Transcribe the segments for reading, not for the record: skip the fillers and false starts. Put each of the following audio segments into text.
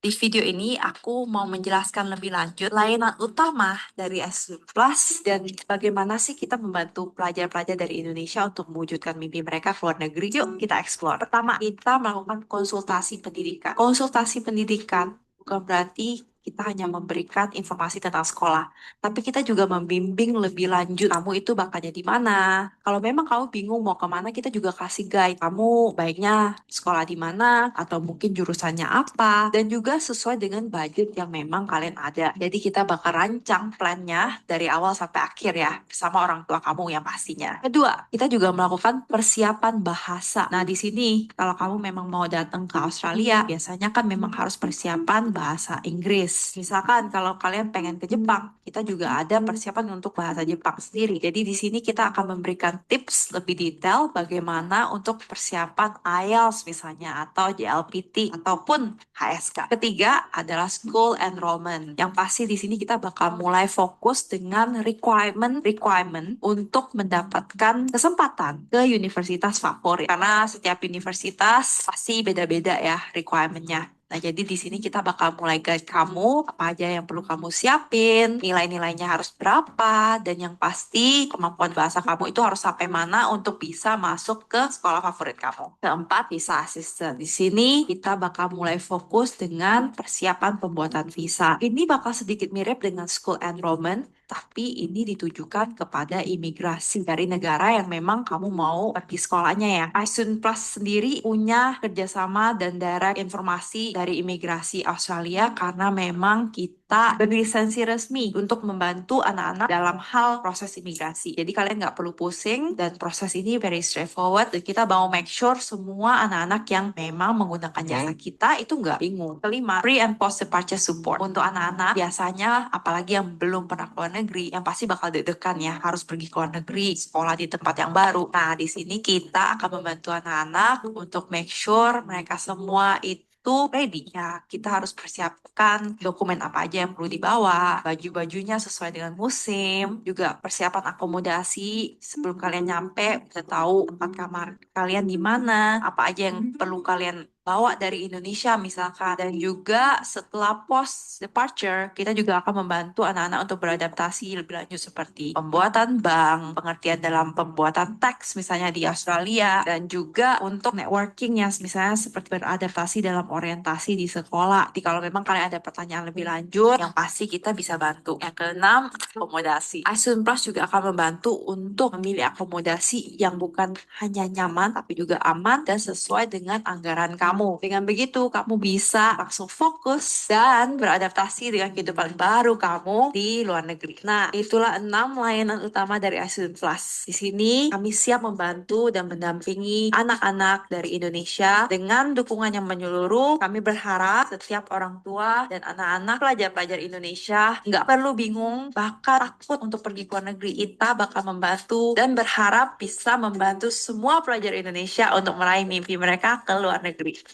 Di video ini aku mau menjelaskan lebih lanjut layanan utama dari S2 Plus dan bagaimana sih kita membantu pelajar-pelajar dari Indonesia untuk mewujudkan mimpi mereka ke luar negeri. Yuk kita explore. Pertama, kita melakukan konsultasi pendidikan. Konsultasi pendidikan bukan berarti kita hanya memberikan informasi tentang sekolah, tapi kita juga membimbing lebih lanjut. Kamu itu bakalnya di mana? Kalau memang kamu bingung mau kemana, kita juga kasih guide. Kamu baiknya sekolah di mana, atau mungkin jurusannya apa, dan juga sesuai dengan budget yang memang kalian ada. Jadi kita bakal rancang plannya dari awal sampai akhir ya, bersama orang tua kamu yang pastinya. Kedua, kita juga melakukan persiapan bahasa. Nah, di sini kalau kamu memang mau datang ke Australia, biasanya kan memang harus persiapan bahasa Inggris. Misalkan kalau kalian pengen ke Jepang, kita juga ada persiapan untuk bahasa Jepang sendiri. Jadi di sini kita akan memberikan tips lebih detail bagaimana untuk persiapan IELTS misalnya atau JLPT ataupun HSK. Ketiga adalah school enrollment. Yang pasti di sini kita bakal mulai fokus dengan requirement untuk mendapatkan kesempatan ke universitas favorit. Karena setiap universitas pasti beda-beda ya requirementnya. Nah, jadi di sini kita bakal mulai guide kamu apa aja yang perlu kamu siapin, nilai-nilainya harus berapa, dan yang pasti kemampuan bahasa kamu itu harus sampai mana untuk bisa masuk ke sekolah favorit kamu. Keempat, visa assistant. Di sini kita bakal mulai fokus dengan persiapan pembuatan visa. Ini bakal sedikit mirip dengan school enrollment, tapi ini ditujukan kepada imigrasi dari negara yang memang kamu mau pergi sekolahnya ya. iStudent Plus sendiri punya kerjasama dan direct informasi dari imigrasi Australia karena memang kita berlisensi resmi untuk membantu anak-anak dalam hal proses imigrasi. Jadi kalian nggak perlu pusing dan proses ini very straightforward dan kita mau make sure semua anak-anak yang memang menggunakan jasa kita itu nggak bingung. Kelima, pre and post departure support. Untuk anak-anak biasanya apalagi yang belum pernah keluar negeri, yang pasti bakal deg-degan ya, harus pergi ke luar negeri, sekolah di tempat yang baru. Nah, di sini kita akan membantu anak-anak untuk make sure mereka semua itu ready ya. Kita harus persiapkan dokumen apa aja yang perlu dibawa, baju-bajunya sesuai dengan musim, juga persiapan akomodasi sebelum kalian nyampe, udah tahu tempat kamar kalian di mana, apa aja yang perlu kalian bawa dari Indonesia misalkan. Dan juga setelah post departure, kita juga akan membantu anak-anak untuk beradaptasi lebih lanjut seperti pembuatan bank, pengertian dalam pembuatan teks misalnya di Australia, dan juga untuk networking yang misalnya seperti beradaptasi dalam orientasi di sekolah. Jadi kalau memang kalian ada pertanyaan lebih lanjut, yang pasti kita bisa bantu. Yang keenam, akomodasi. iStudent Plus juga akan membantu untuk memilih akomodasi yang bukan hanya nyaman, tapi juga aman dan sesuai dengan anggaran kamu. Dengan begitu, kamu bisa langsung fokus dan beradaptasi dengan kehidupan baru kamu di luar negeri. Nah, itulah 6 layanan utama dari iStudent Plus. Di sini kami siap membantu dan mendampingi anak-anak dari Indonesia dengan dukungan yang menyeluruh. Kami berharap setiap orang tua dan anak-anak pelajar-pelajar Indonesia nggak perlu bingung, bahkan takut untuk pergi ke luar negeri. Kita bakal membantu dan berharap bisa membantu semua pelajar Indonesia untuk meraih mimpi mereka ke luar negeri.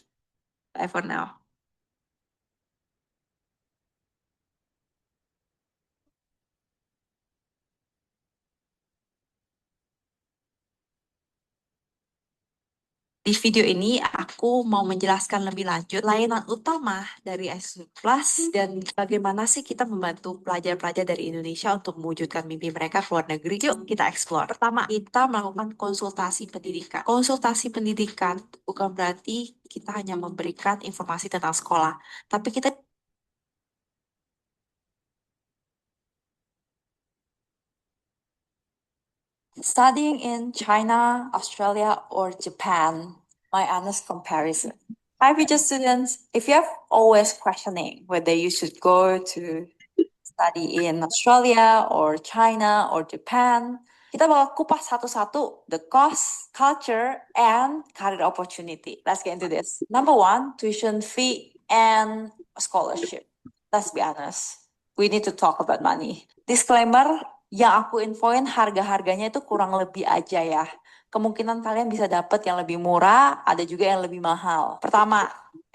Bye for now. Di video ini aku mau menjelaskan lebih lanjut layanan utama dari S2 Plus dan bagaimana sih kita membantu pelajar-pelajar dari Indonesia untuk mewujudkan mimpi mereka ke luar negeri. Yuk kita explore. Pertama, kita melakukan konsultasi pendidikan. Konsultasi pendidikan bukan berarti kita hanya memberikan informasi tentang sekolah, tapi kita studying in China, Australia, or Japan, my honest comparison. Hi, future students. If you have always questioning whether you should go to study in Australia or China or Japan, kita bakal kupas satu-satu the cost, culture, and career opportunity. Let's get into this. Number one, tuition fee and scholarship. Let's be honest. We need to talk about money. Disclaimer, yang aku infoin harga-harganya itu kurang lebih aja ya. Kemungkinan kalian bisa dapat yang lebih murah, ada juga yang lebih mahal. Pertama,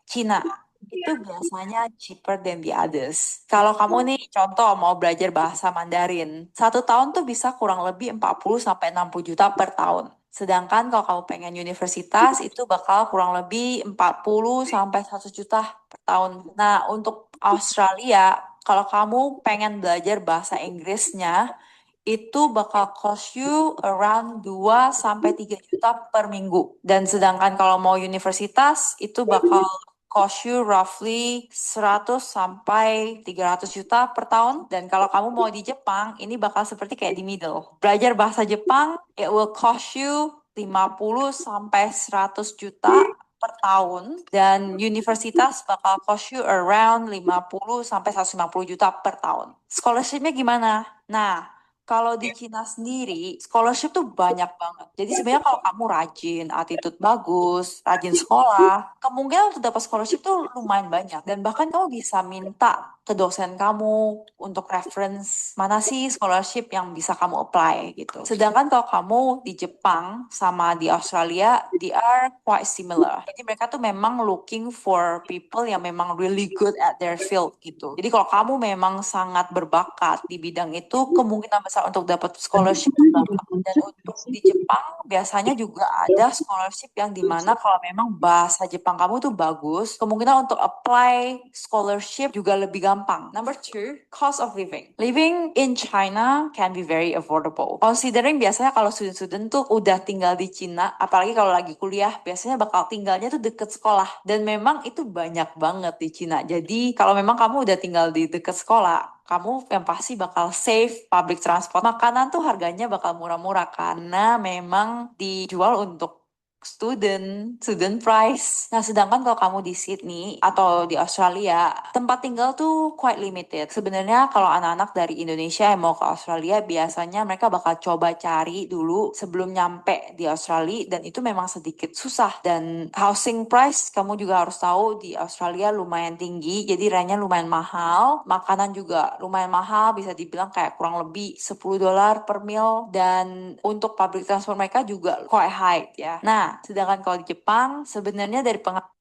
Cina itu biasanya cheaper than the others. Kalau kamu nih contoh mau belajar bahasa Mandarin, 1 tahun tuh bisa kurang lebih 40 sampai 60 juta per tahun. Sedangkan kalau kamu pengen universitas itu bakal kurang lebih 40 sampai 100 juta per tahun. Nah, untuk Australia, kalau kamu pengen belajar bahasa Inggrisnya, itu bakal cost you around 2 sampai 3 juta per minggu. Dan sedangkan kalau mau universitas, itu bakal cost you roughly 100 sampai 300 juta per tahun. Dan kalau kamu mau di Jepang, ini bakal seperti kayak di middle. Belajar bahasa Jepang, it will cost you 50 sampai 100 juta per tahun. Dan universitas bakal cost you around 50 sampai 150 juta per tahun. Scholarshipnya gimana? Nah, kalau di Cina sendiri, scholarship tuh banyak banget. Jadi sebenarnya kalau kamu rajin, attitude bagus, rajin sekolah, kemungkinan untuk dapat scholarship tuh lumayan banyak. Dan bahkan kamu bisa minta ke dosen kamu untuk reference mana sih scholarship yang bisa kamu apply gitu. Sedangkan kalau kamu di Jepang sama di Australia, they are quite similar. Jadi mereka tuh memang looking for people yang memang really good at their field gitu. Jadi kalau kamu memang sangat berbakat di bidang itu, kemungkinan besar untuk dapat scholarship tuh gampang. Dan untuk di Jepang biasanya juga ada scholarship yang dimana kalau memang bahasa Jepang kamu tuh bagus, kemungkinan untuk apply scholarship juga lebih gampang. Number two, cost of living. Living in China can be very affordable. Considering biasanya kalau student-student tuh udah tinggal di Cina, apalagi kalau lagi kuliah, biasanya bakal tinggalnya tuh deket sekolah. Dan memang itu banyak banget di Cina. Jadi kalau memang kamu udah tinggal di deket sekolah, kamu yang pasti bakal save public transport. Makanan tuh harganya bakal murah-murah karena memang dijual untuk student price. Nah, sedangkan kalau kamu di Sydney atau di Australia, tempat tinggal tuh quite limited. Sebenarnya kalau anak-anak dari Indonesia yang mau ke Australia, biasanya mereka bakal coba cari dulu sebelum nyampe di Australia, dan itu memang sedikit susah. Dan housing price, kamu juga harus tahu di Australia lumayan tinggi, jadi rentnya lumayan mahal. Makanan juga lumayan mahal, bisa dibilang kayak kurang lebih $10 per meal. Dan untuk public transport mereka juga quite high ya. Nah, sedangkan kalau di Jepang, sebenarnya dari pengalaman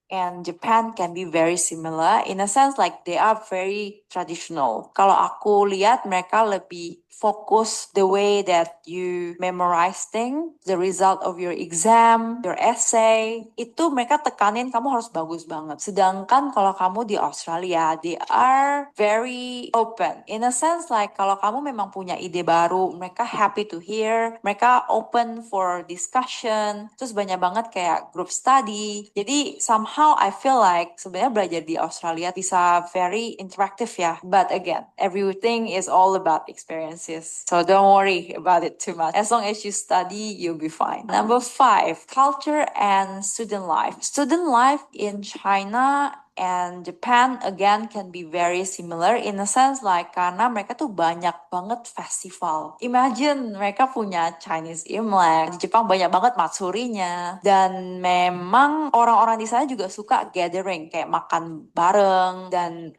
and Japan can be very similar in a sense like they are very traditional. Kalau aku lihat mereka lebih fokus the way that you memorize thing, the result of your exam, your essay, itu mereka tekanin kamu harus bagus banget. Sedangkan kalau kamu di Australia, they are very open. In a sense like kalau kamu memang punya ide baru, mereka happy to hear, mereka open for discussion, terus banyak banget kayak group study. Jadi somehow I feel like sebenarnya belajar di Australia bisa very interactive ya. But again, everything is all about experiences. So don't worry about it too much. As long as you study, you'll be fine. Number five, culture and student life. Student life in China and Japan again can be very similar in a sense like karena mereka tuh banyak banget festival. Imagine mereka punya Chinese Imlek, di Jepang banyak banget Matsurinya, dan memang orang-orang di sana juga suka gathering kayak makan bareng, dan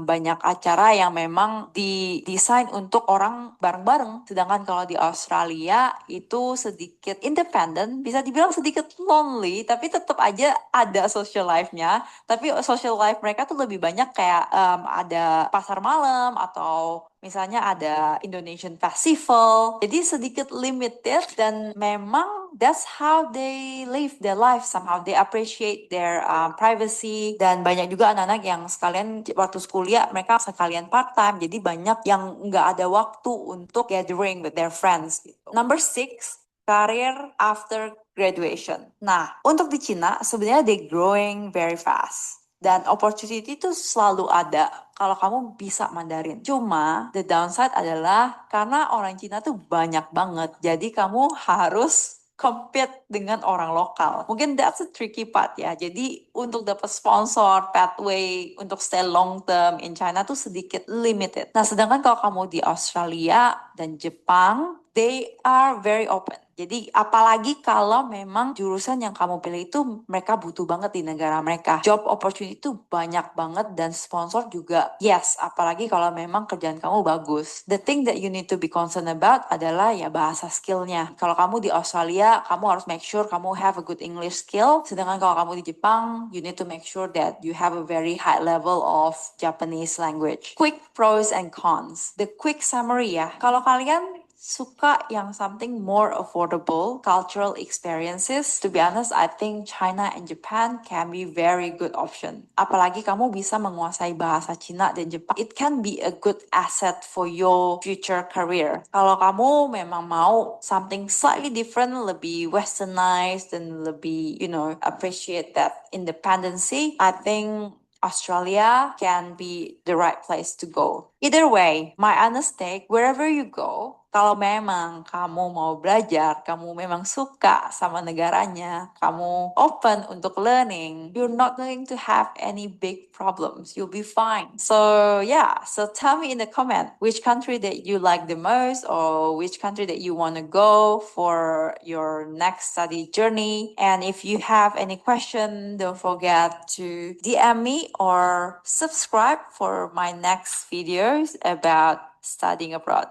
banyak acara yang memang didesain untuk orang bareng-bareng. Sedangkan kalau di Australia itu sedikit independent, bisa dibilang sedikit lonely, tapi tetap aja ada social life-nya. Tapi social life mereka tuh lebih banyak kayak ada pasar malam atau misalnya ada Indonesian Festival. Jadi sedikit limited dan memang that's how they live their life somehow. They appreciate their privacy. Dan banyak juga anak-anak yang sekalian waktu kuliah mereka sekalian part time. Jadi banyak yang nggak ada waktu untuk gathering with their friends. Gitu. Number six, career after graduation. Nah, untuk di Cina sebenarnya they growing very fast. Dan opportunity itu selalu ada kalau kamu bisa Mandarin. Cuma the downside adalah karena orang Cina tuh banyak banget. Jadi kamu harus compete dengan orang lokal. Mungkin that's a tricky part ya. Jadi untuk dapat sponsor, pathway, untuk stay long term in China tuh sedikit limited. Nah, sedangkan kalau kamu di Australia dan Jepang, they are very open. Jadi apalagi kalau memang jurusan yang kamu pilih itu mereka butuh banget di negara mereka. Job opportunity itu banyak banget dan sponsor juga yes. Apalagi kalau memang kerjaan kamu bagus. The thing that you need to be concerned about adalah ya bahasa skillnya. Kalau kamu di Australia, kamu harus make sure kamu have a good English skill. Sedangkan kalau kamu di Jepang, you need to make sure that you have a very high level of Japanese language. Quick pros and cons. The quick summary ya. Kalau kalian suka yang something more affordable, cultural experiences, to be honest, I think China and Japan can be very good option. Apalagi kamu bisa menguasai bahasa Cina dan Jepang, it can be a good asset for your future career. Kalau kamu memang mau something slightly different, lebih westernized dan lebih, appreciate that independency, I think Australia can be the right place to go. Either way, my honest take, wherever you go, kalau memang kamu mau belajar, kamu memang suka sama negaranya, kamu open untuk learning, you're not going to have any big problems. You'll be fine. So yeah, so tell me in the comment which country that you like the most or which country that you want to go for your next study journey. And if you have any question, don't forget to DM me or subscribe for my next videos about studying abroad.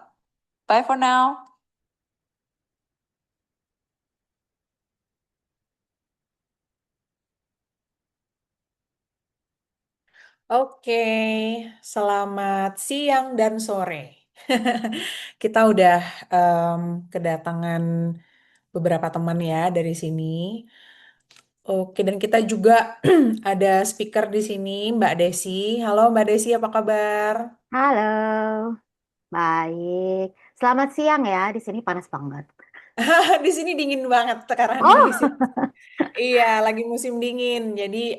Bye for now. Oke, selamat siang dan sore. Kita udah em, kedatangan beberapa teman ya dari sini. Oke, dan kita juga ada speaker di sini, Mbak Desi. Halo Mbak Desi, apa kabar? Halo, baik. Selamat siang ya. Di sini panas banget. Di sini dingin banget sekarang di musim. Oh, Iya, lagi musim dingin. Jadi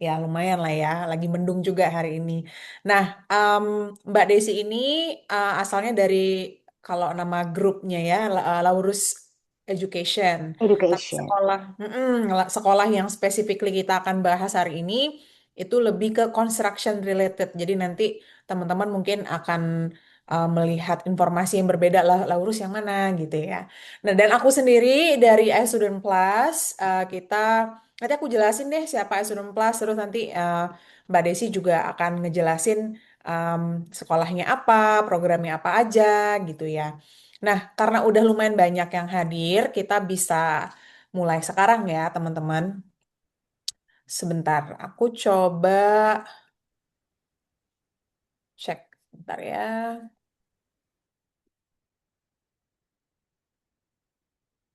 ya lumayan lah ya, lagi mendung juga hari ini. Nah, em, Mbak Desi ini asalnya dari kalau nama grupnya ya Laurus Education. Tapi education. sekolah sekolah yang specifically kita akan bahas hari ini itu lebih ke construction related. Jadi nanti teman-teman mungkin akan melihat informasi yang berbeda lah Laurus yang mana gitu ya. Nah, dan aku sendiri dari iStudent Plus, kita nanti aku jelasin deh siapa iStudent Plus, terus nanti Mbak Desi juga akan ngejelasin em, sekolahnya apa, programnya apa aja gitu ya. Nah, karena udah lumayan banyak yang hadir, kita bisa mulai sekarang ya, teman-teman. Sebentar, aku coba cek bentar ya.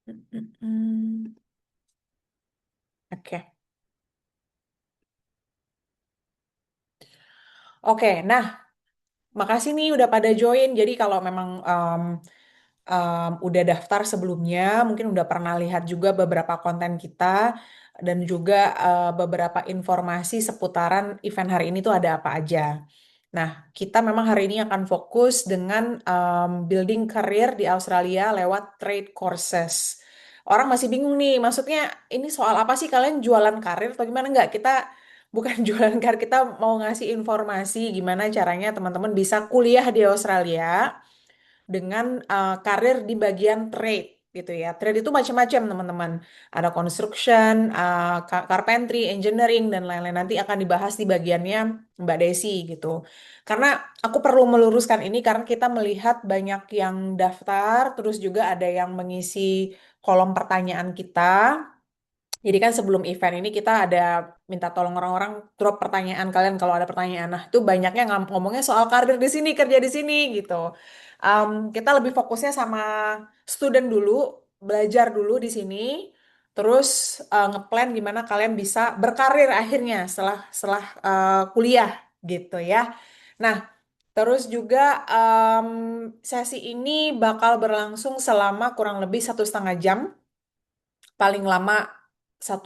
Mm, mm, mm. Oke. Oke, nah, makasih nih udah pada join. Jadi kalau memang udah daftar sebelumnya, mungkin udah pernah lihat juga beberapa konten kita dan juga beberapa informasi seputaran event hari ini tuh ada apa aja. Nah, kita memang hari ini akan fokus dengan building career di Australia lewat trade courses. Orang masih bingung nih, maksudnya ini soal apa sih kalian jualan karir atau gimana? Nggak, kita bukan jualan karir, kita mau ngasih informasi gimana caranya teman-teman bisa kuliah di Australia dengan karir di bagian trade gitu ya. Trade itu macam-macam teman-teman. Ada construction, carpentry, engineering dan lain-lain. Nanti akan dibahas di bagiannya Mbak Desi gitu. Karena aku perlu meluruskan ini karena kita melihat banyak yang daftar, terus juga ada yang mengisi kolom pertanyaan kita. Jadi kan sebelum event ini kita ada minta tolong orang-orang drop pertanyaan kalian kalau ada pertanyaan. Nah, itu banyaknya ngomongnya soal karir di sini, kerja di sini gitu. Kita lebih fokusnya sama student dulu. belajar dulu di sini, terus ngeplan gimana kalian bisa berkarir akhirnya setelah setelah kuliah gitu ya. Nah, terus juga sesi ini bakal berlangsung selama kurang lebih 1,5 jam, paling lama 1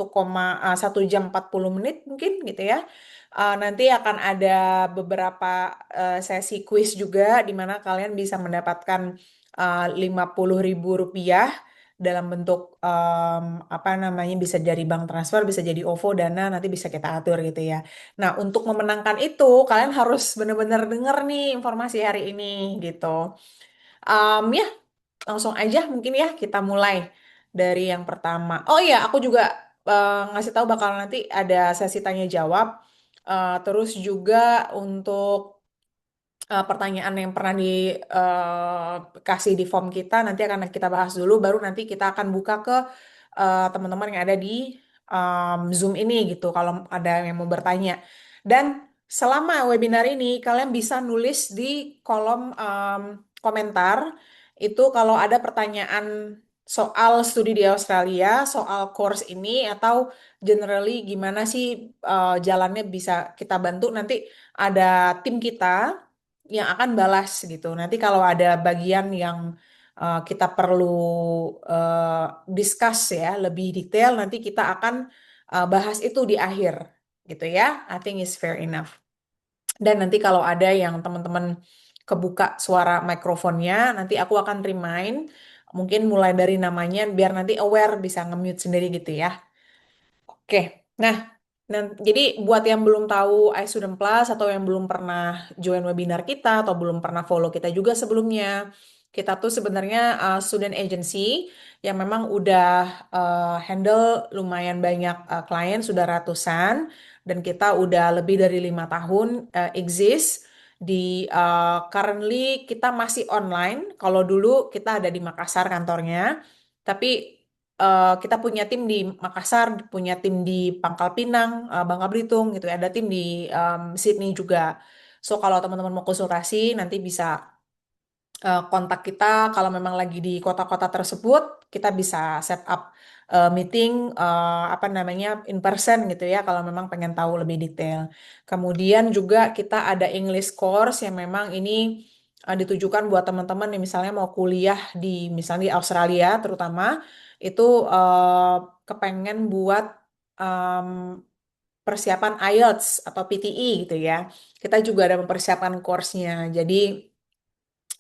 jam 40 menit mungkin gitu ya. Nanti akan ada beberapa sesi kuis juga di mana kalian bisa mendapatkan 50.000 rupiah dalam bentuk apa namanya, bisa dari bank transfer, bisa jadi OVO, Dana, nanti bisa kita atur gitu ya. Nah, untuk memenangkan itu kalian harus benar-benar denger nih informasi hari ini gitu. Ya, langsung aja mungkin ya kita mulai dari yang pertama. Oh iya, aku juga ngasih tahu bakal nanti ada sesi tanya jawab. Terus juga untuk pertanyaan yang pernah dikasih di form kita nanti akan kita bahas dulu, baru nanti kita akan buka ke teman-teman yang ada di Zoom ini gitu kalau ada yang mau bertanya. Dan selama webinar ini kalian bisa nulis di kolom komentar itu kalau ada pertanyaan soal studi di Australia, soal course ini, atau generally gimana sih jalannya bisa kita bantu. Nanti ada tim kita yang akan balas gitu. Nanti kalau ada bagian yang kita perlu uh, discuss ya lebih detail, nanti kita akan bahas itu di akhir gitu ya. I think is fair enough. Dan nanti kalau ada yang teman-teman kebuka suara mikrofonnya, nanti aku akan remind, mungkin mulai dari namanya biar nanti aware bisa nge-mute sendiri gitu ya. Oke, nah, jadi buat yang belum tahu iStudent Plus atau yang belum pernah join webinar kita atau belum pernah follow kita juga sebelumnya, kita tuh sebenarnya student agency yang memang udah handle lumayan banyak klien, sudah ratusan, dan kita udah lebih dari 5 tahun exist. Currently kita masih online. Kalau dulu kita ada di Makassar kantornya, tapi kita punya tim di Makassar, punya tim di Pangkal Pinang, Bangka Belitung gitu ya. Ada tim di Sydney juga. So kalau teman-teman mau konsultasi nanti bisa kontak kita kalau memang lagi di kota-kota tersebut, kita bisa set up meeting apa namanya in person gitu ya kalau memang pengen tahu lebih detail. Kemudian juga kita ada English course yang memang ini ditujukan buat teman-teman yang misalnya mau kuliah di misalnya di Australia terutama itu kepengen buat em, persiapan IELTS atau PTE gitu ya. Kita juga ada mempersiapkan course-nya. Jadi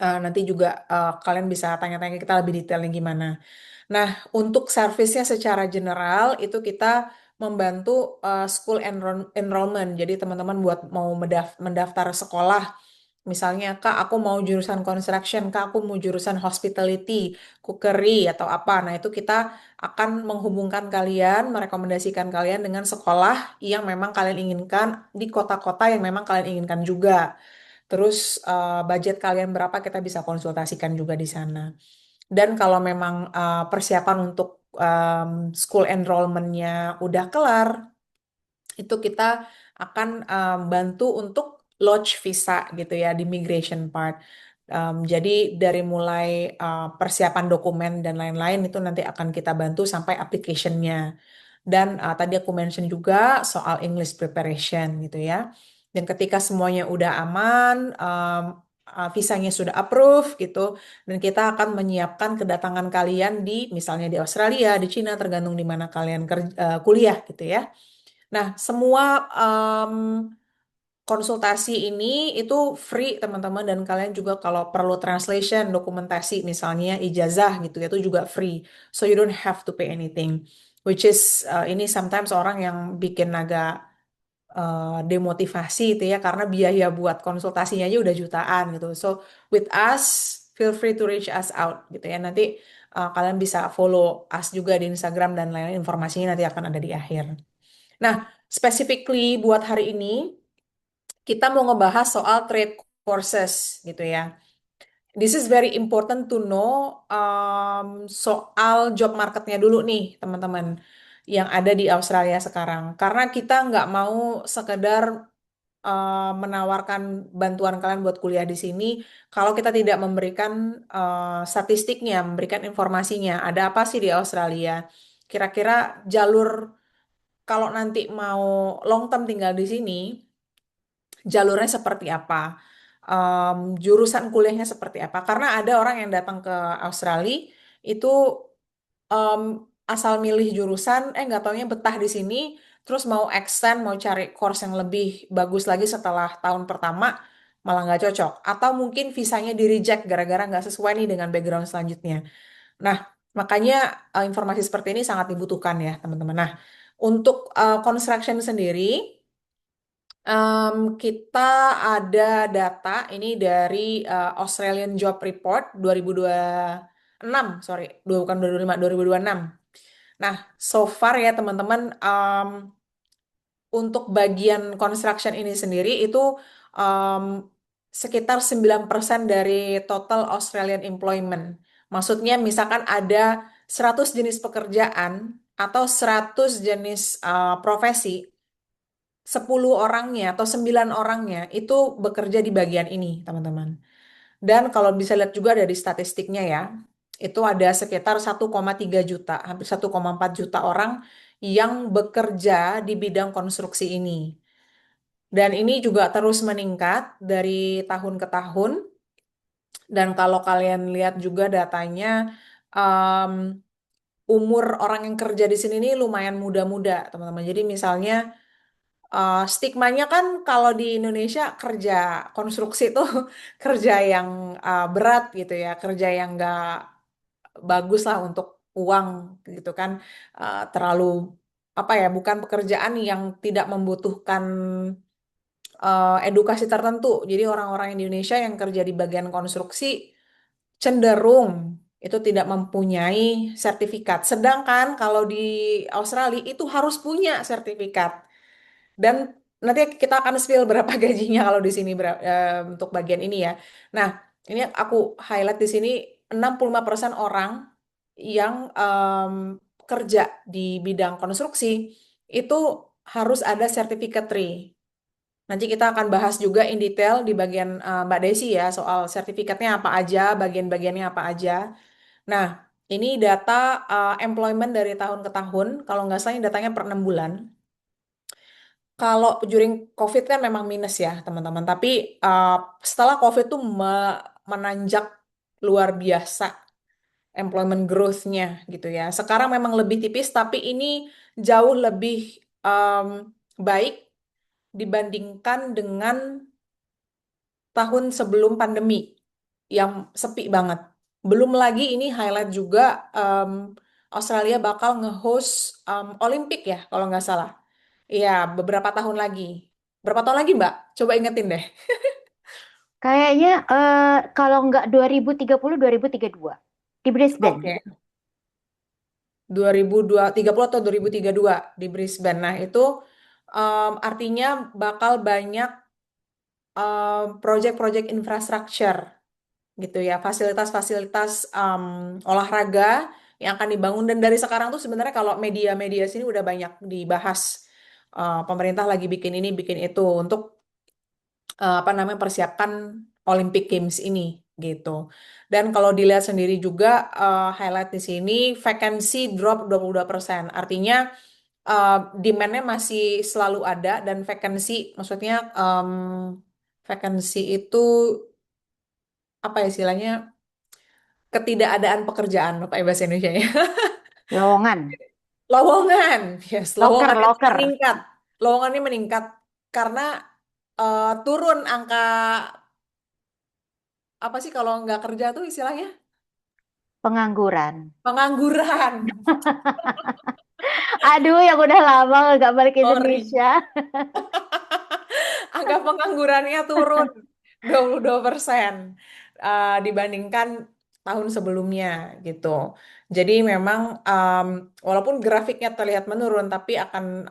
nanti juga kalian bisa tanya-tanya kita lebih detailnya gimana. Nah, untuk servisnya secara general itu kita membantu school enrollment. Jadi teman-teman buat mau mendaftar sekolah, misalnya Kak, aku mau jurusan construction, Kak, aku mau jurusan hospitality, cookery atau apa. Nah, itu kita akan menghubungkan kalian, merekomendasikan kalian dengan sekolah yang memang kalian inginkan di kota-kota yang memang kalian inginkan juga. Terus budget kalian berapa kita bisa konsultasikan juga di sana. Dan kalau memang persiapan untuk school enrollment-nya udah kelar, itu kita akan bantu untuk lodge visa gitu ya di migration part. Jadi dari mulai persiapan dokumen dan lain-lain itu nanti akan kita bantu sampai application-nya. Dan tadi aku mention juga soal English preparation gitu ya. Dan ketika semuanya udah aman, visanya sudah approve gitu, dan kita akan menyiapkan kedatangan kalian di misalnya di Australia, di Cina, tergantung di mana kalian kuliah gitu ya. Nah, semua konsultasi ini itu free teman-teman, dan kalian juga kalau perlu translation, dokumentasi misalnya ijazah gitu ya, itu juga free. So you don't have to pay anything. Which is ini sometimes orang yang bikin agak demotivasi itu ya karena biaya buat konsultasinya aja udah jutaan gitu. So with us, feel free to reach us out gitu ya. Nanti kalian bisa follow us juga di Instagram dan lain-lain, informasinya nanti akan ada di akhir. Nah, specifically buat hari ini kita mau ngebahas soal trade courses gitu ya. This is very important to know soal job marketnya dulu nih teman-teman yang ada di Australia sekarang. Karena kita nggak mau sekedar menawarkan bantuan kalian buat kuliah di sini kalau kita tidak memberikan statistiknya, memberikan informasinya. Ada apa sih di Australia? Kira-kira jalur kalau nanti mau long term tinggal di sini, jalurnya seperti apa? Jurusan kuliahnya seperti apa? Karena ada orang yang datang ke Australia itu em, asal milih jurusan, nggak taunya betah di sini, terus mau extend, mau cari course yang lebih bagus lagi setelah tahun pertama, malah nggak cocok. Atau mungkin visanya di reject gara-gara nggak sesuai nih dengan background selanjutnya. Nah, makanya informasi seperti ini sangat dibutuhkan ya, teman-teman. Nah, untuk construction sendiri, kita ada data ini dari Australian Job Report 2026, sorry, bukan 2025, 2026. Nah, so far ya teman-teman, untuk bagian construction ini sendiri itu um, sekitar 9% dari total Australian employment. Maksudnya misalkan ada 100 jenis pekerjaan atau 100 jenis profesi, 10 orangnya atau 9 orangnya itu bekerja di bagian ini, teman-teman. Dan kalau bisa lihat juga dari statistiknya ya, itu ada sekitar 1,3 juta, hampir 1,4 juta orang yang bekerja di bidang konstruksi ini. Dan ini juga terus meningkat dari tahun ke tahun. Dan kalau kalian lihat juga datanya, um, umur orang yang kerja di sini ini lumayan muda-muda, teman-teman. Jadi misalnya stigmanya kan kalau di Indonesia kerja konstruksi itu kerja yang berat gitu ya, kerja yang nggak bagus lah untuk uang gitu kan. Terlalu apa ya, bukan pekerjaan yang tidak membutuhkan edukasi tertentu. Jadi orang-orang Indonesia yang kerja di bagian konstruksi cenderung itu tidak mempunyai sertifikat. Sedangkan kalau di Australia itu harus punya sertifikat. Dan nanti kita akan spill berapa gajinya kalau di sini untuk bagian ini ya. Nah, ini aku highlight di sini 65% orang yang kerja di bidang konstruksi itu harus ada sertifikat 3. Nanti kita akan bahas juga in detail di bagian Mbak Desi ya soal sertifikatnya apa aja, bagian-bagiannya apa aja. Nah, ini data employment dari tahun ke tahun. Kalau nggak salah ini datanya per 6 bulan. Kalau during COVID kan memang minus ya, teman-teman. Tapi uh, setelah COVID tuh menanjak luar biasa employment growth-nya gitu ya. Sekarang memang lebih tipis, tapi ini jauh lebih um, baik dibandingkan dengan tahun sebelum pandemi yang sepi banget. Belum lagi ini highlight juga um, Australia bakal nge-host Olimpik ya, kalau nggak salah. Iya, beberapa tahun lagi. Berapa tahun lagi, Mbak? Coba ingetin deh. Kayaknya kalau nggak 2030, 2032 di Brisbane. Oke. 2030 atau 2032 di Brisbane. Nah, itu artinya bakal banyak proyek-proyek infrastruktur gitu ya, fasilitas-fasilitas olahraga yang akan dibangun. Dan dari sekarang tuh sebenarnya kalau media-media sini udah banyak dibahas. Pemerintah lagi bikin ini, bikin itu untuk apa namanya, persiapkan Olympic Games ini gitu. Dan kalau dilihat sendiri juga highlight di sini vacancy drop 22%. Artinya uh, demand-nya masih selalu ada dan vacancy maksudnya vacancy itu apa ya istilahnya, ketidakadaan pekerjaan apa ya bahasa Indonesia ya. Lowongan, Lowongan, yes, loker, lowongannya loker. meningkat. Lowongannya meningkat karena turun angka apa sih kalau nggak kerja tuh istilahnya? Pengangguran. Pengangguran. Aduh, yang udah lama nggak balik ke Sorry. Indonesia. Angka penganggurannya turun 22% dibandingkan tahun sebelumnya gitu. Jadi memang walaupun grafiknya terlihat menurun, tapi akan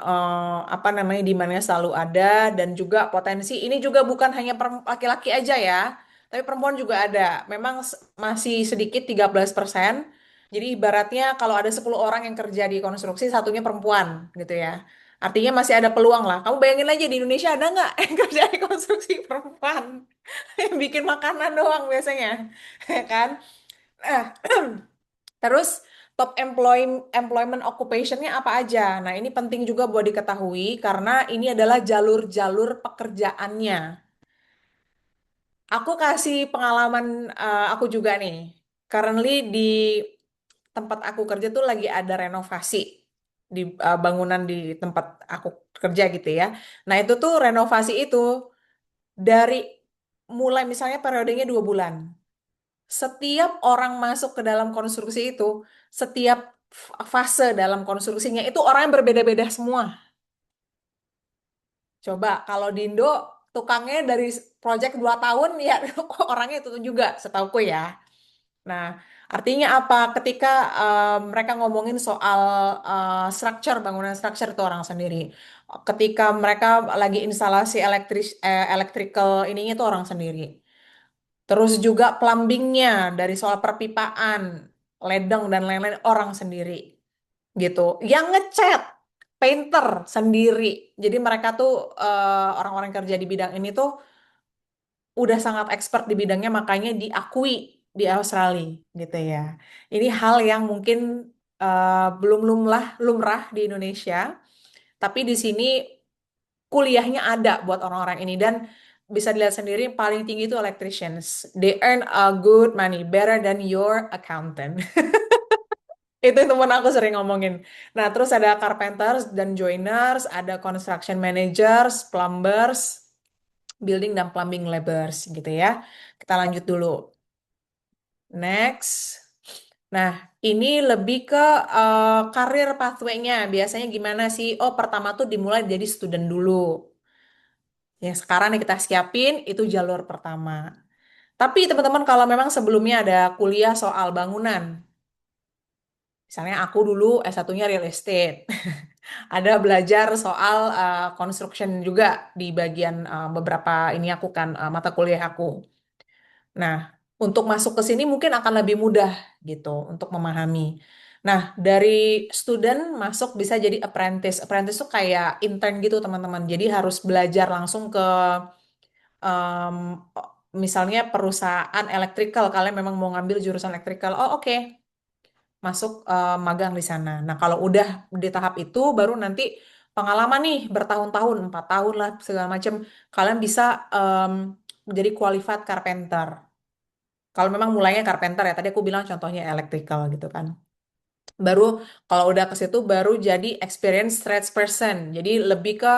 apa namanya, demand-nya selalu ada dan juga potensi ini juga bukan hanya laki-laki aja ya, tapi perempuan juga ada. Memang masih sedikit 13%. Jadi ibaratnya kalau ada 10 orang yang kerja di konstruksi, satunya perempuan gitu ya. Artinya masih ada peluang lah. Kamu bayangin aja di Indonesia ada nggak yang kerja di konstruksi perempuan? Yang bikin makanan doang biasanya, ya kan? Nah, terus top employment occupationnya apa aja? Nah, ini penting juga buat diketahui karena ini adalah jalur-jalur pekerjaannya. Aku kasih pengalaman aku juga nih. Currently di tempat aku kerja tuh lagi ada renovasi di bangunan di tempat aku kerja gitu ya. Nah, itu tuh renovasi itu dari mulai misalnya periodenya 2 bulan. Setiap orang masuk ke dalam konstruksi itu, setiap fase dalam konstruksinya itu orang yang berbeda-beda semua. Coba kalau di Indo tukangnya dari project 2 tahun ya orangnya itu juga setauku ya. Nah, artinya apa? Ketika mereka ngomongin soal structure, bangunan structure itu orang sendiri. Ketika mereka lagi instalasi electrical ininya itu orang sendiri. Terus juga plumbingnya dari soal perpipaan, ledeng dan lain-lain orang sendiri gitu. Yang ngecat, painter sendiri. Jadi mereka tuh orang-orang yang kerja di bidang ini tuh udah sangat expert di bidangnya makanya diakui di Australia gitu ya. Ini hal yang mungkin belum lumrah di Indonesia, tapi di sini kuliahnya ada buat orang-orang ini dan bisa dilihat sendiri yang paling tinggi itu electricians. They earn a good money, better than your accountant. Itu yang temen aku sering ngomongin. Nah, terus ada carpenters dan joiners, ada construction managers, plumbers, building dan plumbing laborers gitu ya. Kita lanjut dulu. Next. Nah, ini lebih ke karir pathway-nya. Biasanya gimana sih? Oh, pertama tuh dimulai jadi student dulu. Yang sekarang nih kita siapin itu jalur pertama. Tapi teman-teman kalau memang sebelumnya ada kuliah soal bangunan, misalnya aku dulu S1-nya real estate, ada belajar soal construction juga di bagian beberapa ini aku kan mata kuliah aku. Nah, untuk masuk ke sini mungkin akan lebih mudah gitu untuk memahami. Nah, dari student masuk bisa jadi apprentice. Apprentice tuh kayak intern gitu teman-teman. Jadi harus belajar langsung ke em, misalnya perusahaan electrical. Kalian memang mau ngambil jurusan electrical. Oh, oke. Masuk magang di sana. Nah, kalau udah di tahap itu baru nanti pengalaman nih bertahun-tahun, 4 tahun lah segala macam. Kalian bisa em, menjadi qualified carpenter. Kalau memang mulainya carpenter ya, tadi aku bilang contohnya electrical gitu kan. Baru kalau udah ke situ baru jadi experience tradesperson. Jadi lebih ke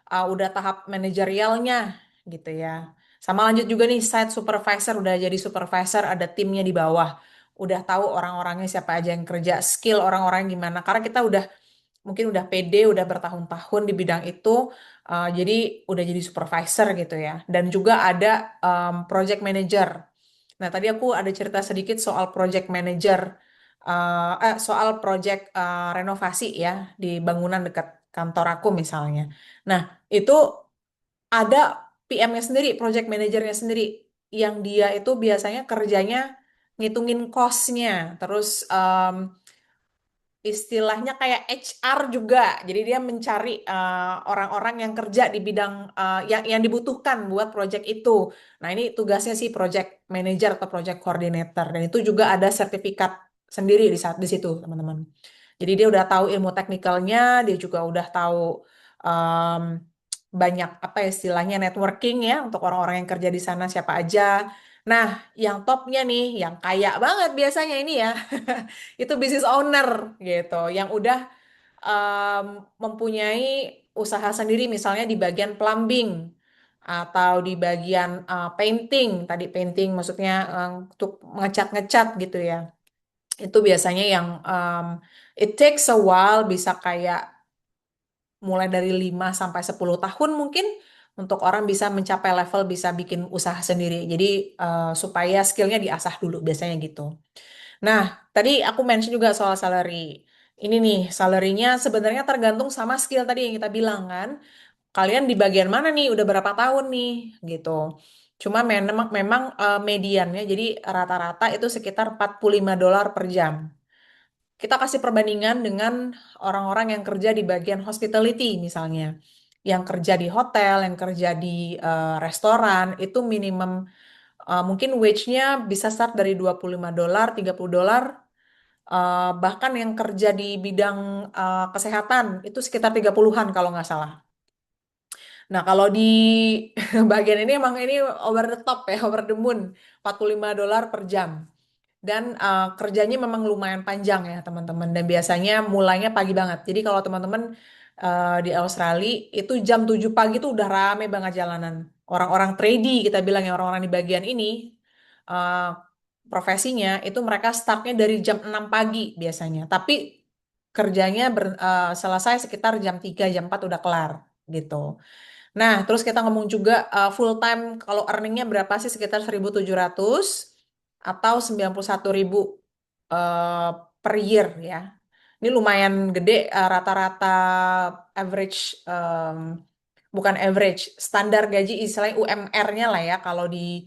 udah tahap manajerialnya gitu ya. Sama lanjut juga nih site supervisor udah jadi supervisor ada timnya di bawah. Udah tahu orang-orangnya siapa aja yang kerja, skill orang-orang gimana. Karena kita udah mungkin udah pede, udah bertahun-tahun di bidang itu, jadi udah jadi supervisor gitu ya. Dan juga ada project manager. Nah, tadi aku ada cerita sedikit soal project manager, soal project renovasi ya di bangunan dekat kantor aku misalnya. Nah, itu ada PM-nya sendiri, project manajernya sendiri, yang dia itu biasanya kerjanya ngitungin cost-nya, terus istilahnya kayak HR juga. Jadi dia mencari orang-orang yang kerja di bidang yang dibutuhkan buat project itu. Nah, ini tugasnya sih project manager atau project coordinator dan itu juga ada sertifikat sendiri di saat di situ, teman-teman. Jadi dia udah tahu ilmu teknikalnya, dia juga udah tahu em, banyak apa ya istilahnya networking ya untuk orang-orang yang kerja di sana siapa aja. Nah, yang topnya nih, yang kaya banget biasanya ini ya, itu business owner gitu, yang udah em, mempunyai usaha sendiri misalnya di bagian plumbing atau di bagian painting. Tadi painting maksudnya untuk ngecat-ngecat gitu ya. Itu biasanya yang it takes a while bisa kayak mulai dari 5 sampai 10 tahun mungkin untuk orang bisa mencapai level bisa bikin usaha sendiri. Jadi supaya skillnya diasah dulu biasanya gitu. Nah, tadi aku mention juga soal salary. Ini nih, salary-nya sebenarnya tergantung sama skill tadi yang kita bilang kan. Kalian di bagian mana nih? Udah berapa tahun nih? Gitu. Cuma memang mediannya jadi rata-rata itu sekitar $45 per jam. kita kasih perbandingan dengan orang-orang yang kerja di bagian hospitality misalnya, yang kerja di hotel, yang kerja di restoran, itu minimum mungkin wage-nya bisa start dari $25, $30, bahkan yang kerja di bidang kesehatan itu sekitar 30-an kalau nggak salah. Nah, kalau di bagian ini emang ini over the top ya, over the moon, $45 per jam. Dan kerjanya memang lumayan panjang ya teman-teman. Dan biasanya mulainya pagi banget. Jadi kalau teman-teman di Australia itu jam 7 pagi tuh udah rame banget jalanan. Orang-orang tradie kita bilang ya orang-orang di bagian ini uh, profesinya itu mereka startnya dari jam 6 pagi biasanya. Tapi kerjanya selesai sekitar jam 3 jam 4 udah kelar gitu. Nah, terus kita ngomong juga full time kalau earningnya berapa sih sekitar 1.700 atau 91.000 eh, per year ya. Ini lumayan gede rata-rata average bukan average, standar gaji istilahnya UMR-nya lah ya kalau di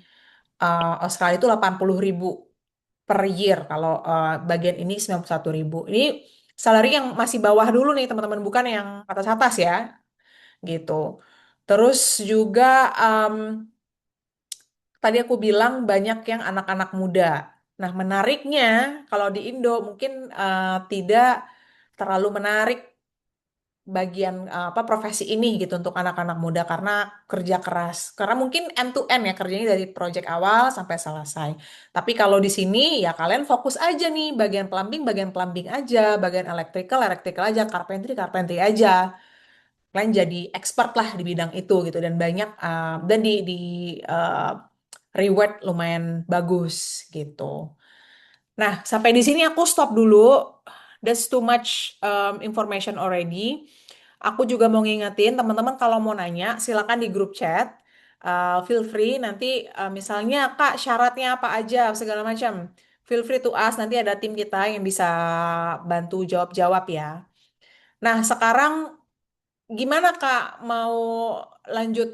Australia itu 80.000 per year kalau bagian ini 91.000. Ini salary yang masih bawah dulu nih teman-teman bukan yang atas-atas ya gitu. Terus juga em, tadi aku bilang banyak yang anak-anak muda. Nah, menariknya kalau di Indo mungkin tidak terlalu menarik bagian apa profesi ini gitu untuk anak-anak muda karena kerja keras. Karena mungkin end to end ya kerjanya dari project awal sampai selesai. Tapi kalau di sini ya kalian fokus aja nih bagian plumbing aja, bagian electrical aja, carpentry aja. Kalian jadi expert lah di bidang itu gitu dan banyak dan di uh, reward lumayan bagus gitu. Nah, sampai di sini aku stop dulu. That's too much information already. Aku juga mau ngingetin teman-teman kalau mau nanya silakan di grup chat. Feel free nanti misalnya Kak syaratnya apa aja segala macam. Feel free to ask nanti ada tim kita yang bisa bantu jawab-jawab ya. Nah, sekarang gimana Kak mau lanjut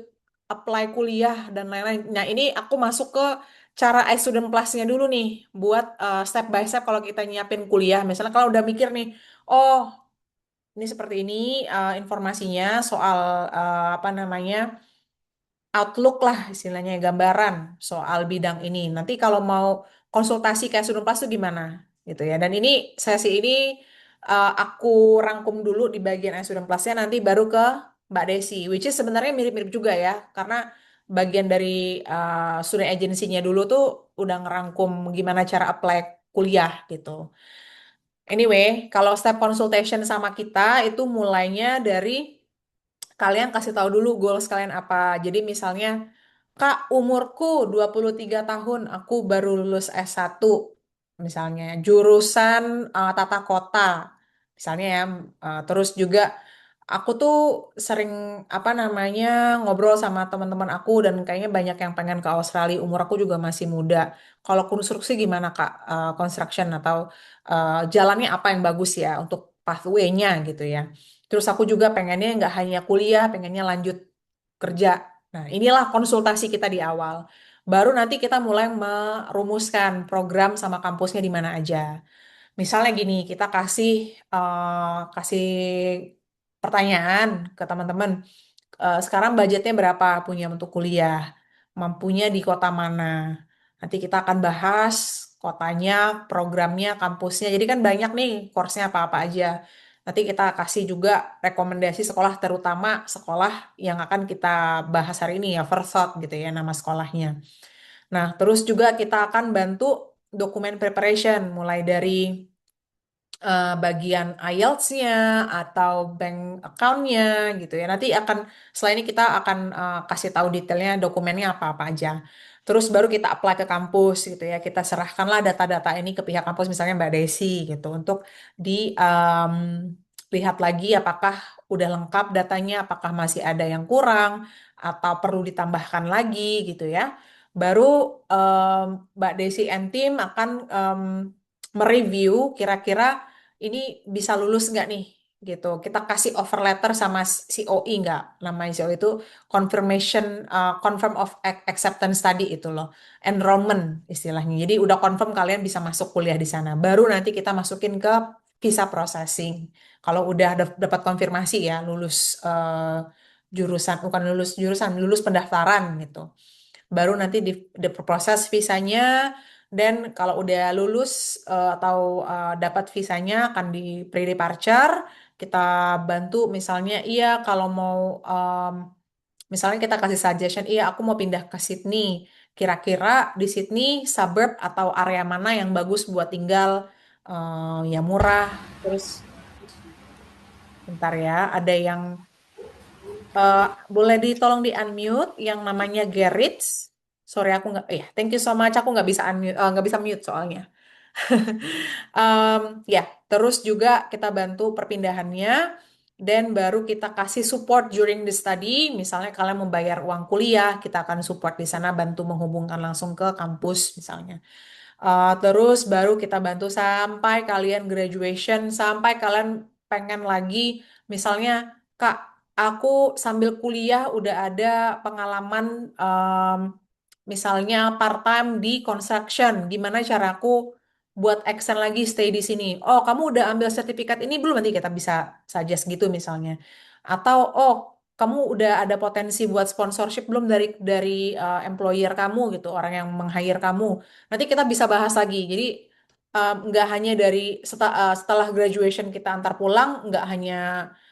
apply kuliah dan lain-lain? Nah, ini aku masuk ke cara iStudent Plus-nya dulu nih buat step by step kalau kita nyiapin kuliah. Misalnya kalau udah mikir nih, oh ini seperti ini informasinya soal apa namanya outlook lah istilahnya gambaran soal bidang ini. Nanti kalau mau konsultasi kayak Student Plus itu gimana gitu ya. Dan ini sesi ini aku rangkum dulu di bagian Student Plus-nya nanti baru ke Mbak Desi, which is sebenarnya mirip-mirip juga ya, karena bagian dari student agency-nya dulu tuh udah ngerangkum gimana cara apply kuliah gitu. Anyway, kalau step consultation sama kita itu mulainya dari kalian kasih tahu dulu goals kalian apa. Jadi misalnya, Kak, umurku 23 tahun, aku baru lulus S1, misalnya, jurusan tata kota, misalnya ya. Terus juga aku tuh sering apa namanya ngobrol sama teman-teman aku dan kayaknya banyak yang pengen ke Australia. Umur aku juga masih muda. Kalau konstruksi gimana Kak? Construction atau jalannya apa yang bagus ya untuk pathway-nya gitu ya. Terus aku juga pengennya nggak hanya kuliah, pengennya lanjut kerja. Nah, inilah konsultasi kita di awal. Baru nanti kita mulai merumuskan program sama kampusnya di mana aja. Misalnya gini, kita kasih pertanyaan ke teman-teman. Sekarang budgetnya berapa punya untuk kuliah? Mampunya di kota mana? Nanti kita akan bahas kotanya, programnya, kampusnya. Jadi kan banyak nih course-nya apa-apa aja. Nanti kita kasih juga rekomendasi sekolah, terutama sekolah yang akan kita bahas hari ini ya, First Thought gitu ya nama sekolahnya. Nah, terus juga kita akan bantu dokumen preparation, mulai dari bagian IELTS-nya atau bank account-nya gitu ya. Nanti setelah ini kita akan kasih tahu detailnya dokumennya apa-apa aja. Terus baru kita apply ke kampus gitu ya. Kita serahkanlah data-data ini ke pihak kampus misalnya Mbak Desi gitu untuk lihat lagi apakah udah lengkap datanya, apakah masih ada yang kurang atau perlu ditambahkan lagi gitu ya. Baru Mbak Desi and tim akan mereview kira-kira ini bisa lulus nggak nih gitu. Kita kasih offer letter sama COE nggak? Namanya COE itu confirmation confirm of acceptance tadi itu loh. Enrollment istilahnya. Jadi udah confirm kalian bisa masuk kuliah di sana. Baru nanti kita masukin ke visa processing. Kalau udah dapat konfirmasi ya lulus jurusan, bukan lulus jurusan, lulus pendaftaran gitu. Baru nanti diproses visanya, dan kalau udah lulus atau dapat visanya akan di pre-departure. Kita bantu misalnya, iya kalau mau misalnya kita kasih suggestion, iya aku mau pindah ke Sydney. Kira-kira di Sydney suburb atau area mana yang bagus buat tinggal, ya murah. Terus bentar ya, ada yang eh, boleh ditolong di unmute yang namanya Gerits. Sorry aku nggak, thank you so much. Aku nggak bisa unmute, nggak bisa mute soalnya. Ya, terus juga kita bantu perpindahannya, dan baru kita kasih support during the study. Misalnya kalian membayar uang kuliah, kita akan support di sana, bantu menghubungkan langsung ke kampus misalnya. Terus baru kita bantu sampai kalian graduation, sampai kalian pengen lagi, misalnya, Kak, aku sambil kuliah udah ada pengalaman, misalnya part-time di construction, gimana caraku buat extend lagi stay di sini? Oh, kamu udah ambil sertifikat ini belum? Nanti kita bisa suggest gitu misalnya. Atau, oh, kamu udah ada potensi buat sponsorship belum dari employer kamu gitu, orang yang meng-hire kamu. Nanti kita bisa bahas lagi. Jadi nggak hanya dari setelah graduation kita antar pulang, nggak hanya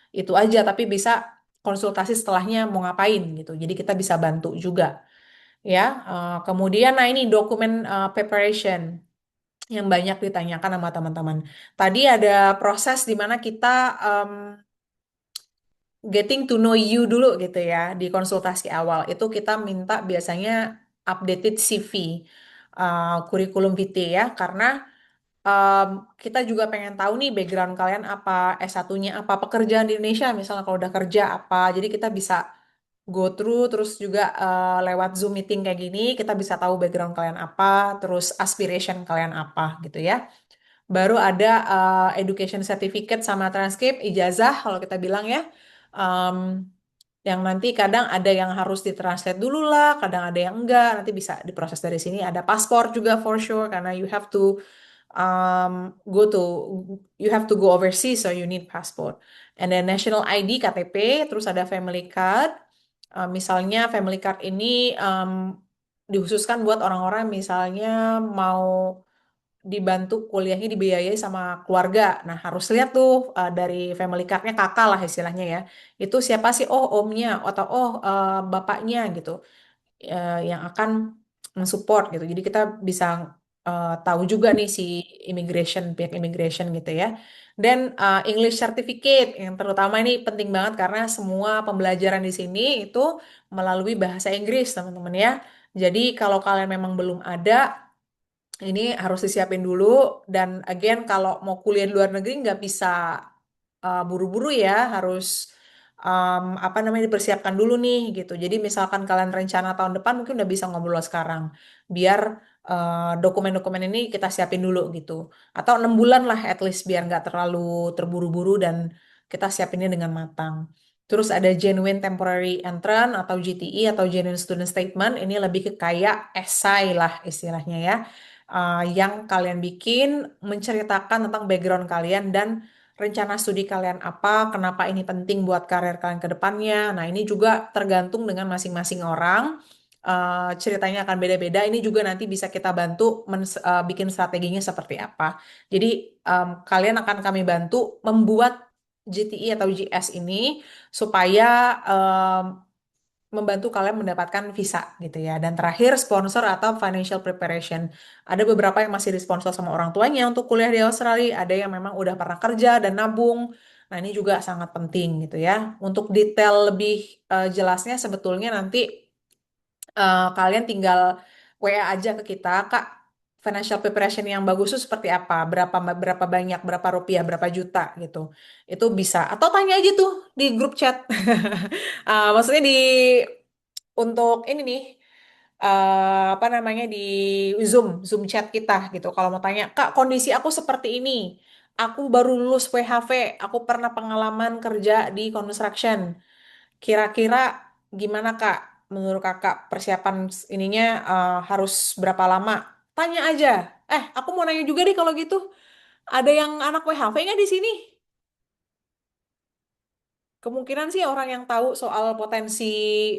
itu aja, tapi bisa konsultasi setelahnya mau ngapain gitu. Jadi kita bisa bantu juga ya. Kemudian, nah ini dokumen preparation yang banyak ditanyakan sama teman-teman. Tadi ada proses di mana kita em, getting to know you dulu gitu ya di konsultasi awal. Itu kita minta biasanya updated CV, kurikulum vitae ya, karena em, kita juga pengen tahu nih background kalian apa, S1-nya apa, pekerjaan di Indonesia misalnya kalau udah kerja apa. Jadi kita bisa go through, terus juga lewat Zoom meeting kayak gini kita bisa tahu background kalian apa, terus aspiration kalian apa gitu ya. Baru ada education certificate sama transkrip ijazah kalau kita bilang ya. Em, yang nanti kadang ada yang harus ditranslate dulu lah, kadang ada yang enggak, nanti bisa diproses dari sini. Ada paspor juga for sure, karena go to you have to go overseas, so you need passport. And then national ID, KTP, terus ada family card. Misalnya family card ini dikhususkan buat orang-orang misalnya mau dibantu kuliahnya dibiayai sama keluarga. Nah, harus lihat tuh dari family card-nya, kakak lah istilahnya ya. Itu siapa sih? Oh, omnya atau bapaknya gitu, yang akan mensupport gitu. Jadi kita bisa tahu juga nih si pihak immigration gitu ya. Dan English certificate yang terutama ini penting banget karena semua pembelajaran di sini itu melalui bahasa Inggris, teman-teman ya. Jadi kalau kalian memang belum ada, ini harus disiapin dulu. Dan again, kalau mau kuliah di luar negeri nggak bisa buru-buru ya, harus apa namanya, dipersiapkan dulu nih gitu. Jadi misalkan kalian rencana tahun depan mungkin udah bisa ngobrol sekarang, biar dokumen-dokumen ini kita siapin dulu gitu. Atau 6 bulan lah at least, biar nggak terlalu terburu-buru dan kita siapinnya dengan matang. Terus ada Genuine Temporary Entrant atau GTE atau Genuine Student Statement. Ini lebih ke kayak esai lah istilahnya ya, yang kalian bikin menceritakan tentang background kalian dan rencana studi kalian apa, kenapa ini penting buat karir kalian ke depannya. Nah, ini juga tergantung dengan masing-masing orang. Ceritanya akan beda-beda. Ini juga nanti bisa kita bantu bikin strateginya seperti apa. Jadi, kalian akan kami bantu membuat GTE atau GS ini supaya membantu kalian mendapatkan visa gitu ya. Dan terakhir, sponsor atau financial preparation. Ada beberapa yang masih disponsor sama orang tuanya untuk kuliah di Australia, ada yang memang udah pernah kerja dan nabung. Nah, ini juga sangat penting gitu ya. Untuk detail lebih jelasnya sebetulnya nanti kalian tinggal WA aja ke kita, Kak. Financial preparation yang bagus itu seperti apa? Berapa banyak, berapa rupiah, berapa juta gitu. Itu bisa. Atau tanya aja tuh di grup chat. Maksudnya untuk ini nih, apa namanya, di Zoom Zoom chat kita gitu. Kalau mau tanya, Kak, kondisi aku seperti ini. Aku baru lulus WHV, aku pernah pengalaman kerja di construction. Kira-kira gimana, Kak? Menurut Kakak persiapan ininya harus berapa lama? Tanya aja. Aku mau nanya juga nih kalau gitu. Ada yang anak WHV nggak di sini? Kemungkinan sih orang yang tahu soal potensi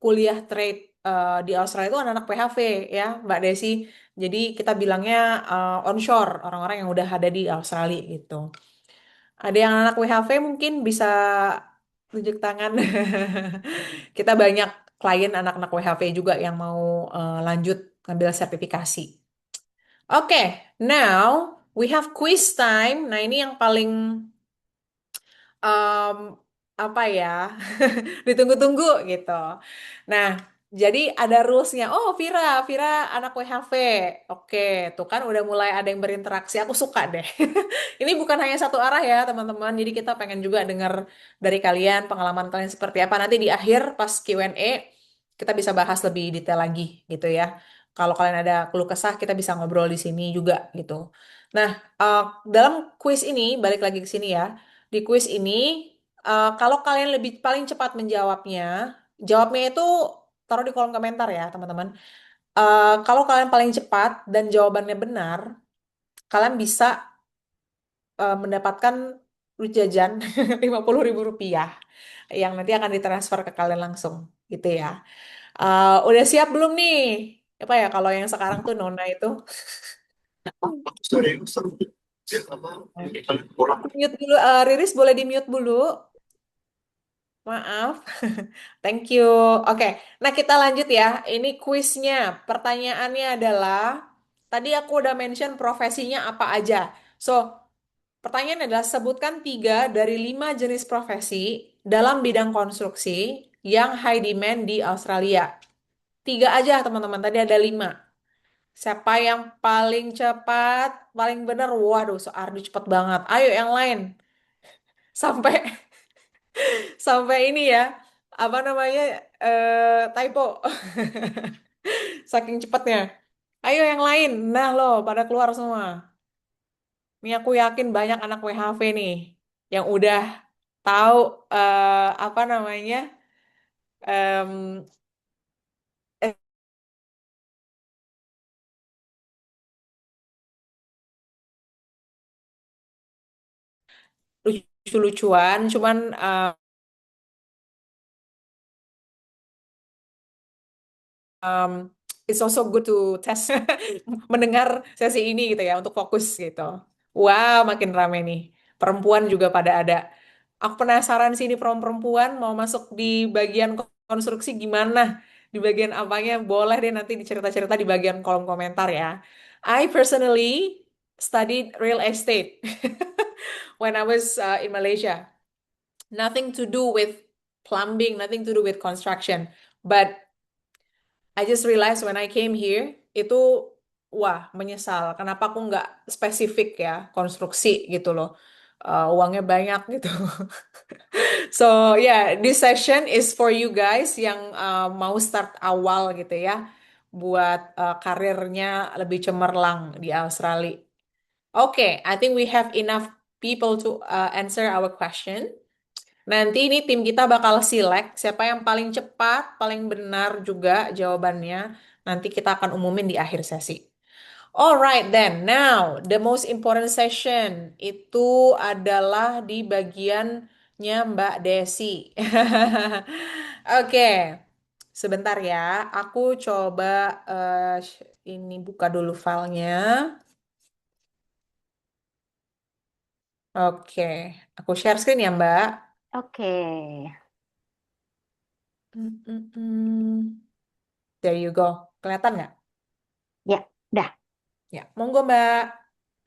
kuliah trade di Australia itu anak-anak PHV ya, Mbak Desi. Jadi kita bilangnya onshore, orang-orang yang udah ada di Australia gitu. Ada yang anak WHV mungkin bisa tunjuk tangan. Kita banyak klien anak-anak WHV juga yang mau lanjut ngambil sertifikasi. Oke, now we have quiz time. Nah, ini yang paling em, apa ya ditunggu-tunggu gitu. Nah, jadi ada rulesnya. Oh, Vira anak WHV. Oke, tuh kan udah mulai ada yang berinteraksi. Aku suka deh. Ini bukan hanya satu arah ya, teman-teman. Jadi kita pengen juga dengar dari kalian pengalaman kalian seperti apa. Nanti di akhir pas Q&A kita bisa bahas lebih detail lagi gitu ya. Kalau kalian ada keluh kesah, kita bisa ngobrol di sini juga gitu. Nah, eh, dalam quiz ini balik lagi ke sini ya. Di quiz ini, kalau kalian lebih paling cepat menjawabnya, jawabnya itu taruh di kolom komentar ya, teman-teman. Kalau kalian paling cepat dan jawabannya benar, kalian bisa mendapatkan duit jajan 50.000 rupiah yang nanti akan ditransfer ke kalian langsung, gitu ya. Udah siap belum nih? Apa ya kalau yang sekarang tuh Nona itu? Aku mute dulu, Riris boleh di mute dulu. Maaf. Thank you. Oke, nah kita lanjut ya. Ini kuisnya. Pertanyaannya adalah, tadi aku udah mention profesinya apa aja. So, pertanyaannya adalah sebutkan 3 dari 5 jenis profesi dalam bidang konstruksi yang high demand di Australia. 3 aja teman-teman, tadi ada 5. Siapa yang paling cepat, paling benar? Waduh, so Ardi cepet banget. Ayo yang lain. Sampai sampai ini ya apa namanya typo saking cepatnya. Ayo yang lain, nah lo pada keluar semua. Ini aku yakin banyak anak WHV nih yang udah tahu apa namanya em, eh, lucu-lucuan, cuman um, it's also good to test mendengar sesi ini gitu ya untuk fokus gitu. Wow, makin rame nih. Perempuan juga pada ada. Aku penasaran sih ini perempuan mau masuk di bagian konstruksi gimana? Di bagian apanya? Boleh deh nanti dicerita-cerita di bagian kolom komentar ya. I personally studied real estate when I was in Malaysia. Nothing to do with plumbing, nothing to do with construction. But I just realized when I came here itu wah menyesal. Kenapa aku nggak spesifik ya konstruksi gitu loh. Uangnya banyak gitu. So yeah, this session is for you guys yang mau start awal gitu ya, buat karirnya lebih cemerlang di Australia. Okay, I think we have enough people to answer our question. Nanti ini tim kita bakal select siapa yang paling cepat, paling benar juga jawabannya. Nanti kita akan umumin di akhir sesi. Alright then, now the most important session itu adalah di bagiannya Mbak Desi. Oke, sebentar ya. Aku coba ini buka dulu filenya. Oke, aku share screen ya Mbak. Oke. Mm, mm, mm. There you go. Kelihatan nggak? Ya, dah. Ya, monggo Mbak.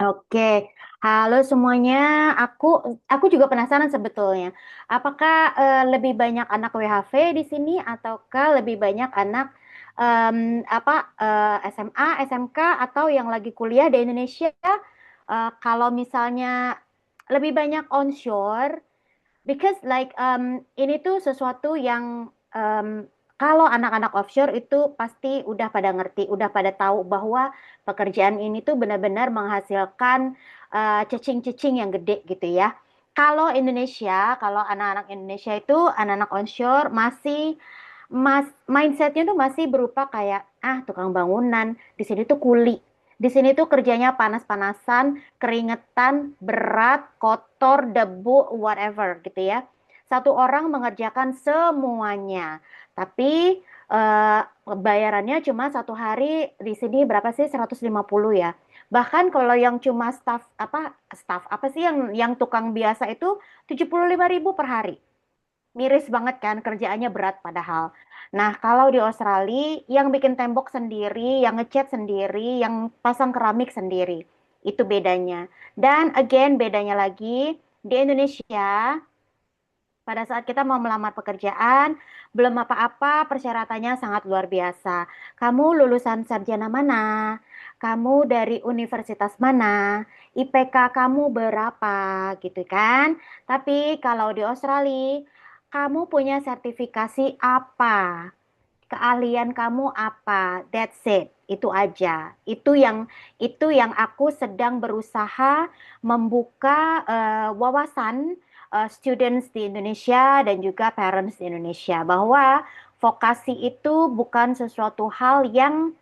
Oke. Halo semuanya. Aku aku juga penasaran sebetulnya. Apakah lebih banyak anak WHV di sini ataukah lebih banyak anak apa SMA, SMK atau yang lagi kuliah di Indonesia? Kalau misalnya lebih banyak onshore. Because like ini tuh sesuatu yang kalau anak-anak offshore itu pasti udah pada ngerti, udah pada tahu bahwa pekerjaan ini tuh benar-benar menghasilkan cacing-cacing yang gede gitu ya. Kalau Indonesia, kalau anak-anak Indonesia itu anak-anak onshore masih mindsetnya tuh masih berupa kayak tukang bangunan di sini tuh kuli. Di sini tuh kerjanya panas-panasan, keringetan, berat, kotor, debu, whatever gitu ya. Satu orang mengerjakan semuanya. Tapi bayarannya cuma satu hari di sini berapa sih? 150 ya. Bahkan kalau yang cuma staff apa sih yang tukang biasa itu 75.000 per hari. Miris banget kan, kerjaannya berat padahal. Nah, kalau di Australia, yang bikin tembok sendiri, yang ngecat sendiri, yang pasang keramik sendiri. Itu bedanya. Dan again, bedanya lagi, di Indonesia, pada saat kita mau melamar pekerjaan, belum apa-apa, persyaratannya sangat luar biasa. Kamu lulusan sarjana mana? Kamu dari universitas mana? IPK kamu berapa? Gitu kan? Tapi kalau di Australia, kamu punya sertifikasi apa? Keahlian kamu apa? That's it. Itu aja. Itu yang aku sedang berusaha membuka wawasan students di Indonesia dan juga parents di Indonesia bahwa vokasi itu bukan sesuatu hal yang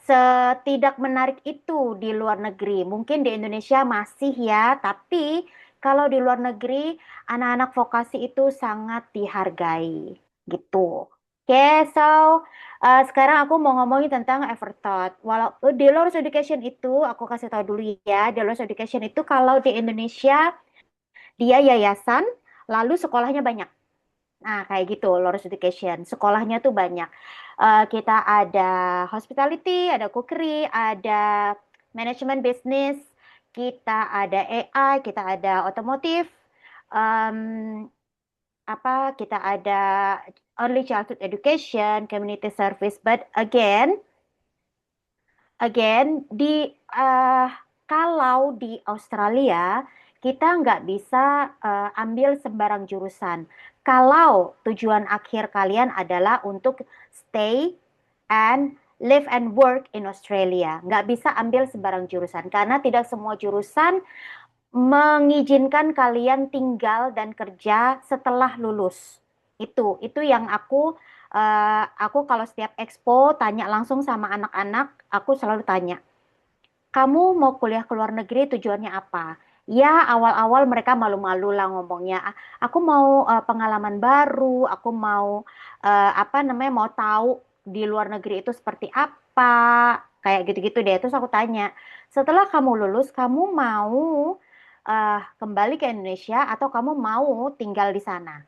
setidak menarik itu di luar negeri. Mungkin di Indonesia masih ya, tapi kalau di luar negeri anak-anak vokasi itu sangat dihargai gitu. Oke, so sekarang aku mau ngomongin tentang Evertot. Walau di Lorus Education itu aku kasih tahu dulu ya, di Lorus Education itu kalau di Indonesia dia yayasan, lalu sekolahnya banyak. Nah, kayak gitu, Lorus Education. Sekolahnya tuh banyak. Kita ada hospitality, ada cookery, ada manajemen bisnis, kita ada AI, kita ada otomotif, em, kita ada early childhood education, community service. But again, kalau di Australia kita nggak bisa ambil sembarang jurusan. Kalau tujuan akhir kalian adalah untuk stay and live and work in Australia, nggak bisa ambil sembarang jurusan karena tidak semua jurusan mengizinkan kalian tinggal dan kerja setelah lulus. Itu yang aku kalau setiap expo tanya langsung sama anak-anak, aku selalu tanya, kamu mau kuliah ke luar negeri tujuannya apa? Ya, awal-awal mereka malu-malu lah ngomongnya. Aku mau pengalaman baru, aku mau mau tahu di luar negeri itu seperti apa, kayak gitu-gitu deh. Terus aku tanya, setelah kamu lulus, kamu mau kembali ke Indonesia atau kamu mau tinggal di sana?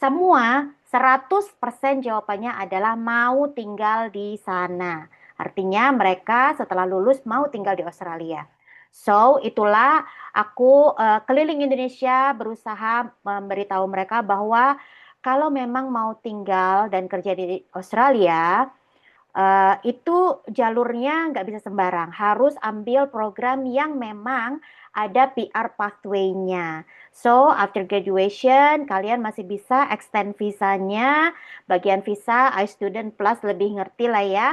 Semua 100% jawabannya adalah mau tinggal di sana. Artinya mereka setelah lulus mau tinggal di Australia. So, itulah aku keliling Indonesia berusaha memberitahu mereka bahwa kalau memang mau tinggal dan kerja di Australia, itu jalurnya nggak bisa sembarang. Harus ambil program yang memang ada PR pathway-nya. So, after graduation, kalian masih bisa extend visanya. Bagian visa, iStudent Plus lebih ngerti lah ya.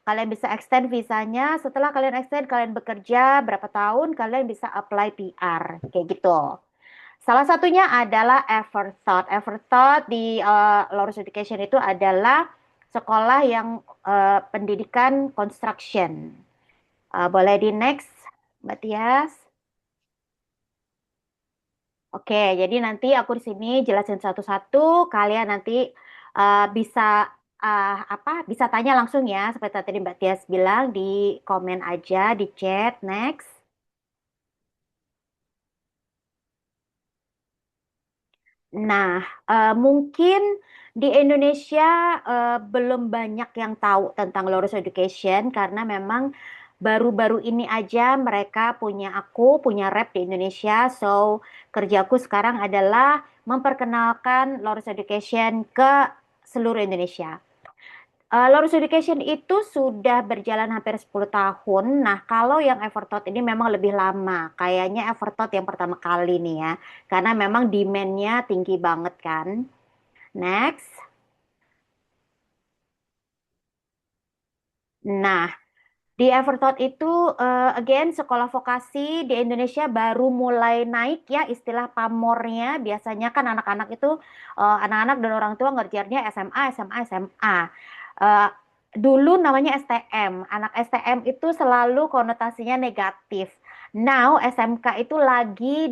Kalian bisa extend visanya. Setelah kalian extend, kalian bekerja berapa tahun, kalian bisa apply PR. Kayak gitu. Salah satunya adalah Everthought. Everthought di Lorus Education itu adalah sekolah yang pendidikan construction. Boleh di next, Mbak Tias? Oke, jadi nanti aku di sini jelasin satu-satu. Kalian nanti bisa bisa tanya langsung ya, seperti tadi Mbak Tias bilang di komen aja di chat. Next. Nah, mungkin di Indonesia belum banyak yang tahu tentang Lorus Education karena memang baru-baru ini aja mereka punya rep di Indonesia. So, kerjaku sekarang adalah memperkenalkan Lorus Education ke seluruh Indonesia. Lorus Education itu sudah berjalan hampir 10 tahun. Nah, kalau yang Evertot ini memang lebih lama. Kayaknya Evertot yang pertama kali nih ya. Karena memang demand-nya tinggi banget kan. Next. Nah, di Evertot itu, again, sekolah vokasi di Indonesia baru mulai naik ya istilah pamornya. Biasanya kan anak-anak itu, anak-anak dan orang tua ngerjainnya SMA, SMA, SMA. dulu namanya STM. Anak STM itu selalu konotasinya negatif. Now SMK itu lagi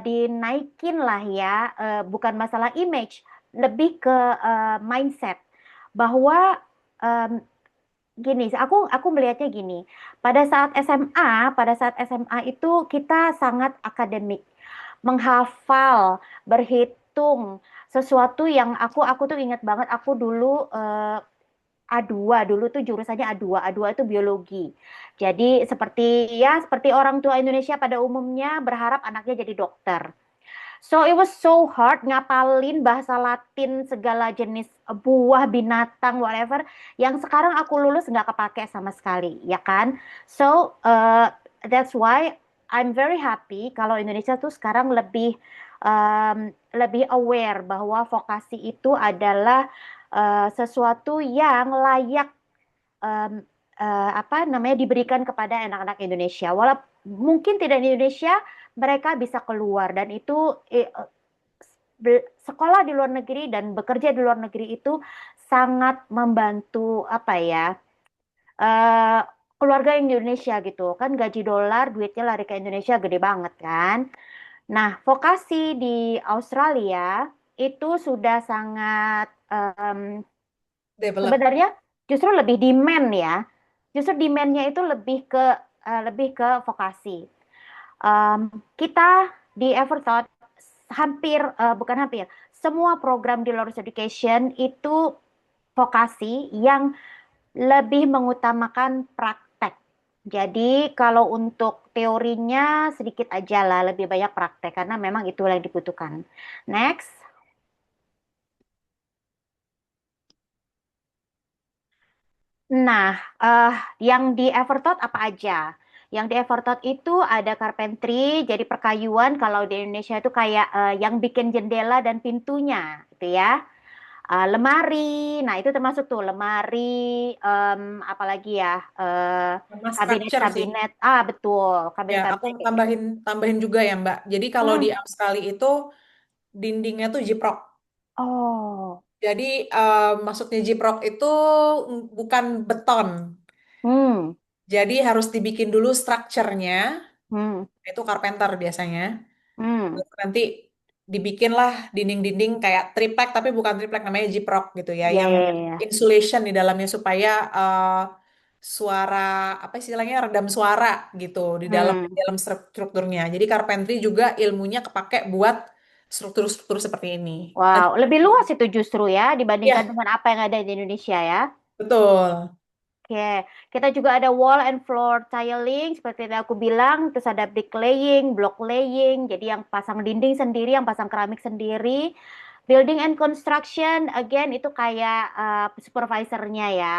dinaikin lah ya, bukan masalah image, lebih ke mindset bahwa em, gini, aku melihatnya gini. Pada saat SMA itu kita sangat akademik, menghafal, berhitung, sesuatu yang aku tuh ingat banget aku dulu A2 dulu tuh jurusannya A2 itu biologi. Jadi seperti orang tua Indonesia pada umumnya berharap anaknya jadi dokter. So it was so hard ngapalin bahasa Latin segala jenis buah binatang whatever yang sekarang aku lulus nggak kepake sama sekali, ya kan? So that's why I'm very happy kalau Indonesia tuh sekarang lebih aware bahwa vokasi itu adalah sesuatu yang layak em, apa namanya diberikan kepada anak-anak Indonesia. Walaupun mungkin tidak di Indonesia, mereka bisa keluar dan itu sekolah di luar negeri dan bekerja di luar negeri itu sangat membantu apa ya eh, keluarga yang di Indonesia gitu kan gaji dolar duitnya lari ke Indonesia gede banget kan. Nah, vokasi di Australia itu sudah sangat Develop. sebenarnya justru lebih demand ya. Justru demandnya itu lebih ke vokasi. Kita di Everthought bukan hampir semua program di Lawrence Education itu vokasi yang lebih mengutamakan praktek. Jadi kalau untuk teorinya sedikit aja lah, lebih banyak praktek karena memang itu yang dibutuhkan. Next. Nah, eh, yang di Evertot apa aja? Yang di Evertot itu ada carpentry, jadi perkayuan. Kalau di Indonesia itu kayak yang bikin jendela dan pintunya, gitu ya. Lemari, nah itu termasuk tuh lemari, apalagi ya, Sama structure sih. kabinet-kabinet. Ah betul, Ya, aku kabinet-kabinet kayak gitu. tambahin tambahin juga ya, Mbak. Jadi kalau di Hmm. Australia itu dindingnya tuh jiprok. Oh, Jadi maksudnya jiprok itu bukan beton. hmm, Jadi harus dibikin dulu strukturnya, hmm, itu carpenter biasanya. hmm, Terus nanti dibikinlah dinding-dinding kayak triplek, tapi bukan triplek namanya jiprok gitu ya, ya yang ya ya. insulation di dalamnya supaya suara apa istilahnya redam suara gitu di Hmm. dalam strukturnya. Jadi carpentry juga ilmunya kepake buat struktur-struktur seperti ini. Wow, lebih luas itu justru ya dibandingkan Ya, dengan apa yang ada di Indonesia ya. betul. Oke, kita juga ada wall and floor tiling seperti yang aku bilang, terus ada bricklaying, block laying, jadi yang pasang dinding sendiri, yang pasang keramik sendiri. Building and construction, again itu kayak supervisornya ya.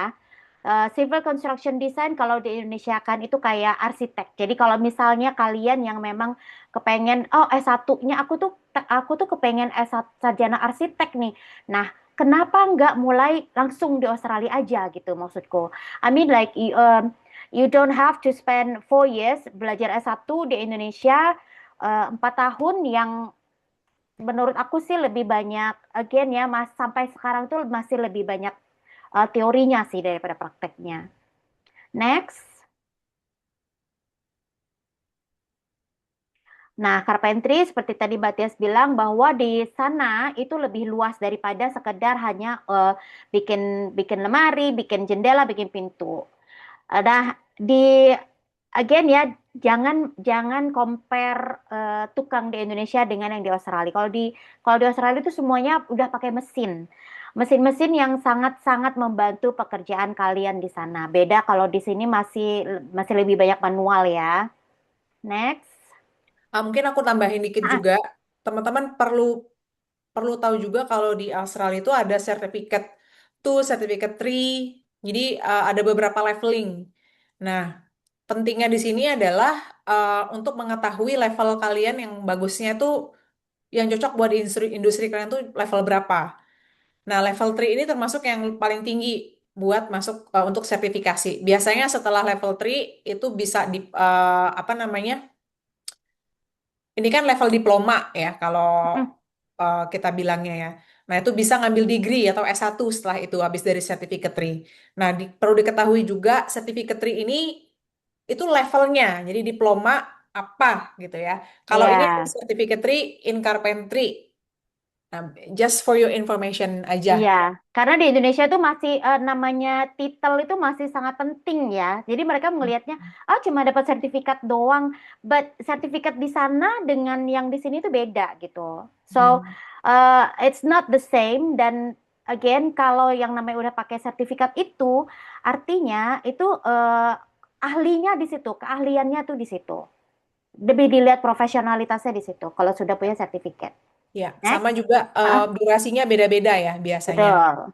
Civil construction design kalau di Indonesia kan itu kayak arsitek. Jadi kalau misalnya kalian yang memang kepengen, oh S1-nya aku tuh kepengen S1 sarjana arsitek nih. Nah, kenapa nggak mulai langsung di Australia aja gitu maksudku. I mean like you don't have to spend 4 years belajar S1 di Indonesia 4 tahun yang menurut aku sih lebih banyak again ya mas sampai sekarang tuh masih lebih banyak teorinya sih daripada prakteknya. Next. Nah, carpentry seperti tadi Mbak Tias bilang bahwa di sana itu lebih luas daripada sekedar hanya bikin bikin lemari, bikin jendela, bikin pintu. Nah, di again ya jangan jangan compare tukang di Indonesia dengan yang di Australia. Kalau di Australia itu semuanya udah pakai mesin. Mesin-mesin yang sangat-sangat membantu pekerjaan kalian di sana. Beda kalau di sini masih masih lebih banyak manual ya. Next. Mungkin aku tambahin dikit Ah, juga. Teman-teman perlu perlu tahu juga kalau di Australia itu ada sertifikat 2, sertifikat 3. Jadi ada beberapa leveling. Nah, pentingnya di sini adalah untuk mengetahui level kalian yang bagusnya itu yang cocok buat industri kalian tuh level berapa. Nah, level 3 ini termasuk yang paling tinggi buat masuk untuk sertifikasi. Biasanya setelah level 3 itu bisa di apa namanya? Ini kan level diploma ya kalau mm, kita bilangnya ya. Nah, itu bisa ngambil degree atau S1 setelah itu habis dari Certificate 3. Nah, perlu diketahui juga Certificate 3 ini itu levelnya. Jadi diploma apa gitu ya. Kalau ini ada Ya. Certificate 3 in Carpentry. Nah, just for your information Iya, aja. karena di Indonesia tuh masih namanya titel itu masih sangat penting ya. Jadi mereka melihatnya, ah cuma dapat sertifikat doang, but sertifikat di sana dengan yang di sini itu beda gitu. So Hmm, it's not the same dan again kalau yang namanya udah pakai sertifikat itu artinya itu ahlinya di situ, keahliannya tuh di situ. Lebih dilihat profesionalitasnya di situ. Kalau sudah punya sertifikat. ya, sama Next. juga Ah, durasinya beda-beda ya biasanya. betul.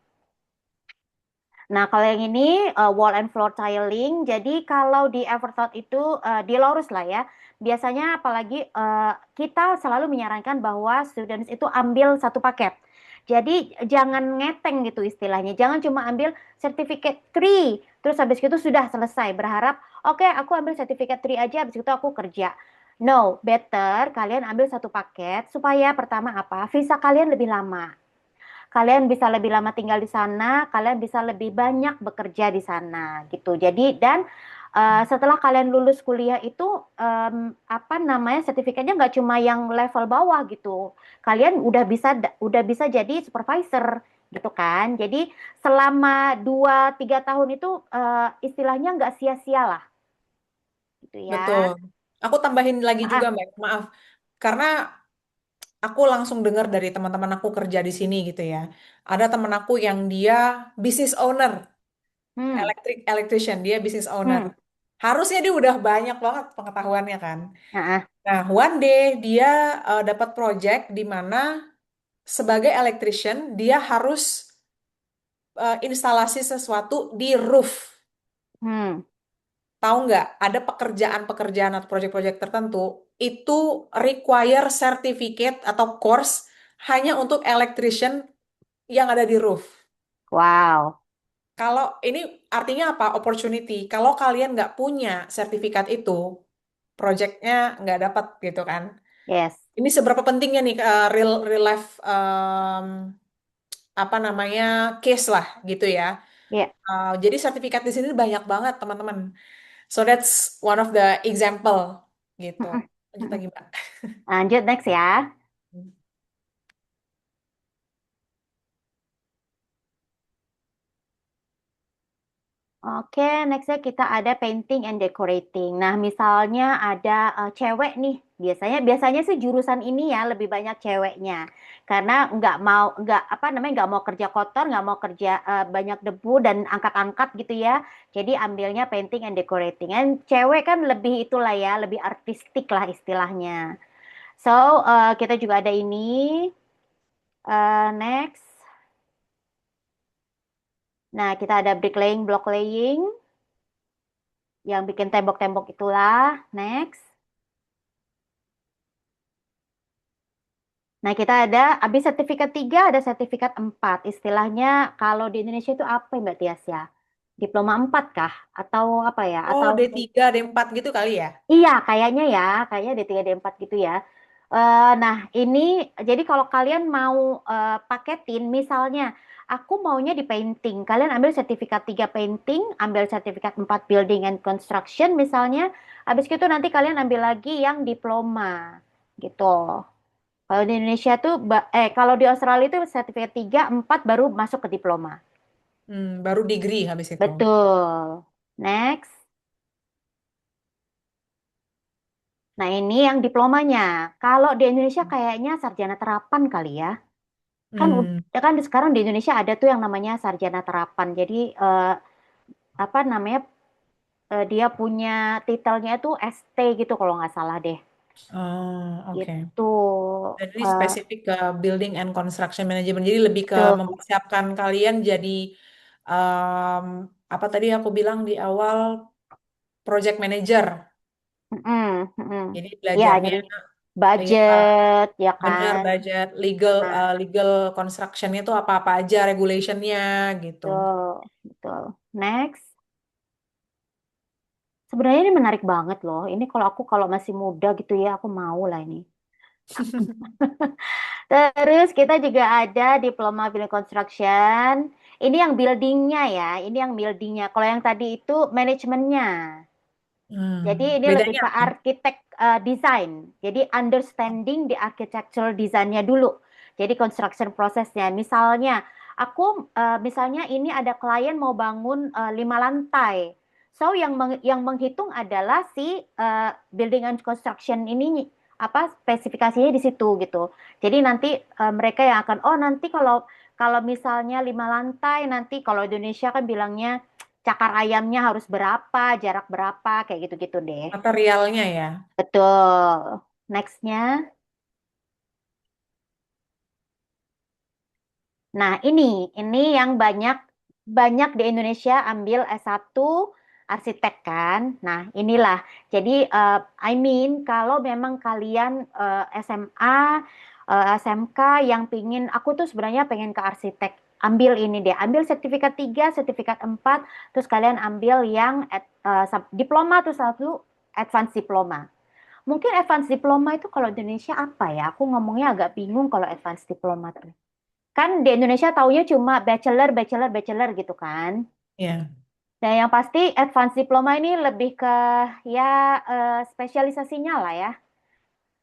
Nah, kalau yang ini wall and floor tiling. Jadi kalau di Everthought itu di Lorus lah ya. Biasanya apalagi kita selalu menyarankan bahwa students itu ambil satu paket. Jadi jangan ngeteng gitu istilahnya. Jangan cuma ambil certificate 3 terus habis itu sudah selesai berharap oke aku ambil certificate 3 aja habis itu aku kerja. No, better kalian ambil satu paket supaya pertama apa? Visa kalian lebih lama. Kalian bisa lebih lama tinggal di sana, kalian bisa lebih banyak bekerja di sana gitu. Jadi dan setelah kalian lulus kuliah itu apa namanya sertifikatnya nggak cuma yang level bawah gitu. Kalian udah bisa jadi supervisor gitu kan. Jadi selama 2-3 tahun itu istilahnya nggak sia-sia lah gitu Betul. ya. Aku tambahin lagi juga, Ah, Mbak. Maaf. Karena aku langsung dengar dari teman-teman aku kerja di sini gitu ya. Ada teman aku yang dia business owner, hmm, electrician, dia business owner. hmm, Harusnya dia udah banyak banget pengetahuannya kan. ah, Nah, one day dia dapat project di mana sebagai electrician dia harus instalasi sesuatu di roof. hmm. Tahu nggak, ada pekerjaan-pekerjaan atau proyek-proyek tertentu itu require certificate atau course hanya untuk electrician yang ada di roof. Wow, Kalau ini artinya apa? Opportunity. Kalau kalian nggak punya sertifikat itu, projectnya nggak dapat gitu kan. yes, Ini seberapa pentingnya nih real real life apa namanya case lah gitu ya. ya. Jadi sertifikat di sini banyak banget teman-teman. So that's one of the example gitu. Lanjut lagi Mbak. Lanjut next ya. Oke, nextnya kita ada painting and decorating. Nah, misalnya ada cewek nih, biasanya biasanya sih jurusan ini ya lebih banyak ceweknya, karena nggak apa namanya nggak mau kerja kotor, nggak mau kerja banyak debu dan angkat-angkat gitu ya. Jadi ambilnya painting and decorating. And cewek kan lebih itulah ya, lebih artistik lah istilahnya. So kita juga ada ini. Next. Nah, kita ada bricklaying, block laying. Yang bikin tembok-tembok itulah. Next. Nah, kita ada, habis sertifikat 3, ada sertifikat 4. Istilahnya, kalau di Indonesia itu apa Mbak Tiasya? Diploma 4 kah? Atau apa ya? Oh, Atau, D3, D4 gitu kali ya? iya, kayaknya D3, D4 gitu ya. Nah, ini, jadi kalau kalian mau paketin, misalnya, aku maunya di painting. Kalian ambil sertifikat 3 painting, ambil sertifikat 4 building and construction misalnya. Habis itu nanti kalian ambil lagi yang diploma. Gitu. Kalau di Indonesia tuh, kalau di Australia itu sertifikat 3, 4 baru masuk ke diploma. Baru degree habis itu. Betul. Next. Nah, ini yang diplomanya. Kalau di Indonesia kayaknya sarjana terapan kali ya. Kan Hmm. kan sekarang di Indonesia ada tuh yang namanya sarjana terapan. Jadi apa namanya? Dia punya titelnya tuh ST gitu kalau nggak salah deh. Oh, oke. Gitu. Dan ini Eh, spesifik ke building and construction management. Jadi lebih ke betul. mempersiapkan kalian jadi em, apa tadi aku bilang di awal project manager. Mm-mm, mm-mm. Jadi Ya, belajarnya jadi ya budget ya benar kan. budget legal Nah, legal constructionnya itu apa-apa aja regulationnya gitu. betul, betul. Next. Sebenarnya ini menarik banget loh. Ini kalau aku kalau masih muda gitu ya, aku mau lah ini. Terus kita juga ada diploma building construction. Ini yang buildingnya ya, ini yang buildingnya. Kalau yang tadi itu manajemennya. Jadi ini lebih Bedanya ke apa? arsitek design. Jadi understanding di architectural design-nya dulu. Jadi construction prosesnya. Misalnya, misalnya ini ada klien mau bangun 5 lantai. So yang menghitung adalah si building and construction ini apa spesifikasinya di situ gitu. Jadi nanti mereka yang akan oh nanti kalau kalau misalnya 5 lantai nanti kalau Indonesia kan bilangnya cakar ayamnya harus berapa, jarak berapa, kayak gitu-gitu deh. Materialnya ya. Betul. Nextnya. Nah, ini yang banyak banyak di Indonesia ambil S1 arsitek kan. Nah, inilah. Jadi I mean kalau memang kalian SMA, SMK yang pingin, aku tuh sebenarnya pengen ke arsitek. Ambil ini deh, ambil sertifikat 3, sertifikat 4, terus kalian ambil yang diploma tuh satu advance diploma. Mungkin advance diploma itu kalau di Indonesia apa ya? Aku ngomongnya agak bingung kalau advance diploma tuh. Kan di Indonesia taunya cuma bachelor, bachelor, bachelor gitu kan. Ya. Nah, yang pasti advance diploma ini lebih ke ya spesialisasinya lah ya.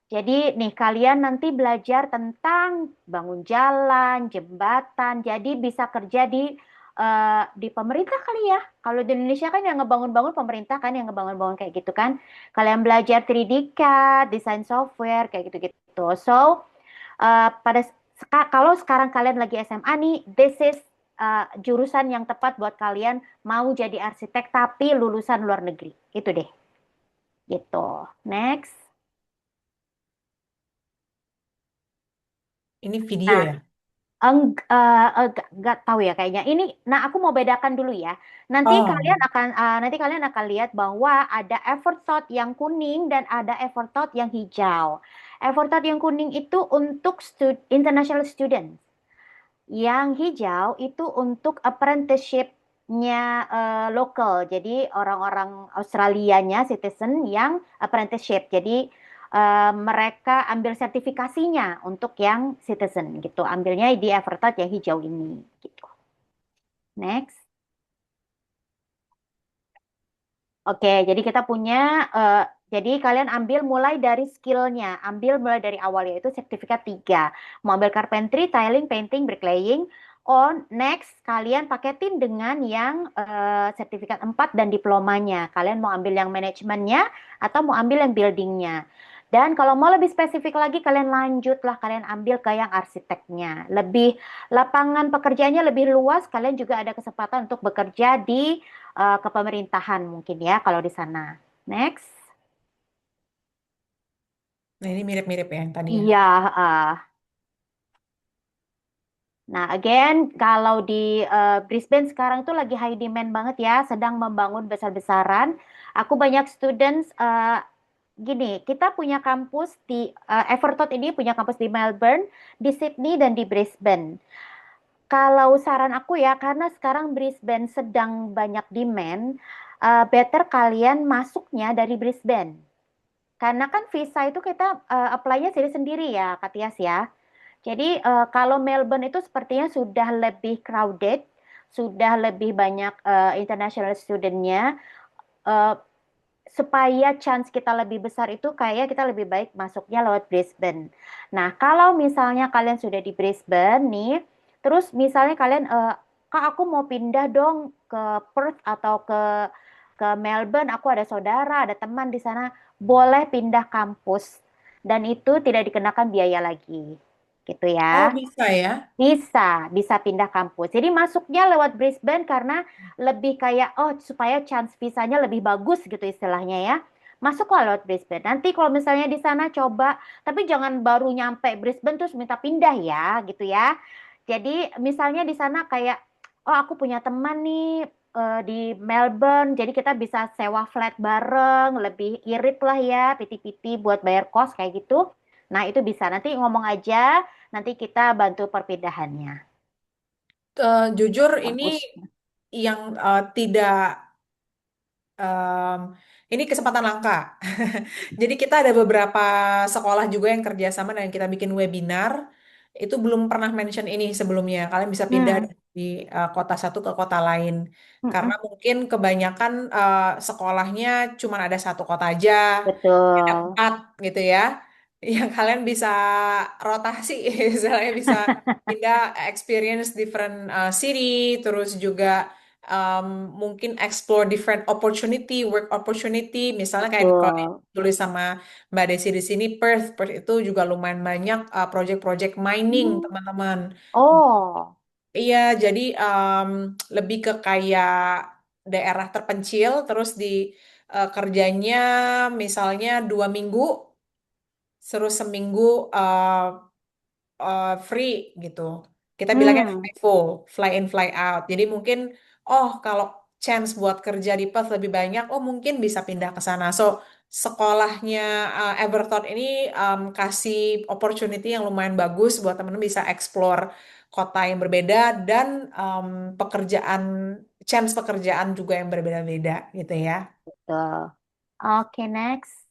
Jadi nih kalian nanti belajar tentang bangun jalan, jembatan. Jadi bisa kerja di pemerintah kali ya. Kalau di Indonesia kan yang ngebangun-bangun pemerintah kan yang ngebangun-bangun kayak gitu kan. Kalian belajar 3D CAD, desain software kayak gitu-gitu. So kalau sekarang kalian lagi SMA nih, this is jurusan yang tepat buat kalian mau jadi arsitek tapi lulusan luar negeri. Itu deh, gitu. Next. Ini video Nah, ya. nggak tahu ya kayaknya. Nah aku mau bedakan dulu ya. Oh, Nanti kalian akan lihat bahwa ada effort thought yang kuning dan ada effort thought yang hijau. Effort thought yang kuning itu untuk international student. Yang hijau itu untuk apprenticeship-nya lokal. Jadi orang-orang Australianya citizen yang apprenticeship. Jadi mereka ambil sertifikasinya untuk yang citizen gitu. Ambilnya di Evertouch yang hijau ini gitu. Next. Oke, jadi kita punya, eh, jadi kalian ambil mulai dari skillnya, ambil mulai dari awal yaitu sertifikat 3. Mau ambil carpentry, tiling, painting, bricklaying. On next, kalian paketin dengan yang sertifikat 4 dan diplomanya. Kalian mau ambil yang manajemennya atau mau ambil yang buildingnya. Dan kalau mau lebih spesifik lagi, kalian lanjutlah, kalian ambil ke yang arsiteknya. Lapangan pekerjaannya lebih luas, kalian juga ada kesempatan untuk bekerja di kepemerintahan mungkin ya kalau di sana. Next. nah ini mirip-mirip ya yang tadi ya. Iya, nah again kalau di Brisbane sekarang tuh lagi high demand banget ya, sedang membangun besar-besaran. Aku banyak students gini, kita punya kampus di Everton ini punya kampus di Melbourne, di Sydney dan di Brisbane. Kalau saran aku ya, karena sekarang Brisbane sedang banyak demand, better kalian masuknya dari Brisbane. Karena kan visa itu kita apply-nya sendiri-sendiri ya, Kak Tias ya. Jadi kalau Melbourne itu sepertinya sudah lebih crowded, sudah lebih banyak international student-nya. Eh, supaya chance kita lebih besar itu kayak kita lebih baik masuknya lewat Brisbane. Nah, kalau misalnya kalian sudah di Brisbane nih, terus misalnya kalian, Kak aku mau pindah dong ke Perth atau ke Melbourne, aku ada saudara, ada teman di sana, boleh pindah kampus dan itu tidak dikenakan biaya lagi. Gitu Oh, ya. bisa ya. Bisa pindah kampus. Jadi masuknya lewat Brisbane karena lebih kayak oh supaya chance visanya lebih bagus gitu istilahnya ya. Masuklah lewat Brisbane. Nanti kalau misalnya di sana coba, tapi jangan baru nyampe Brisbane terus minta pindah ya gitu ya. Jadi misalnya di sana kayak oh aku punya teman nih di Melbourne, jadi kita bisa sewa flat bareng, lebih irit lah ya, piti-piti buat bayar kos kayak gitu. Nah itu bisa nanti ngomong aja. Nanti kita bantu perpindahannya Jujur ini kampusnya. yang tidak em, ini kesempatan langka. Jadi kita ada beberapa sekolah juga yang kerjasama dan kita bikin webinar. itu belum pernah mention ini sebelumnya. Kalian bisa pindah Hmm, dari kota satu ke kota lain. Karena mm-mm, mungkin kebanyakan sekolahnya cuma ada satu kota aja, ada betul. 4 gitu ya. Yang kalian bisa rotasi, misalnya bisa pindah experience different city, terus juga um, mungkin explore different opportunity, work opportunity. Misalnya kayak kalau Betul. tulis sama Mbak Desi di sini, Perth itu juga lumayan banyak project-project mining, Hmm. teman-teman. Oh. Iya, jadi lebih ke kayak daerah terpencil, terus di kerjanya misalnya 2 minggu, terus seminggu free gitu. Kita bilangnya Hmm. FIFO, fly in fly out. Jadi mungkin, oh kalau chance buat kerja di Perth lebih banyak, oh mungkin bisa pindah ke sana. So sekolahnya Everton ini kasih opportunity yang lumayan bagus buat teman-teman bisa explore kota yang berbeda dan pekerjaan, chance pekerjaan juga yang berbeda-beda gitu ya. Betul. Oke, next.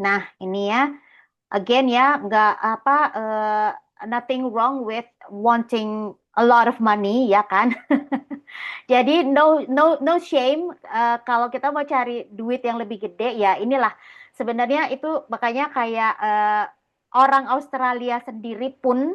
Nah, ini ya. Again ya, nggak apa, nothing wrong with wanting a lot of money, ya kan? Jadi no shame, kalau kita mau cari duit yang lebih gede ya inilah sebenarnya itu makanya kayak orang Australia sendiri pun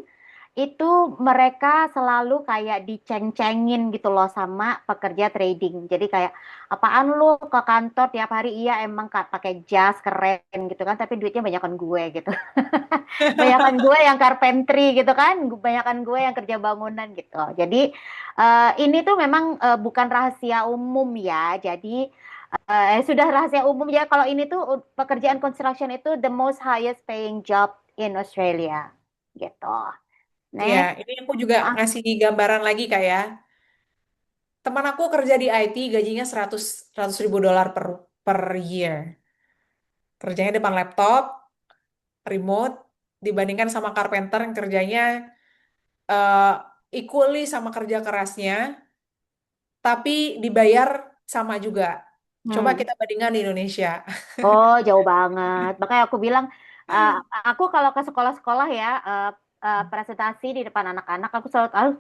itu mereka selalu kayak diceng-cengin gitu loh sama pekerja trading. Jadi kayak apaan lu ke kantor tiap hari, iya emang pakai jas keren gitu kan, tapi duitnya banyakan gue gitu. Banyakan gue yang carpentry gitu kan, banyakan gue yang kerja bangunan gitu. Jadi ini tuh memang bukan rahasia umum ya. Jadi sudah rahasia umum ya kalau ini tuh pekerjaan construction itu the most highest paying job in Australia gitu. Iya, Next. ini aku juga Ah, ngasih gambaran lagi kayak teman aku kerja di IT gajinya 100 ribu dolar per year. Kerjanya depan laptop, remote, dibandingkan sama carpenter yang kerjanya eh, equally sama kerja kerasnya, tapi dibayar sama juga. Coba hmm. kita bandingkan di Indonesia. Oh, jauh banget. Makanya aku bilang, uh, aku kalau ke sekolah-sekolah ya, presentasi di depan anak-anak, aku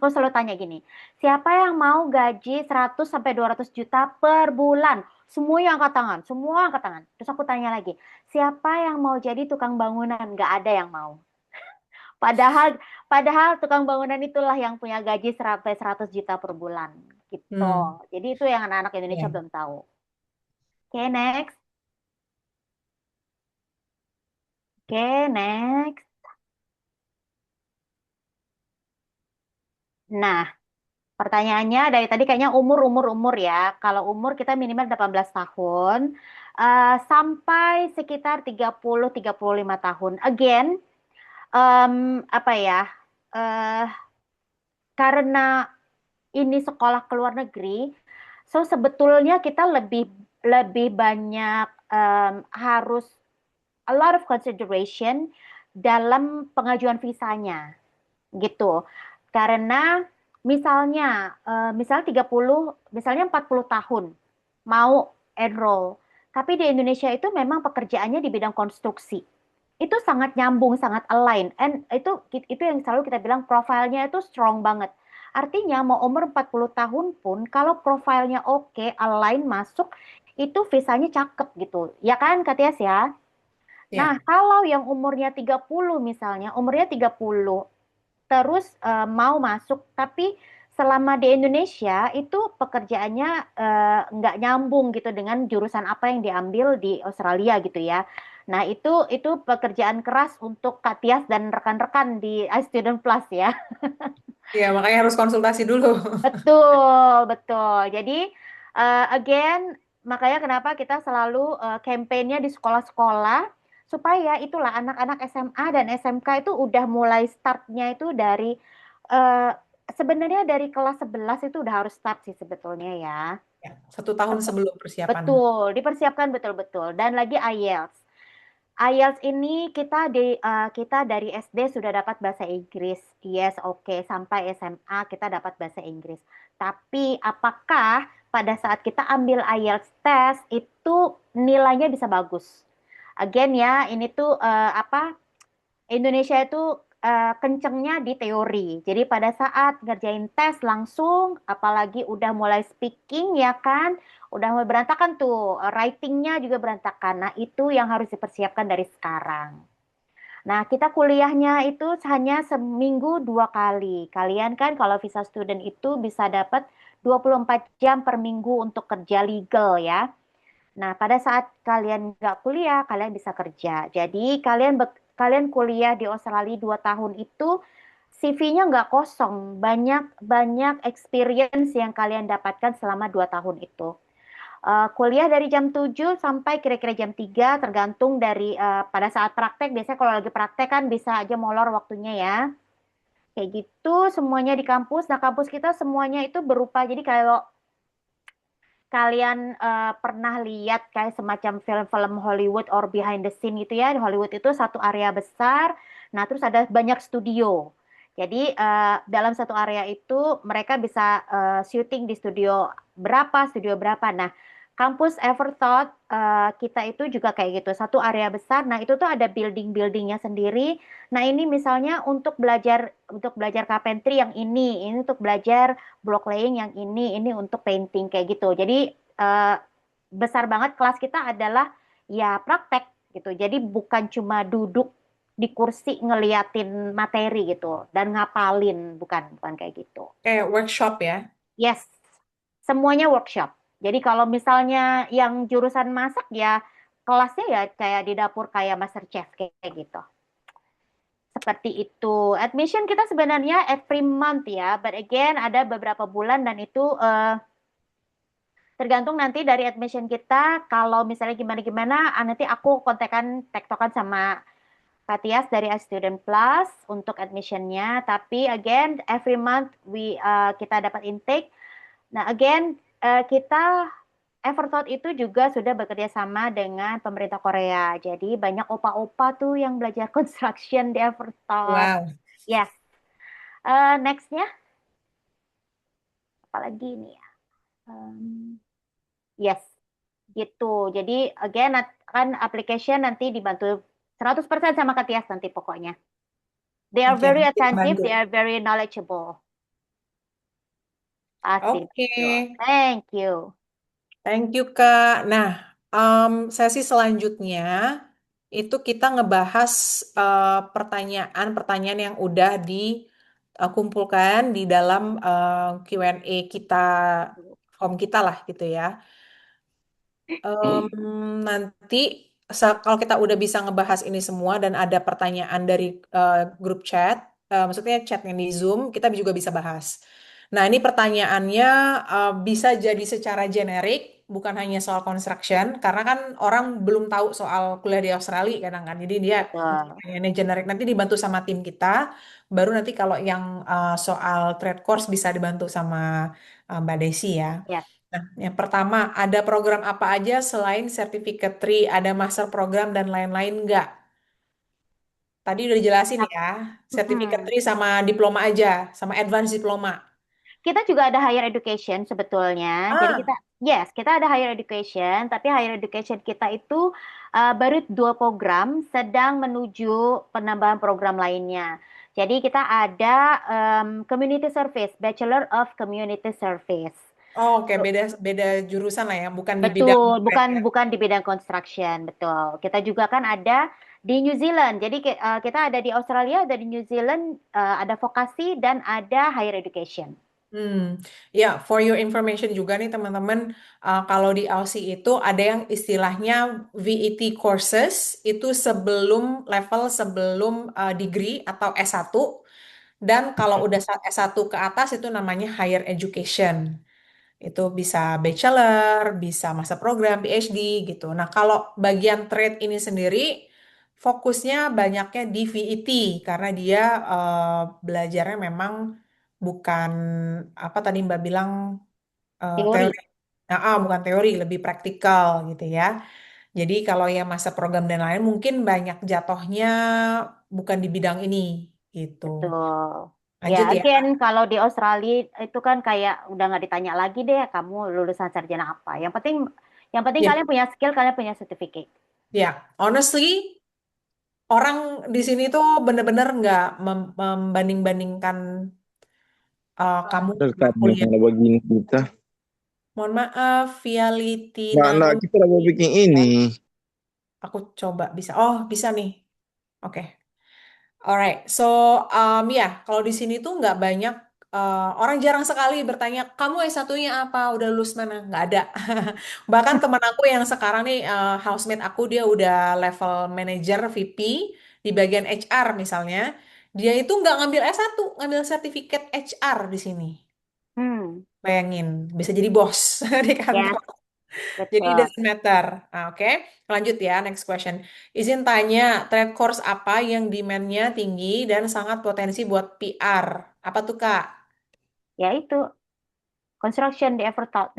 selalu tanya gini, siapa yang mau gaji 100 sampai 200 juta per bulan? Semua yang angkat tangan, semua angkat tangan. Terus aku tanya lagi, siapa yang mau jadi tukang bangunan? Gak ada yang mau. Padahal, padahal tukang bangunan itulah yang punya gaji sampai 100 juta per bulan. Gitu. Hmm, Jadi itu yang anak-anak Indonesia ya. belum tahu. Oke, next. Oke, next. Nah, pertanyaannya dari tadi kayaknya umur ya. Kalau umur kita minimal 18 tahun sampai sekitar 30-35 tahun. Again, apa ya? eh karena ini sekolah ke luar negeri, so sebetulnya kita lebih lebih banyak harus a lot of consideration dalam pengajuan visanya gitu. Karena misalnya 30, misalnya 40 tahun mau enroll, tapi di Indonesia itu memang pekerjaannya di bidang konstruksi. Itu sangat nyambung, sangat align. And itu yang selalu kita bilang profilnya itu strong banget. Artinya mau umur 40 tahun pun kalau profilnya oke, align masuk, itu visanya cakep gitu. Ya kan Kak Tias ya? Nah, Ya. kalau yang umurnya 30 misalnya, umurnya 30 terus mau masuk tapi selama di Indonesia itu pekerjaannya nggak nyambung gitu dengan jurusan apa yang diambil di Australia gitu ya. Nah, itu pekerjaan keras untuk Kak Tias dan rekan-rekan di iStudent Plus ya. Ya, makanya harus konsultasi dulu. Betul, betul. Jadi again, makanya kenapa kita selalu campaign-nya di sekolah-sekolah supaya itulah anak-anak SMA dan SMK itu udah mulai startnya itu dari eh, sebenarnya dari kelas 11 itu udah harus start sih sebetulnya ya. Ya, 1 tahun sebelum persiapan. Betul, dipersiapkan betul-betul. Dan lagi IELTS. IELTS ini kita dari SD sudah dapat bahasa Inggris. Yes, oke. Sampai SMA kita dapat bahasa Inggris. Tapi apakah pada saat kita ambil IELTS test itu nilainya bisa bagus? Again ya, ini tuh apa? Indonesia itu kencengnya di teori. Jadi pada saat ngerjain tes langsung, apalagi udah mulai speaking ya kan, udah mulai berantakan tuh, writingnya juga berantakan. Nah itu yang harus dipersiapkan dari sekarang. Nah kita kuliahnya itu hanya seminggu 2 kali. Kalian kan kalau visa student itu bisa dapat 24 jam per minggu untuk kerja legal ya. Nah, pada saat kalian nggak kuliah, kalian bisa kerja. Jadi, kalian kuliah di Australia 2 tahun itu, CV-nya nggak kosong. Banyak banyak experience yang kalian dapatkan selama 2 tahun itu. Kuliah dari jam 7 sampai kira-kira jam 3, tergantung dari pada saat praktek. Biasanya kalau lagi praktek kan bisa aja molor waktunya ya. Kayak gitu, semuanya di kampus. Nah, kampus kita semuanya itu berupa, jadi kalau kalian pernah lihat kayak semacam film-film Hollywood or behind the scene gitu ya. Di Hollywood itu satu area besar, nah terus ada banyak studio. Jadi dalam satu area itu mereka bisa syuting di studio berapa. Nah, kampus Everthought kita itu juga kayak gitu, satu area besar. Nah, itu tuh ada building-buildingnya sendiri. Nah, ini misalnya untuk belajar carpentry yang ini untuk belajar block laying yang ini untuk painting kayak gitu. Jadi eh, besar banget kelas kita adalah ya praktek gitu. Jadi bukan cuma duduk di kursi ngeliatin materi gitu dan ngapalin, bukan bukan kayak gitu. Kayak workshop ya. Yes, semuanya workshop. Jadi kalau misalnya yang jurusan masak ya kelasnya ya kayak di dapur kayak master chef kayak gitu. Seperti itu. Admission kita sebenarnya every month ya, but again ada beberapa bulan dan itu tergantung nanti dari admission kita. Kalau misalnya gimana-gimana, nanti aku kontekan tektokan sama Katias dari Student Plus untuk admissionnya. Tapi again, every month kita dapat intake. Nah again, kita Everthought itu juga sudah bekerja sama dengan pemerintah Korea. Jadi banyak opa-opa tuh yang belajar construction di Everthought. Wow. Yes. Nextnya, apalagi nih ya? Yes, gitu. Jadi again kan application nanti dibantu 100% sama Katias nanti pokoknya. They are Oke, very nanti attentive, dibantu. they are very knowledgeable. Asik. Oke, Thank you. thank you Kak. Nah, sesi selanjutnya itu kita ngebahas pertanyaan-pertanyaan yang udah dikumpulkan di dalam Q&A kita, form kita lah gitu ya. Nanti kalau kita udah bisa ngebahas ini semua dan ada pertanyaan dari grup chat, maksudnya chat yang di Zoom, kita juga bisa bahas. Nah, ini pertanyaannya bisa jadi secara generik, bukan hanya soal construction, karena kan orang belum tahu soal kuliah di Australia kadang kan. Jadi dia Betul. pertanyaannya generik, nanti dibantu sama tim kita, baru nanti kalau yang soal trade course bisa dibantu sama Mbak Desi ya. Yes. Nah, yang pertama, ada program apa aja selain Certificate 3, ada master program dan lain-lain nggak? Tadi udah dijelasin ya, Certificate Mm-mm. 3 sama diploma aja, sama advance diploma. Kita juga ada higher education sebetulnya. Jadi Ah, yes, kita ada higher education, tapi higher education kita itu baru 2 program, sedang menuju penambahan program lainnya. Jadi kita ada community service, Bachelor of Community Service. oh, oke, beda beda jurusan lah ya, bukan di bidang Betul, trade bukan ya. bukan di bidang construction, betul. Kita juga kan ada di New Zealand. Jadi kita ada di Australia, ada di New Zealand, ada vokasi dan ada higher education. Ya, for your information juga nih teman-teman, kalau di Aussie itu ada yang istilahnya VET courses, itu level sebelum degree atau S1, dan kalau udah S1 ke atas itu namanya higher education. Itu bisa bachelor, bisa master program, PhD gitu. Nah, kalau bagian trade ini sendiri, fokusnya banyaknya di VET karena dia belajarnya memang bukan apa tadi Mbak bilang Teori. teori, bukan teori, lebih praktikal gitu ya. Jadi kalau yang master program dan lain mungkin banyak jatuhnya bukan di bidang ini gitu. Betul. Ya, Lanjut ya. again, kalau di Australia itu kan kayak udah nggak ditanya lagi deh, kamu lulusan sarjana apa. Yang penting Ya, kalian punya skill, kalian punya certificate. ya. Honestly, orang di sini tuh bener-bener nggak membanding-bandingkan kamu sama Dekat kuliah. malah begini kita. Mohon maaf, Viality Mbak, Nalu. kita udah mau bikin Ya, ini. aku coba bisa. Oh, bisa nih. Oke. Alright, so ya kalau di sini tuh nggak banyak orang jarang sekali bertanya kamu S1-nya apa, udah lulus mana? Nggak ada. Bahkan teman aku yang sekarang nih housemate aku dia udah level manager VP di bagian HR misalnya, dia itu nggak ngambil S1, ngambil sertifikat HR di sini. Hmm, Bayangin, bisa jadi bos di ya, kantor. Jadi it betul. doesn't matter. Oke, lanjut ya, next question. Izin tanya, trade course apa yang demand-nya tinggi dan sangat potensi buat PR? Apa tuh, Kak? Ya itu, construction di Everton.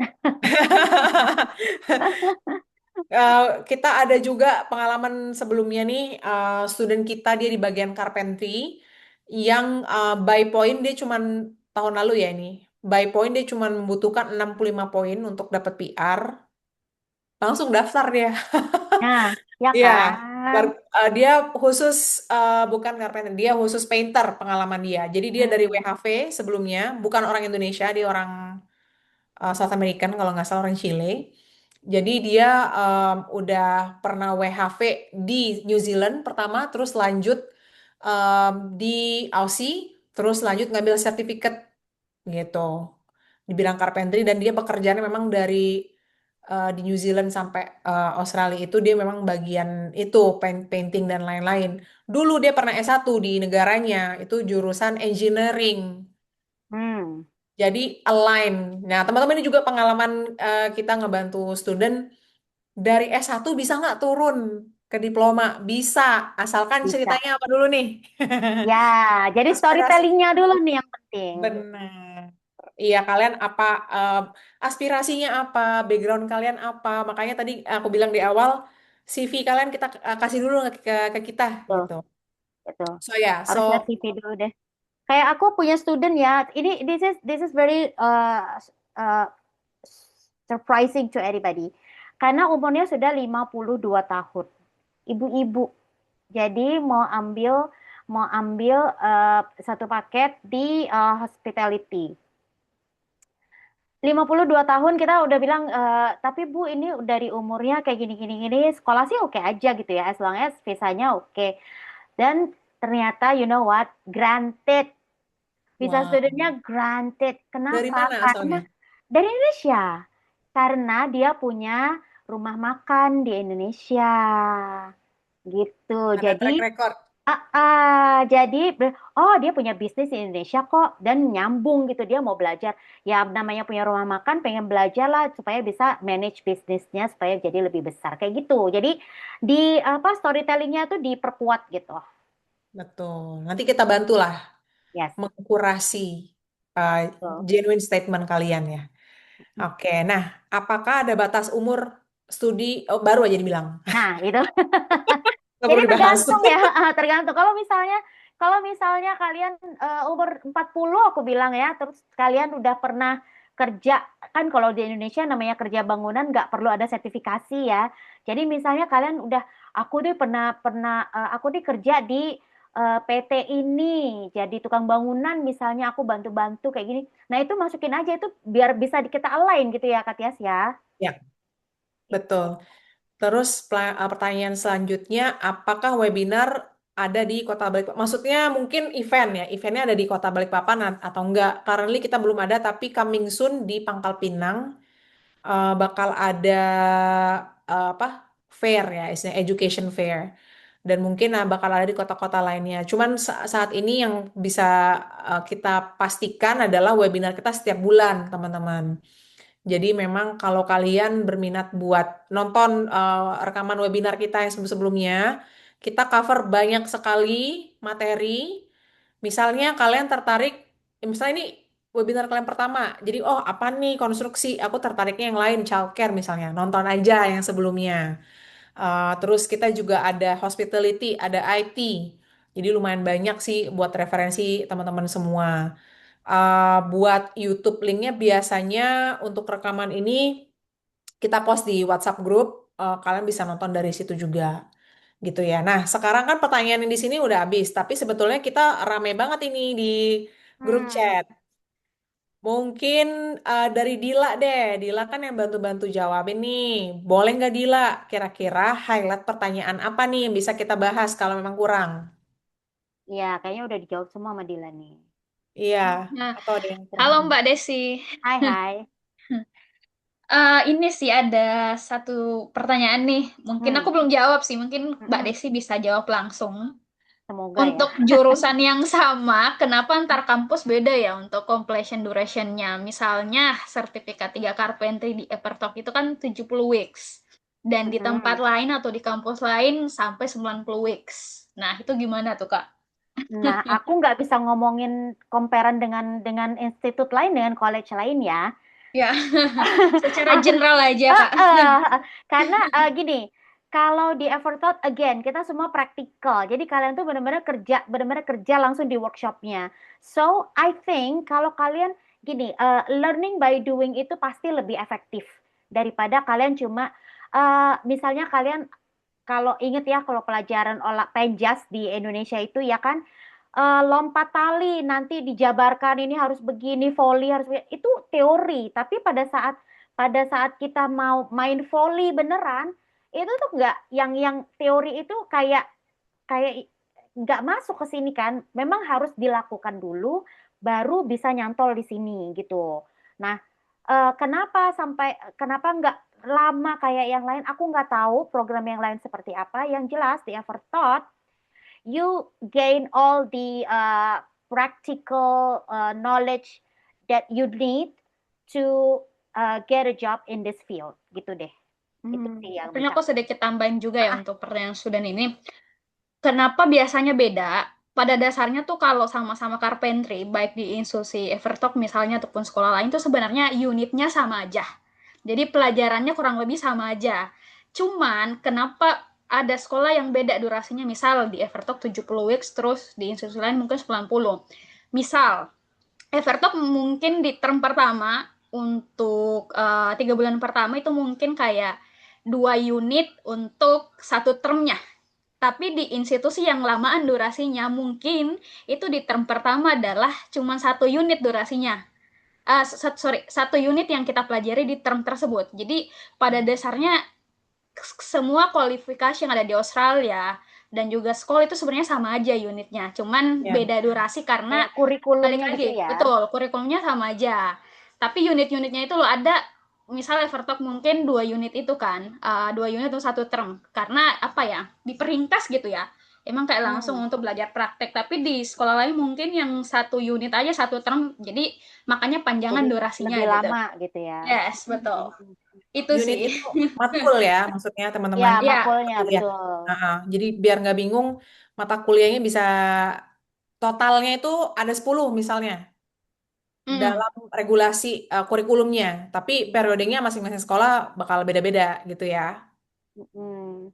Eh, kita ada juga pengalaman sebelumnya nih, student kita dia di bagian carpentry yang by point dia cuman tahun lalu ya ini. By point dia cuman membutuhkan 65 poin untuk dapat PR. Langsung daftar dia. Nah, ya Iya, kan? dia khusus bukan carpenter, dia khusus painter pengalaman dia. Jadi dia dari Hmm, WHV sebelumnya, bukan orang Indonesia, dia orang South American kalau nggak salah orang Chile. Jadi dia udah pernah WHV di New Zealand pertama, terus lanjut di Aussie, terus lanjut ngambil sertifikat gitu di bidang carpentry dan dia pekerjaannya memang dari di New Zealand sampai Australia itu dia memang bagian itu painting dan lain-lain. Dulu dia pernah S1 di negaranya itu jurusan engineering. hmm, Jadi align. Nah, teman-teman ini juga pengalaman kita ngebantu student dari S1 bisa nggak turun ke diploma? Bisa, asalkan bisa. ceritanya apa dulu nih? Ya, jadi Aspirasi. storytellingnya dulu nih yang penting. Benar. Iya, kalian apa aspirasinya apa, background kalian apa? Makanya tadi aku bilang di awal CV kalian kita kasih dulu ke kita Tuh, gitu. itu. So ya, Harus lihat so CV dulu deh. Kayak aku punya student ya. Ini this is very uh, surprising to everybody. Karena umurnya sudah 52 tahun. Ibu-ibu. Jadi mau ambil satu paket di hospitality. 52 tahun kita udah bilang, tapi Bu ini dari umurnya kayak gini-gini gini, sekolah sih oke aja gitu ya, as long as visanya oke. Dan ternyata you know what, granted, visa wow. studentnya granted. Dari Kenapa? mana Karena asalnya? dari Indonesia. Karena dia punya rumah makan di Indonesia. Gitu. Ada Jadi track record. oh dia punya bisnis di Indonesia kok dan nyambung gitu dia mau belajar ya namanya punya rumah makan pengen belajar lah supaya bisa manage bisnisnya supaya jadi lebih besar kayak gitu jadi di apa storytellingnya tuh diperkuat gitu. Betul. Nanti kita bantulah Yes, mengkurasi uh, betul. genuine statement kalian ya. Oke, nah, apakah ada batas umur studi? Oh, baru aja dibilang. Nah itu Nggak jadi perlu dibahas. tergantung ya tergantung kalau misalnya kalian umur 40 aku bilang ya terus kalian udah pernah kerja kan kalau di Indonesia namanya kerja bangunan nggak perlu ada sertifikasi ya jadi misalnya kalian udah aku deh pernah pernah aku deh kerja di PT ini jadi tukang bangunan misalnya aku bantu-bantu kayak gini nah itu masukin aja itu biar bisa kita align gitu ya Katias ya. Ya, betul. Terus pertanyaan selanjutnya, apakah webinar ada di Kota Balikpapan? Maksudnya mungkin event ya, eventnya ada di Kota Balikpapan atau enggak? Currently kita belum ada, tapi coming soon di Pangkal Pinang bakal ada apa fair ya, istilah education fair. Dan mungkin bakal ada di kota-kota lainnya. Cuman saat ini yang bisa kita pastikan adalah webinar kita setiap bulan, teman-teman. Jadi memang kalau kalian berminat buat nonton rekaman webinar kita yang sebelum-sebelumnya, kita cover banyak sekali materi. Misalnya kalian tertarik, misalnya ini webinar kalian pertama, jadi oh apa nih konstruksi, aku tertariknya yang lain, childcare misalnya, nonton aja yang sebelumnya. Terus kita juga ada hospitality, ada IT, jadi lumayan banyak sih buat referensi teman-teman semua. Buat YouTube linknya biasanya untuk rekaman ini kita post di WhatsApp group, kalian bisa nonton dari situ juga. gitu ya. Nah, sekarang kan pertanyaan yang di sini udah habis, tapi sebetulnya kita rame banget ini di grup Hmm. chat. Mungkin dari Dila deh. Dila kan yang bantu-bantu jawabin nih. Boleh nggak Dila? Kira-kira highlight pertanyaan apa nih yang bisa kita bahas kalau memang kurang? Ya, kayaknya udah dijawab semua sama Dila nih. Iya, Nah, atau ada yang kurang? halo Mbak Desi. Hai, hai. Ini sih ada satu pertanyaan nih. Mungkin aku Hmm. belum jawab sih. Mungkin Mbak Mm-mm. Desi bisa jawab langsung. Semoga ya. Untuk jurusan yang sama, kenapa antar kampus beda ya untuk completion duration-nya? Misalnya, sertifikat 3 carpentry di Evertalk itu kan 70 weeks. Dan di tempat Mm-mm. lain atau di kampus lain sampai 90 weeks. Nah, itu gimana tuh, Kak? Nah, aku nggak bisa ngomongin comparean dengan institut lain, dengan college lain ya. Ya, secara general aja, Eh, Kak. karena gini, kalau di Evertot again kita semua praktikal. Jadi kalian tuh benar-benar kerja langsung di workshopnya. So I think kalau kalian gini, learning by doing itu pasti lebih efektif daripada kalian cuma misalnya kalian kalau inget ya kalau pelajaran olah penjas di Indonesia itu ya kan lompat tali nanti dijabarkan ini harus begini volley harus itu teori tapi pada saat kita mau main volley beneran itu tuh nggak yang teori itu kayak kayak nggak masuk ke sini kan memang harus dilakukan dulu baru bisa nyantol di sini gitu nah kenapa nggak lama kayak yang lain aku nggak tahu program yang lain seperti apa yang jelas di Evertaught you gain all the practical knowledge that you need to get a job in this field gitu deh itu sih yang Mungkin bisa aku sedikit tambahin juga ya ah, untuk pertanyaan student ini. Kenapa biasanya beda? Pada dasarnya tuh kalau sama-sama carpentry, baik di institusi Evertalk misalnya ataupun sekolah lain tuh sebenarnya unitnya sama aja. Jadi pelajarannya kurang lebih sama aja. Cuman kenapa ada sekolah yang beda durasinya, misal di Evertalk 70 weeks, terus di institusi lain mungkin 90. Misal, Evertalk mungkin di term pertama, untuk 3 bulan pertama itu mungkin kayak 2 unit untuk satu termnya. Tapi di institusi yang lamaan durasinya, mungkin itu di term pertama adalah cuma 1 unit durasinya. Sorry, 1 unit yang kita pelajari di term tersebut. Jadi pada dasarnya semua kualifikasi yang ada di Australia dan juga sekolah itu sebenarnya sama aja unitnya, cuman Ya. beda durasi karena kayak balik kurikulumnya gitu lagi, ya betul, kurikulumnya sama aja. Tapi unit-unitnya itu loh ada, misal Evertalk mungkin 2 unit itu kan, 2 unit atau 1 term, karena apa ya, diperingkas gitu ya. Emang kayak langsung hmm, untuk belajar praktek, tapi di sekolah lain mungkin yang 1 unit aja 1 term, jadi makanya panjangan jadi durasinya lebih gitu. lama gitu ya Yes, betul. Itu Unit sih. itu matkul ya, maksudnya ya teman-teman. Ya, makulnya Ya. betul Jadi biar nggak bingung, mata kuliahnya bisa totalnya itu ada 10 misalnya mm. dalam regulasi kurikulumnya, tapi periodenya masing-masing sekolah bakal beda-beda gitu ya. hmm.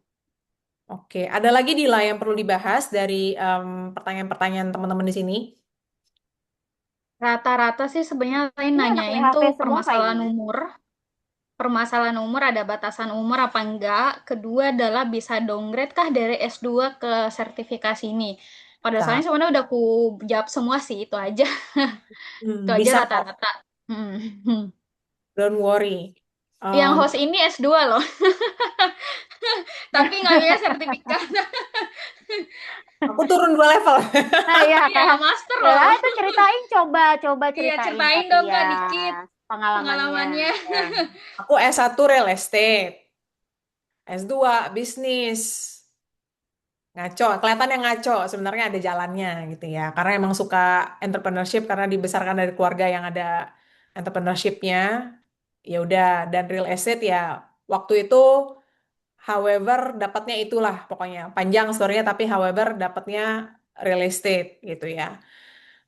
Oke, ada lagi Dila yang perlu dibahas dari pertanyaan-pertanyaan teman-teman di sini? Rata-rata sih sebenarnya lain Ini anak nanyain WHV tuh semua kayaknya permasalahan umur ada batasan umur apa enggak. Kedua adalah bisa downgrade kah dari S2 ke sertifikasi ini. Pada Bisa. dasarnya sebenarnya udah aku jawab semua sih, itu aja. Itu aja Bisa kok, rata-rata. Hmm. don't worry. Yang Em, host ini S2 loh, tapi nggak punya sertifikat. aku turun 2 level. nah ya Iya, kayak master ya loh. itu ceritain coba Iya, ceritain ceritain tapi dong ya Kak dikit pengalamannya pengalamannya. ya Aku S1 real estate, S2 bisnis. Ngaco, kelihatan yang ngaco, sebenarnya ada jalannya gitu ya. Karena emang suka entrepreneurship karena dibesarkan dari keluarga yang ada entrepreneurshipnya. Ya udah, dan real estate ya waktu itu however dapatnya itulah pokoknya. Panjang story-nya tapi however dapatnya real estate gitu ya.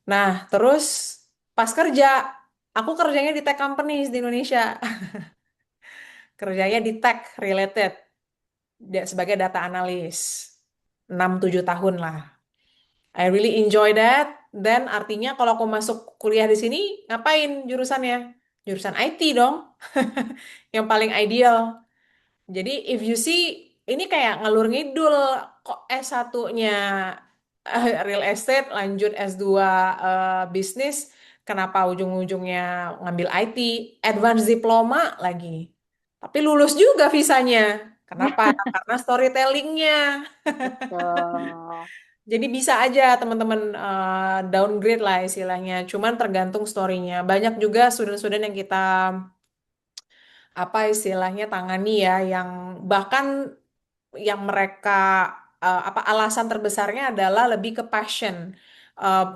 Nah, terus pas kerja, aku kerjanya di tech companies di Indonesia. Kerjanya di tech related sebagai data analis. 6-7 tahun lah. I really enjoy that. Dan artinya kalau aku masuk kuliah di sini, ngapain jurusannya? Jurusan IT dong. Yang paling ideal. Jadi if you see ini kayak ngalur ngidul, kok S1-nya real estate, lanjut S2 bisnis, kenapa ujung-ujungnya ngambil IT, advance diploma lagi. Tapi lulus juga visanya. Kenapa? Karena storytellingnya. Betul. Jadi bisa aja teman-teman downgrade lah istilahnya. Cuman tergantung story-nya. Banyak juga student-student yang kita apa istilahnya tangani ya, yang bahkan yang mereka apa alasan terbesarnya adalah lebih ke passion.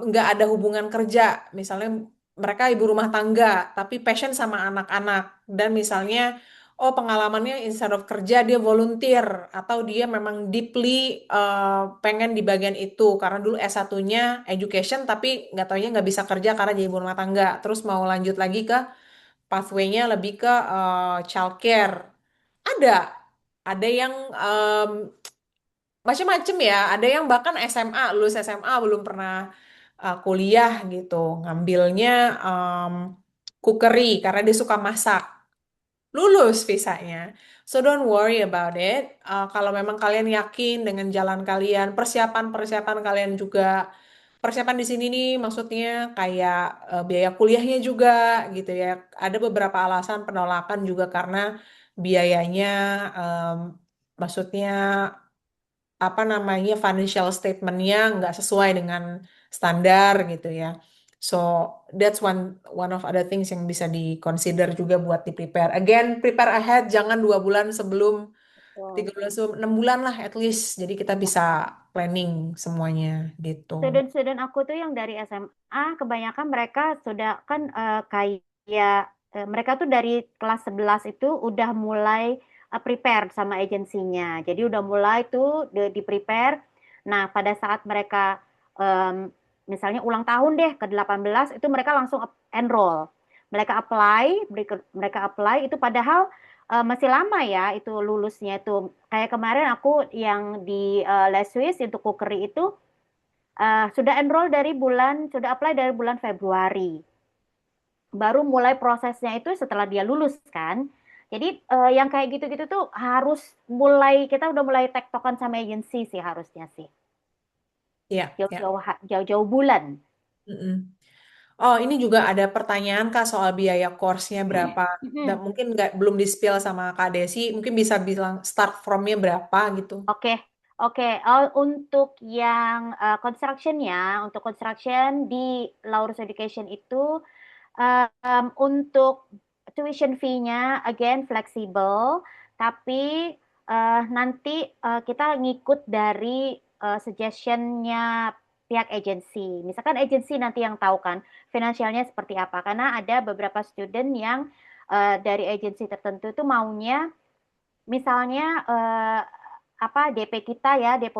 Nggak ada hubungan kerja. Misalnya mereka ibu rumah tangga, tapi passion sama anak-anak. Dan misalnya, oh pengalamannya instead of kerja dia volunteer atau dia memang deeply pengen di bagian itu karena dulu S1-nya education tapi nggak taunya nggak bisa kerja karena jadi ibu rumah tangga. Terus mau lanjut lagi ke pathway-nya lebih ke childcare. Ada, ada yang macem-macem ya. Ada yang bahkan SMA, lulus SMA belum pernah kuliah gitu. Ngambilnya em, cookery karena dia suka masak. Lulus visanya. So don't worry about it. Kalau memang kalian yakin dengan jalan kalian, persiapan-persiapan kalian juga. Persiapan di sini nih maksudnya kayak biaya kuliahnya juga gitu ya. Ada beberapa alasan penolakan juga karena biayanya em, maksudnya apa namanya financial statementnya nggak sesuai dengan standar gitu ya. So that's one of other things yang bisa di consider juga buat di prepare. Again, prepare ahead, jangan 2 bulan sebelum, Betul. 3 bulan sebelum, 6 bulan lah at least. Jadi kita Ya. bisa planning semuanya gitu. Student-student aku tuh yang dari SMA, kebanyakan mereka sudah kan kayak mereka tuh dari kelas 11 itu udah mulai prepare sama agensinya. Jadi udah mulai tuh di prepare. Nah, pada saat mereka misalnya ulang tahun deh ke 18 itu mereka langsung enroll. Mereka apply itu padahal masih lama ya itu lulusnya itu. Kayak kemarin aku yang di Les Swiss untuk cookery itu sudah enroll sudah apply dari bulan Februari. Baru mulai prosesnya itu setelah dia lulus kan. Jadi yang kayak gitu-gitu tuh harus kita udah mulai tektokan sama agensi sih harusnya sih. Ya, ya. Jauh-jauh bulan. Mm-mm. Oh, ini juga ada pertanyaan Kak soal biaya course-nya berapa. Dan Mm-mm. mungkin nggak belum di-spill sama Kak Desi, mungkin bisa bilang start from-nya berapa gitu. Oke, oke. Untuk yang untuk construction di Laurus Education itu untuk tuition fee-nya again fleksibel, tapi nanti kita ngikut dari suggestion-nya pihak agensi. Misalkan agensi nanti yang tahu kan finansialnya seperti apa. Karena ada beberapa student yang dari agensi tertentu itu maunya misalnya apa depo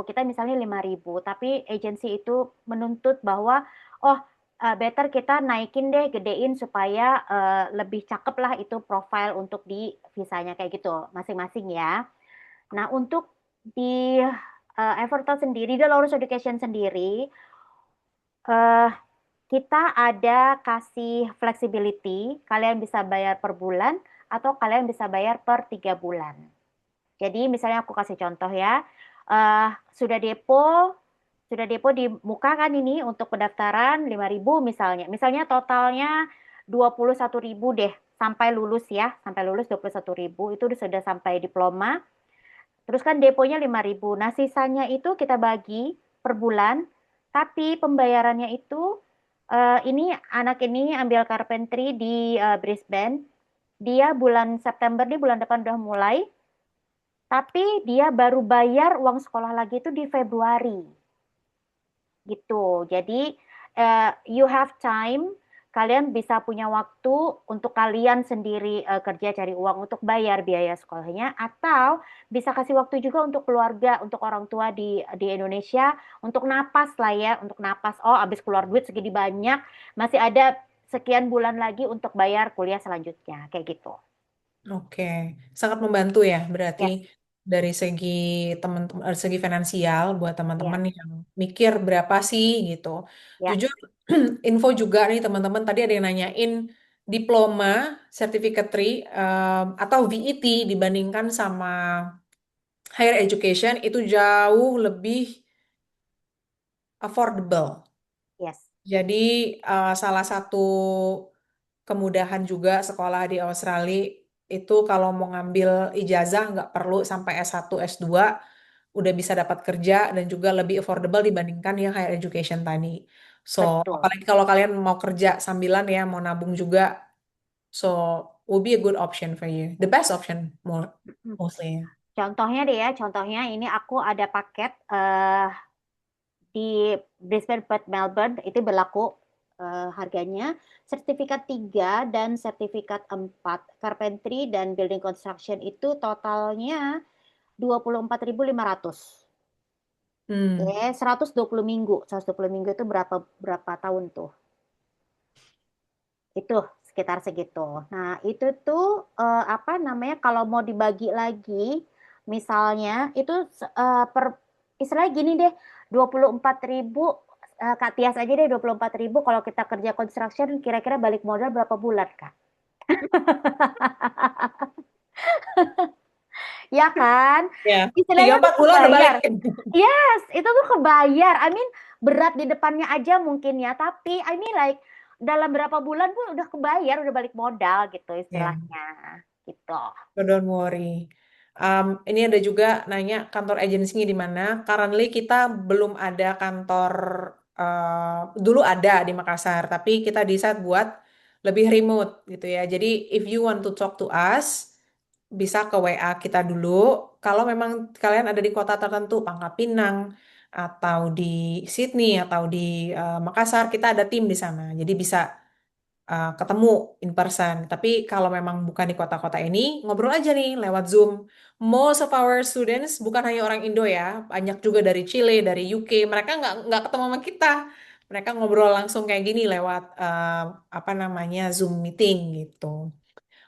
kita misalnya 5.000, tapi agensi itu menuntut bahwa oh better kita naikin deh, gedein supaya lebih cakep lah itu profile untuk di visanya kayak gitu masing-masing ya. Nah, untuk di Everton sendiri, di Lawrence Education sendiri, eh, kita ada kasih flexibility, kalian bisa bayar per bulan atau kalian bisa bayar per 3 bulan. Jadi misalnya aku kasih contoh ya, eh, sudah depo, sudah depo di muka kan ini untuk pendaftaran 5.000 misalnya. Misalnya totalnya 21.000 deh sampai lulus ya, sampai lulus 21.000 itu sudah sampai diploma. Terus kan deponya 5.000. Nah, sisanya itu kita bagi per bulan, tapi pembayarannya itu ini anak ini ambil carpentry di Brisbane. Dia bulan September nih bulan depan udah mulai, tapi dia baru bayar uang sekolah lagi itu di Februari. Gitu. Jadi you have time, kalian bisa punya waktu untuk kalian sendiri kerja cari uang untuk bayar biaya sekolahnya, atau bisa kasih waktu juga untuk keluarga, untuk orang tua di Indonesia, untuk napas lah ya, untuk napas. Oh, habis keluar duit segini banyak, masih ada sekian bulan lagi untuk bayar kuliah selanjutnya, kayak gitu. Oke, sangat membantu ya berarti Ya, dari segi teman-teman, segi finansial buat teman-teman ya, yang mikir berapa sih gitu. ya. Jujur, info juga nih teman-teman, tadi ada yang nanyain diploma, certificate atau VET dibandingkan sama higher education itu jauh lebih affordable. Yes, Jadi salah satu kemudahan juga sekolah di Australia itu kalau mau ngambil ijazah nggak perlu sampai S1, S2, udah bisa dapat kerja dan juga lebih affordable dibandingkan yang higher education tadi. So, betul. apalagi kalau kalian mau kerja sambilan ya, mau nabung juga, so will be a good option for you. The best option Hmm. mostly. Contohnya deh ya, contohnya ini aku ada paket di Brisbane Perth Melbourne itu berlaku harganya sertifikat 3 dan sertifikat 4 carpentry dan building construction itu totalnya 24.500. Hmm. Oke, 120 minggu. 120 minggu itu berapa tahun tuh? Itu sekitar segitu. Nah, itu tuh apa namanya kalau mau dibagi lagi misalnya itu per istilahnya gini deh, 24.000 Kak Tias aja deh 24.000 kalau kita kerja construction kira-kira balik modal berapa bulan, Kak? Ya kan? Ya, tiga Istilahnya tuh empat bulan udah balik. kebayar. Yes, itu tuh kebayar. I mean, berat di depannya aja mungkin ya, tapi I mean like dalam berapa bulan pun udah kebayar, udah balik modal gitu Ya. istilahnya. Gitu. So don't worry. Ini ada juga nanya kantor agensinya di mana. Currently kita belum ada kantor, dulu ada di Makassar, tapi kita decide buat lebih remote gitu ya. Jadi if you want to talk to us, bisa ke WA kita dulu. Kalau memang kalian ada di kota tertentu, Pangkal Pinang, atau di Sydney, atau di Makassar, kita ada tim di sana. Jadi bisa ketemu in person. Tapi kalau memang bukan di kota-kota ini, ngobrol aja nih lewat Zoom. Most of our students bukan hanya orang Indo ya, banyak juga dari Chile, dari UK. Mereka nggak ketemu sama kita. Mereka ngobrol langsung kayak gini lewat apa namanya Zoom meeting gitu.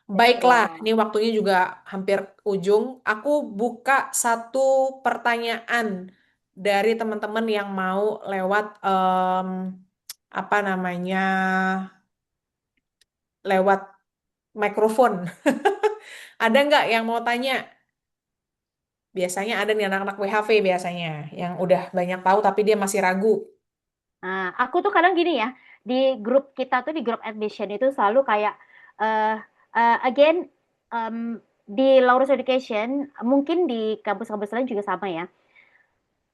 Baiklah, ini Betul. waktunya juga hampir ujung. Aku buka satu pertanyaan dari teman-teman yang mau lewat apa namanya lewat mikrofon. Ada nggak yang mau tanya? Biasanya ada nih anak-anak WHV biasanya yang udah banyak tahu tapi dia masih ragu. Nah, aku tuh kadang gini ya, di grup kita tuh di grup admission itu selalu kayak eh again em, di Laurus Education, mungkin di kampus-kampus lain juga sama ya.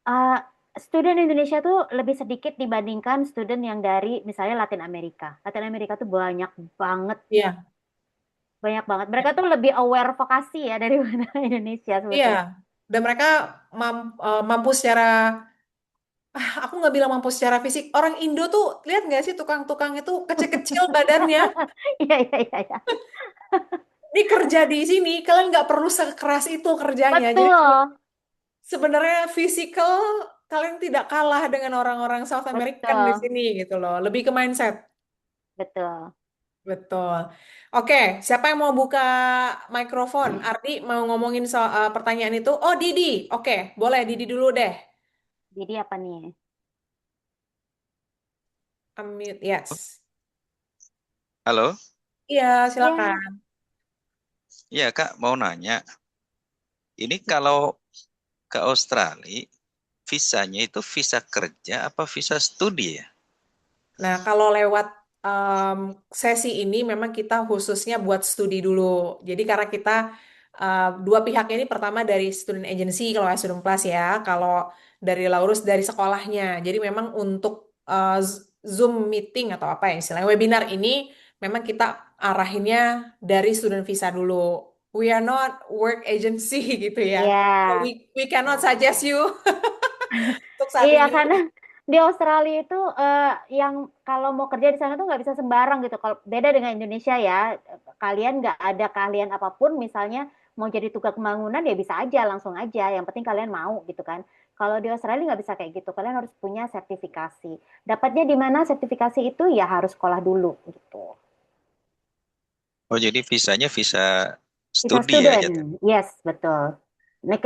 Eh, Student Indonesia tuh lebih sedikit dibandingkan student yang dari misalnya Latin Amerika. Latin Amerika tuh banyak banget, Iya, banyak banget. Mereka tuh lebih aware vokasi ya daripada Indonesia iya. sebetulnya. Dan mereka mampu secara, aku nggak bilang mampu secara fisik. Orang Indo tuh lihat nggak sih tukang-tukang itu kecil-kecil badannya. Iya, iya, iya, iya. Ini kerja di sini, kalian nggak perlu sekeras itu kerjanya. Jadi Betul, sebenarnya physical kalian tidak kalah dengan orang-orang South American di betul, sini gitu loh. Lebih ke mindset. betul. Betul. Oke, siapa yang mau buka mikrofon? Ardi mau ngomongin soal pertanyaan itu. Oh, Didi. Oke, boleh Didi dulu deh. Jadi apa nih? Unmute, yes. Halo, Iya, Ya, silakan. iya Kak mau nanya, ini kalau ke Australia, visanya itu visa kerja apa visa studi ya? Nah, kalau lewat sesi ini memang kita khususnya buat studi dulu. Jadi karena kita dua pihak ini pertama dari student agency kalau student plus ya, kalau dari Laurus dari sekolahnya. Jadi memang untuk Zoom meeting atau apa ya istilahnya webinar ini memang kita arahinnya dari student visa dulu. We are not work agency gitu ya. So ya. we cannot suggest you untuk saat Iya, ini. karena di Australia itu yang kalau mau kerja di sana tuh nggak bisa sembarang gitu. Kalau beda dengan Indonesia ya, kalian nggak ada keahlian apapun, misalnya mau jadi tukang bangunan ya bisa aja, langsung aja. Yang penting kalian mau gitu kan. Kalau di Australia nggak bisa kayak gitu. Kalian harus punya sertifikasi. Dapatnya di mana sertifikasi itu ya harus sekolah dulu gitu. Oh jadi visanya visa Visa studi ya jatuh. student, yes betul. Nah,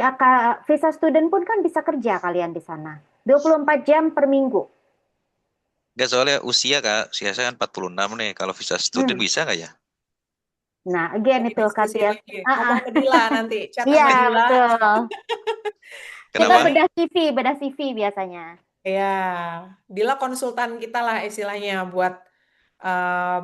visa student pun kan bisa kerja kalian di sana. 24 jam per minggu. Enggak soalnya usia Kak, usia saya kan 46 nih. Kalau visa student Hmm. bisa nggak ya? Nah, again Lagi itu Kak diskusi Tia. lagi. Ah, ah. Ngomong ke Dila nanti, chat Iya, sama Dila. betul. Kita Kenapa? bedah CV biasanya. Ya, Dila konsultan kita lah istilahnya buat eh,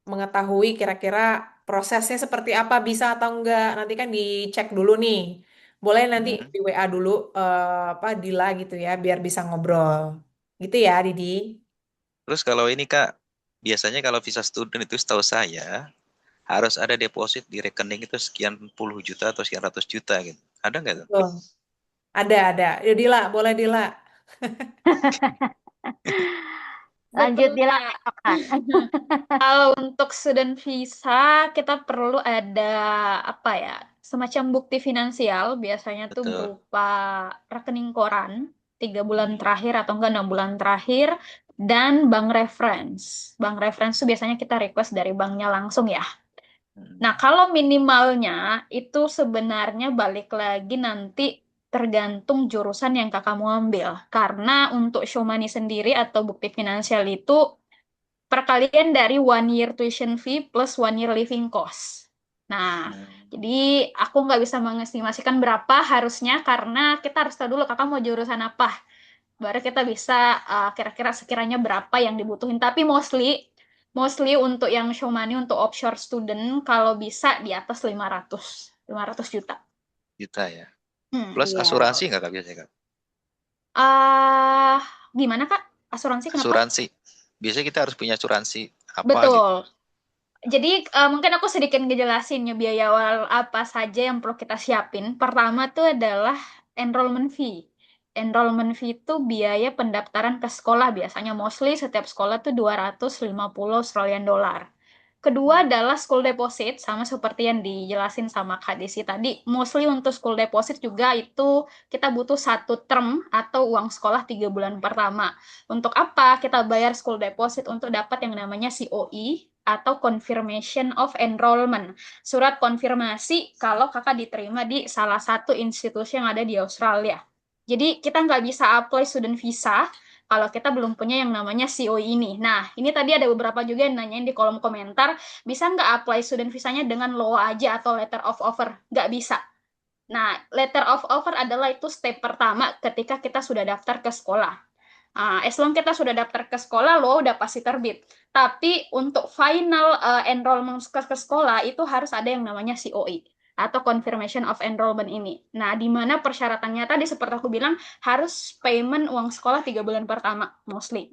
mengetahui kira-kira prosesnya seperti apa, bisa atau enggak. Nanti kan dicek dulu nih. Boleh nanti Hmm. di WA dulu apa Dila gitu ya, biar bisa ngobrol. Gitu ya, Didi. Terus kalau ini Kak, biasanya kalau visa student itu setahu saya harus ada deposit di rekening itu sekian puluh juta atau sekian ratus juta gitu. Ada nggak tuh? Betul. Ada. Ya, Dila, boleh Dila. Lanjut Betul, Kak. dilakukan. Kalau untuk student visa, kita perlu ada apa ya? Semacam bukti finansial, biasanya tuh Betul. berupa rekening koran 3 bulan terakhir atau enggak 6 bulan terakhir, dan bank reference. Bank reference tuh biasanya kita request dari banknya langsung ya. Nah, Hmm. kalau minimalnya itu sebenarnya balik lagi nanti tergantung jurusan yang kakak mau ambil. Karena untuk show money sendiri atau bukti finansial itu perkalian dari 1 year tuition fee plus 1 year living cost. Nah, Hmm. jadi aku nggak bisa mengestimasikan berapa harusnya karena kita harus tahu dulu kakak mau jurusan apa. Baru kita bisa kira-kira sekiranya berapa yang dibutuhin. Tapi mostly untuk yang show money untuk offshore student kalau bisa di atas 500 juta. Juta ya. Hmm. Plus Iya. asuransi nggak Kak biasanya Kak? ah Gimana Kak? Asuransi kenapa? Asuransi. Biasanya kita harus punya asuransi apa gitu. Betul. Jadi mungkin aku sedikit ngejelasin ya biaya awal apa saja yang perlu kita siapin. Pertama tuh adalah enrollment fee. Enrollment fee itu biaya pendaftaran ke sekolah biasanya mostly setiap sekolah tuh 250 Australian dollar. Kedua adalah school deposit sama seperti yang dijelasin sama Kak Desi tadi. Mostly untuk school deposit juga itu kita butuh 1 term atau uang sekolah 3 bulan pertama. Untuk apa kita bayar school deposit? Untuk dapat yang namanya COE atau Confirmation of Enrollment. Surat konfirmasi kalau kakak diterima di salah satu institusi yang ada di Australia. Jadi kita nggak bisa apply student visa kalau kita belum punya yang namanya COE ini. Nah, ini tadi ada beberapa juga yang nanyain di kolom komentar, bisa nggak apply student visanya dengan LOA aja atau letter of offer? Nggak bisa. Nah, letter of offer adalah itu step pertama ketika kita sudah daftar ke sekolah. As long kita sudah daftar ke sekolah, lo udah pasti terbit. Tapi untuk final enrollment ke sekolah itu harus ada yang namanya COE atau Confirmation of Enrollment ini. Nah, di mana persyaratannya tadi seperti aku bilang harus payment uang sekolah 3 bulan pertama mostly.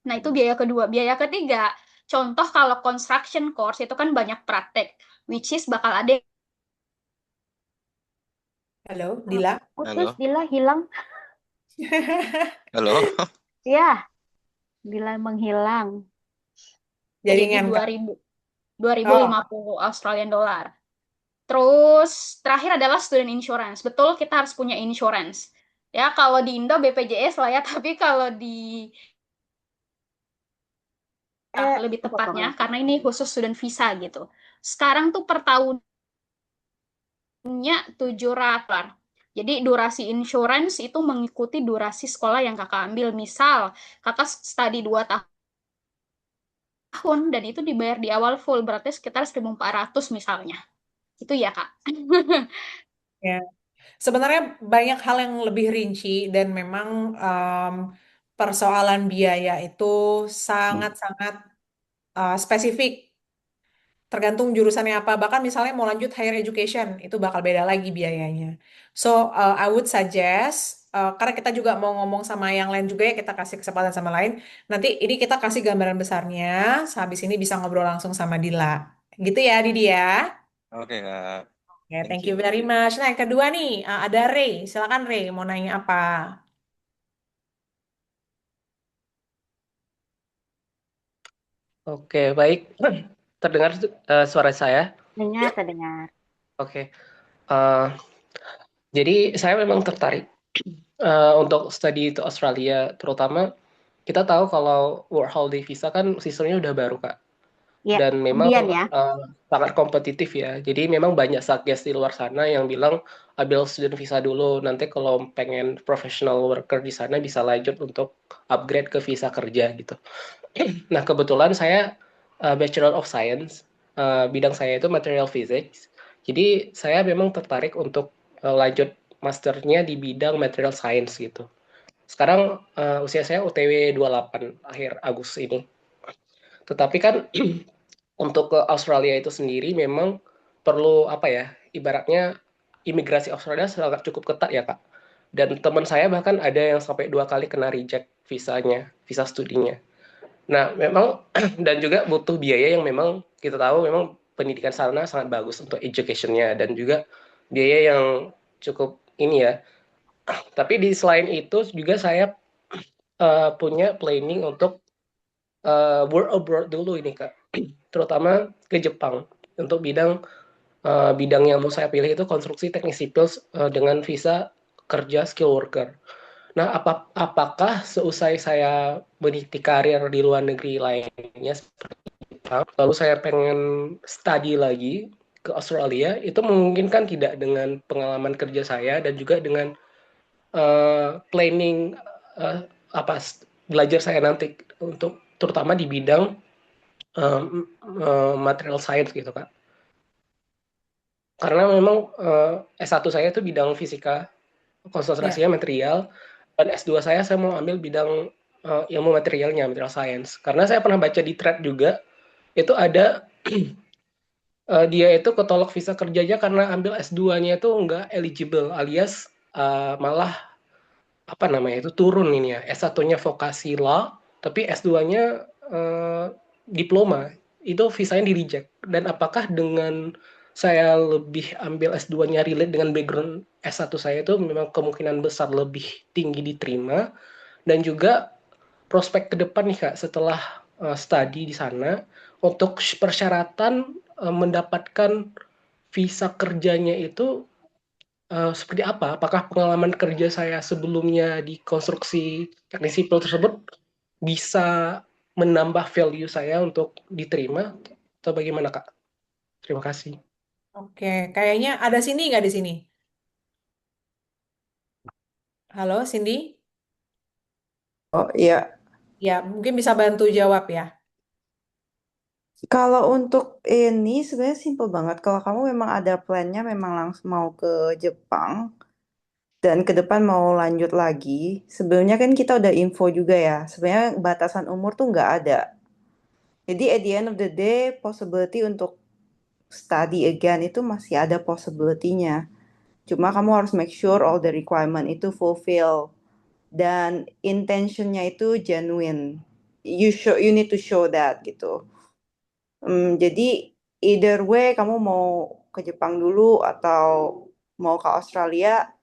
Nah, itu biaya kedua. Biaya ketiga, contoh kalau construction course itu kan banyak praktek, which is bakal ada Halo, Dila. Putus, Halo? Dila hilang. Halo? Ya, Dila menghilang. jadi Jaringan, Kak. 2050 Australian dollar. Terus terakhir adalah student insurance. Betul, kita harus punya insurance. Ya, kalau di Indo BPJS lah ya, tapi kalau di lebih tepatnya karena ini khusus student visa gitu. Sekarang tuh per tahunnya 700. Jadi durasi insurance itu mengikuti durasi sekolah yang kakak ambil. Misal, kakak study 2 tahun dan itu dibayar di awal full, berarti sekitar 1.400 misalnya. Itu ya, Kak. Ya. Sebenarnya banyak hal yang lebih rinci dan memang persoalan biaya itu sangat-sangat spesifik. Tergantung jurusannya apa. Bahkan misalnya mau lanjut higher education, itu bakal beda lagi biayanya. So, I would suggest, karena kita juga mau ngomong sama yang lain juga ya, kita kasih kesempatan sama lain. Nanti ini kita kasih gambaran besarnya, sehabis ini bisa ngobrol langsung sama Dila. Gitu ya, Didi ya. Oke Kak. Oke, Thank thank you you. very much. Nah, yang kedua nih, ada Ray. Silakan Ray, mau nanya apa? Oke, baik. Terdengar suara saya? Dengar, terdengar. Oke. Eh, jadi saya memang tertarik untuk studi di Australia, terutama kita tahu kalau work holiday visa kan sistemnya udah baru, Kak. Ya, Dan memang kemudian ya. sangat kompetitif ya. Jadi memang banyak satgas di luar sana yang bilang ambil student visa dulu. Nanti kalau pengen professional worker di sana bisa lanjut untuk upgrade ke visa kerja gitu. Nah, kebetulan saya Bachelor of Science bidang saya itu material physics. Jadi saya memang tertarik untuk lanjut masternya di bidang material science gitu. Sekarang usia saya UTW 28 akhir Agustus ini. Tetapi kan untuk ke Australia itu sendiri memang perlu apa ya, ibaratnya imigrasi Australia sangat cukup ketat ya Kak. Dan teman saya bahkan ada yang sampai 2 kali kena reject visanya, visa studinya. Nah, memang dan juga butuh biaya yang memang kita tahu memang pendidikan sana sangat bagus untuk education-nya dan juga biaya yang cukup ini ya. Tapi di selain itu juga saya punya planning untuk work abroad dulu ini Kak, terutama ke Jepang untuk bidang yang mau saya pilih itu konstruksi teknik sipil dengan visa kerja skill worker. Nah, apakah seusai saya meniti karir di luar negeri lainnya, lalu saya pengen study lagi ke Australia, itu memungkinkan tidak dengan pengalaman kerja saya dan juga dengan planning uh, apa belajar saya nanti untuk terutama di bidang material science gitu Kak. Karena memang S1 saya itu bidang fisika, Ya. konsentrasinya material, dan S2 saya mau ambil bidang ilmu materialnya, material science. Karena saya pernah baca di thread juga, itu ada dia itu ketolak visa kerjanya karena ambil S2-nya itu nggak eligible, alias malah apa namanya itu turun ini ya, S1-nya vokasi law, tapi S2-nya diploma, itu visanya di reject. Dan apakah dengan saya lebih ambil S2-nya relate dengan background S1 saya itu memang kemungkinan besar lebih tinggi diterima, dan juga prospek ke depan nih Kak setelah study di sana untuk persyaratan mendapatkan visa kerjanya itu seperti apa? Apakah pengalaman kerja saya sebelumnya di konstruksi teknik sipil tersebut bisa menambah value saya untuk diterima atau bagaimana Kak? Terima kasih. Oke, kayaknya ada Cindy nggak di sini? Halo, Cindy? Oh iya, Ya, mungkin bisa bantu jawab ya. kalau untuk ini sebenarnya simple banget. Kalau kamu memang ada plannya memang langsung mau ke Jepang dan ke depan mau lanjut lagi, sebelumnya kan kita udah info juga ya. Sebenarnya batasan umur tuh nggak ada. Jadi at the end of the day, possibility untuk study again itu masih ada possibility-nya. Cuma kamu harus make sure all the requirement itu fulfill dan intentionnya itu genuine. You need to show that gitu. Jadi either way kamu mau ke Jepang dulu atau mau ke Australia,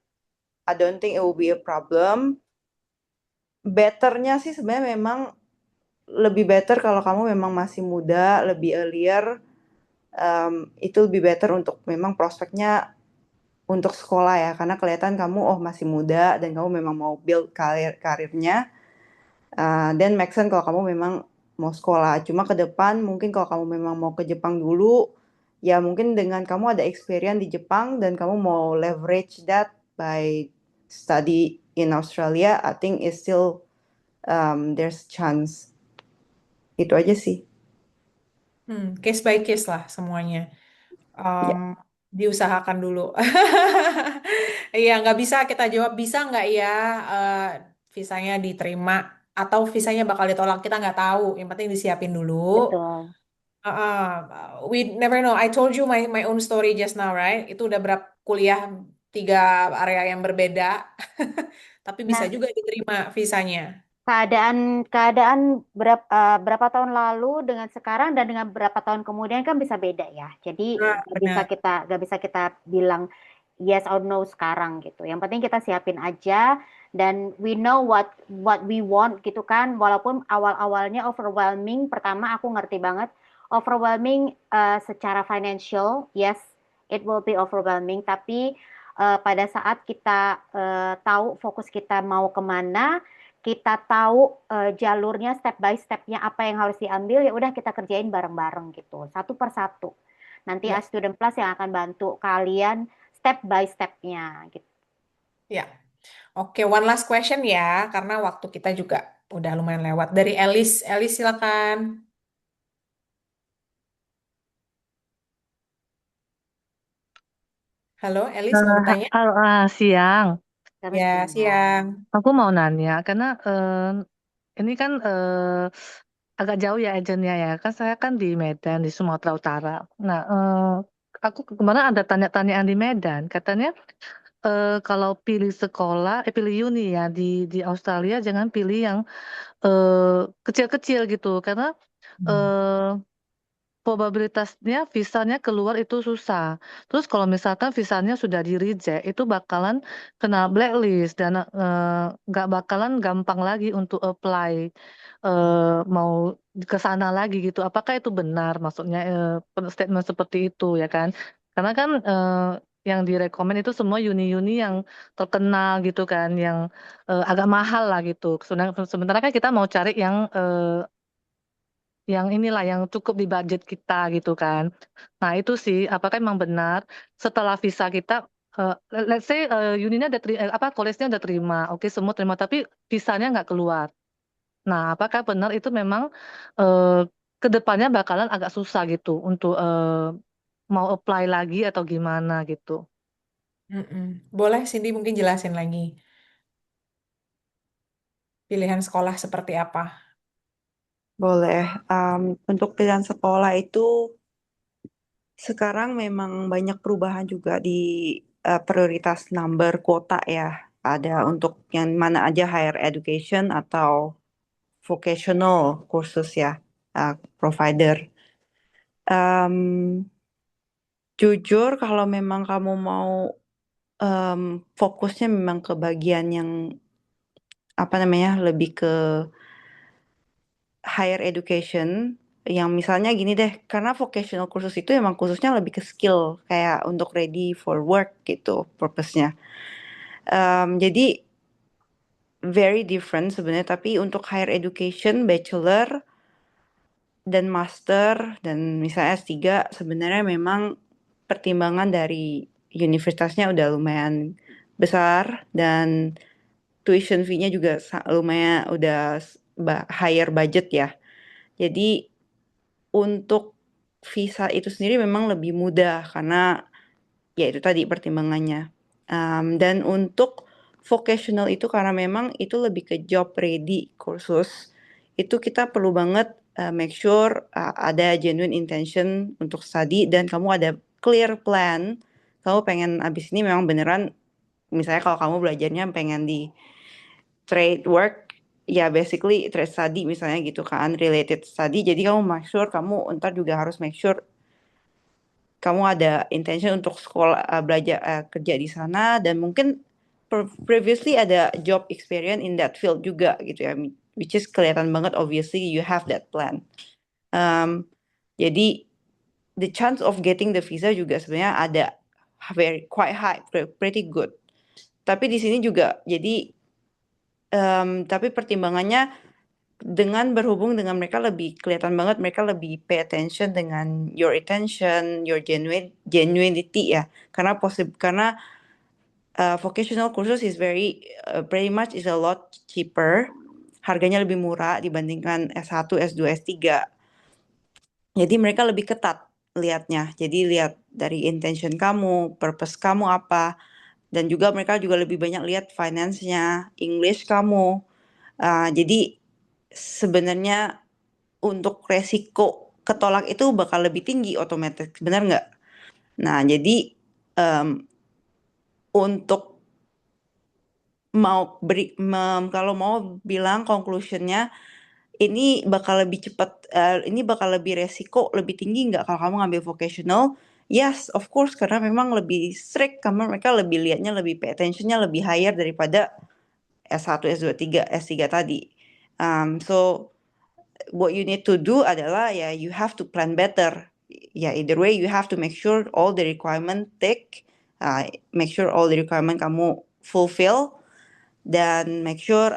I don't think it will be a problem. Betternya sih sebenarnya memang lebih better kalau kamu memang masih muda, lebih earlier, itu lebih better untuk memang prospeknya untuk sekolah ya, karena kelihatan kamu oh masih muda dan kamu memang mau build karirnya. Dan make sense kalau kamu memang mau sekolah. Cuma ke depan mungkin kalau kamu memang mau ke Jepang dulu, ya mungkin dengan kamu ada experience di Jepang dan kamu mau leverage that by study in Australia, I think it's still there's chance. Itu aja sih. Case by case lah semuanya. Ya. Em, Diusahakan dulu. Iya, nggak bisa kita jawab bisa nggak ya eh, visanya diterima atau visanya bakal ditolak kita nggak tahu. Yang penting disiapin dulu. Betul. We never know. I told you my own story just now, right? Itu udah berapa kuliah 3 area yang berbeda, tapi bisa Nah, juga diterima visanya. keadaan keadaan berapa tahun lalu dengan sekarang dan dengan berapa tahun kemudian kan bisa beda ya. Jadi Nah, benar. nggak bisa kita bilang yes or no sekarang gitu. Yang penting kita siapin aja dan we know what we want gitu kan. Walaupun awal-awalnya overwhelming, pertama aku ngerti banget overwhelming secara financial, yes, it will be overwhelming. Tapi pada saat kita tahu fokus kita mau kemana, kita tahu jalurnya step by stepnya apa yang harus diambil, ya udah kita kerjain bareng-bareng gitu, satu per satu. Nanti Ya, Student Plus yang akan bantu kalian step by stepnya gitu. ya. Oke, one last question ya, karena waktu kita juga udah lumayan lewat. Dari Elis, Elis silakan. Halo, Elis mau bertanya? Halo, siang. Selamat Ya, siang. siang. Aku mau nanya karena ini kan agak jauh ya agentnya ya. Kan saya kan di Medan di Sumatera Utara. Nah, aku kemarin ada tanya-tanyaan di Medan. Katanya kalau pilih sekolah, pilih uni ya di Australia jangan pilih yang kecil-kecil gitu karena eh, probabilitasnya visanya keluar itu susah. Terus kalau misalkan visanya sudah di reject, itu bakalan kena blacklist dan nggak bakalan gampang lagi untuk apply mau ke sana lagi gitu. Apakah itu benar? Maksudnya statement seperti itu ya kan? Karena kan yang direkomend itu semua uni-uni yang terkenal gitu kan, yang agak mahal lah gitu. Sementara kan kita mau cari yang inilah yang cukup di budget kita gitu kan. Nah itu sih, apakah memang benar setelah visa kita, let's say uninya udah apa college-nya udah terima, oke semua terima, tapi visanya nggak keluar. Nah apakah benar itu memang eh, ke depannya bakalan agak susah gitu untuk mau apply lagi atau gimana gitu. Mm-mm. Boleh Cindy mungkin jelasin lagi pilihan sekolah seperti apa? Boleh. Untuk pilihan sekolah itu sekarang memang banyak perubahan juga di prioritas number kuota ya. Ada untuk yang mana aja higher education atau vocational kursus ya, provider. Em, Jujur kalau memang kamu mau fokusnya memang ke bagian yang apa namanya lebih ke higher education, yang misalnya gini deh, karena vocational kursus itu emang khususnya lebih ke skill kayak untuk ready for work gitu purpose-nya. Jadi very different sebenarnya, tapi untuk higher education bachelor dan master dan misalnya S3 sebenarnya memang pertimbangan dari universitasnya udah lumayan besar dan tuition fee-nya juga lumayan udah higher budget ya. Jadi untuk visa itu sendiri memang lebih mudah karena ya itu tadi pertimbangannya. Dan untuk vocational itu karena memang itu lebih ke job ready kursus, itu kita perlu banget make sure ada genuine intention untuk study dan kamu ada clear plan. Kamu pengen abis ini memang beneran, misalnya kalau kamu belajarnya pengen di trade work, ya basically trade study misalnya gitu kan, related study. Jadi kamu make sure kamu ntar juga harus make sure kamu ada intention untuk sekolah belajar kerja di sana dan mungkin previously ada job experience in that field juga gitu ya, which is kelihatan banget obviously you have that plan. Jadi the chance of getting the visa juga sebenarnya ada very quite high, pretty good. Tapi di sini juga jadi tapi pertimbangannya dengan berhubung dengan mereka lebih kelihatan banget mereka lebih pay attention dengan your attention, your genuinity ya. Karena karena vocational kursus is pretty much is a lot cheaper. Harganya lebih murah dibandingkan S1, S2, S3. Jadi mereka lebih ketat lihatnya. Jadi lihat dari intention kamu, purpose kamu apa, dan juga mereka juga lebih banyak lihat finance-nya, English kamu. Jadi sebenarnya untuk resiko ketolak itu bakal lebih tinggi otomatis, benar nggak? Nah, jadi untuk kalau mau bilang conclusionnya, ini bakal lebih cepat, ini bakal lebih resiko lebih tinggi nggak kalau kamu ngambil vocational? Yes, of course, karena memang lebih strict, karena mereka lebih lihatnya, lebih pay attention-nya lebih higher daripada S1, S2, S3 tadi. So what you need to do adalah ya you have to plan better. Ya either way you have to make sure all the requirement make sure all the requirement kamu fulfill dan make sure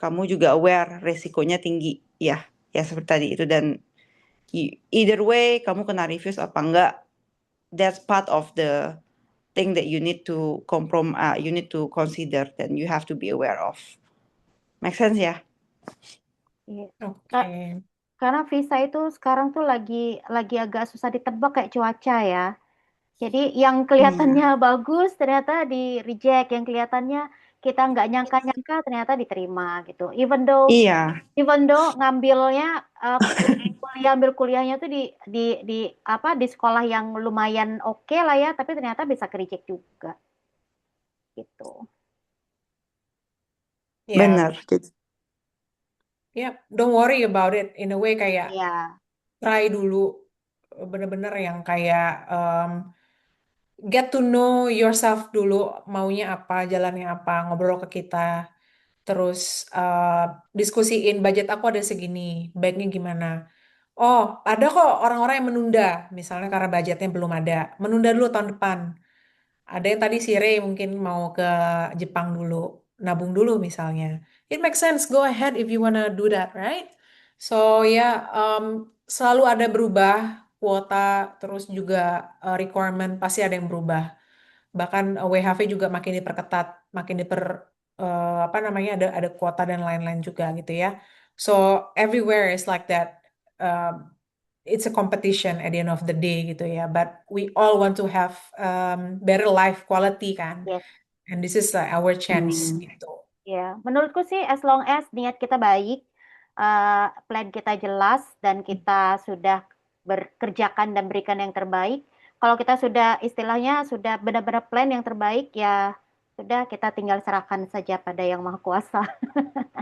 kamu juga aware resikonya tinggi ya, ya seperti tadi itu. Dan either way kamu kena refuse apa enggak, that's part of the thing that you need to you need to consider and you have to be aware of. Make sense ya? Iya. Oke. Karena visa itu sekarang tuh lagi agak susah ditebak kayak cuaca ya. Jadi yang Iya. kelihatannya bagus ternyata di reject, yang kelihatannya kita nggak nyangka-nyangka ternyata diterima gitu. Iya. Even though ngambilnya ambil kuliahnya tuh di apa di sekolah yang lumayan oke lah ya, tapi ternyata bisa ke reject juga gitu. Ya, Benar. ya, don't worry about it. In a way kayak Ya, try dulu, bener-bener yang kayak get to know yourself dulu, maunya apa, jalannya apa, ngobrol ke kita. Terus diskusiin budget aku ada segini, baiknya gimana? Oh, ada kok orang-orang yang menunda, misalnya karena budgetnya belum ada. Menunda dulu tahun depan. Ada yang tadi si Ray mungkin mau ke Jepang dulu, nabung dulu misalnya. It makes sense, go ahead if you wanna do that, right? So ya, selalu ada berubah kuota, terus juga requirement pasti ada yang berubah. Bahkan WHV juga makin diperketat, makin apa namanya ada kuota dan lain-lain juga gitu ya. So everywhere is like that. It's a competition at the end of the day gitu ya. But we all want to have better life quality kan. yes. And this is our chance Hmm. gitu. Ya, menurutku sih as long as niat kita baik, plan kita jelas dan kita sudah bekerjakan dan berikan yang terbaik. Kalau kita sudah istilahnya sudah benar-benar plan yang terbaik, ya sudah kita tinggal serahkan saja pada Yang Maha Kuasa.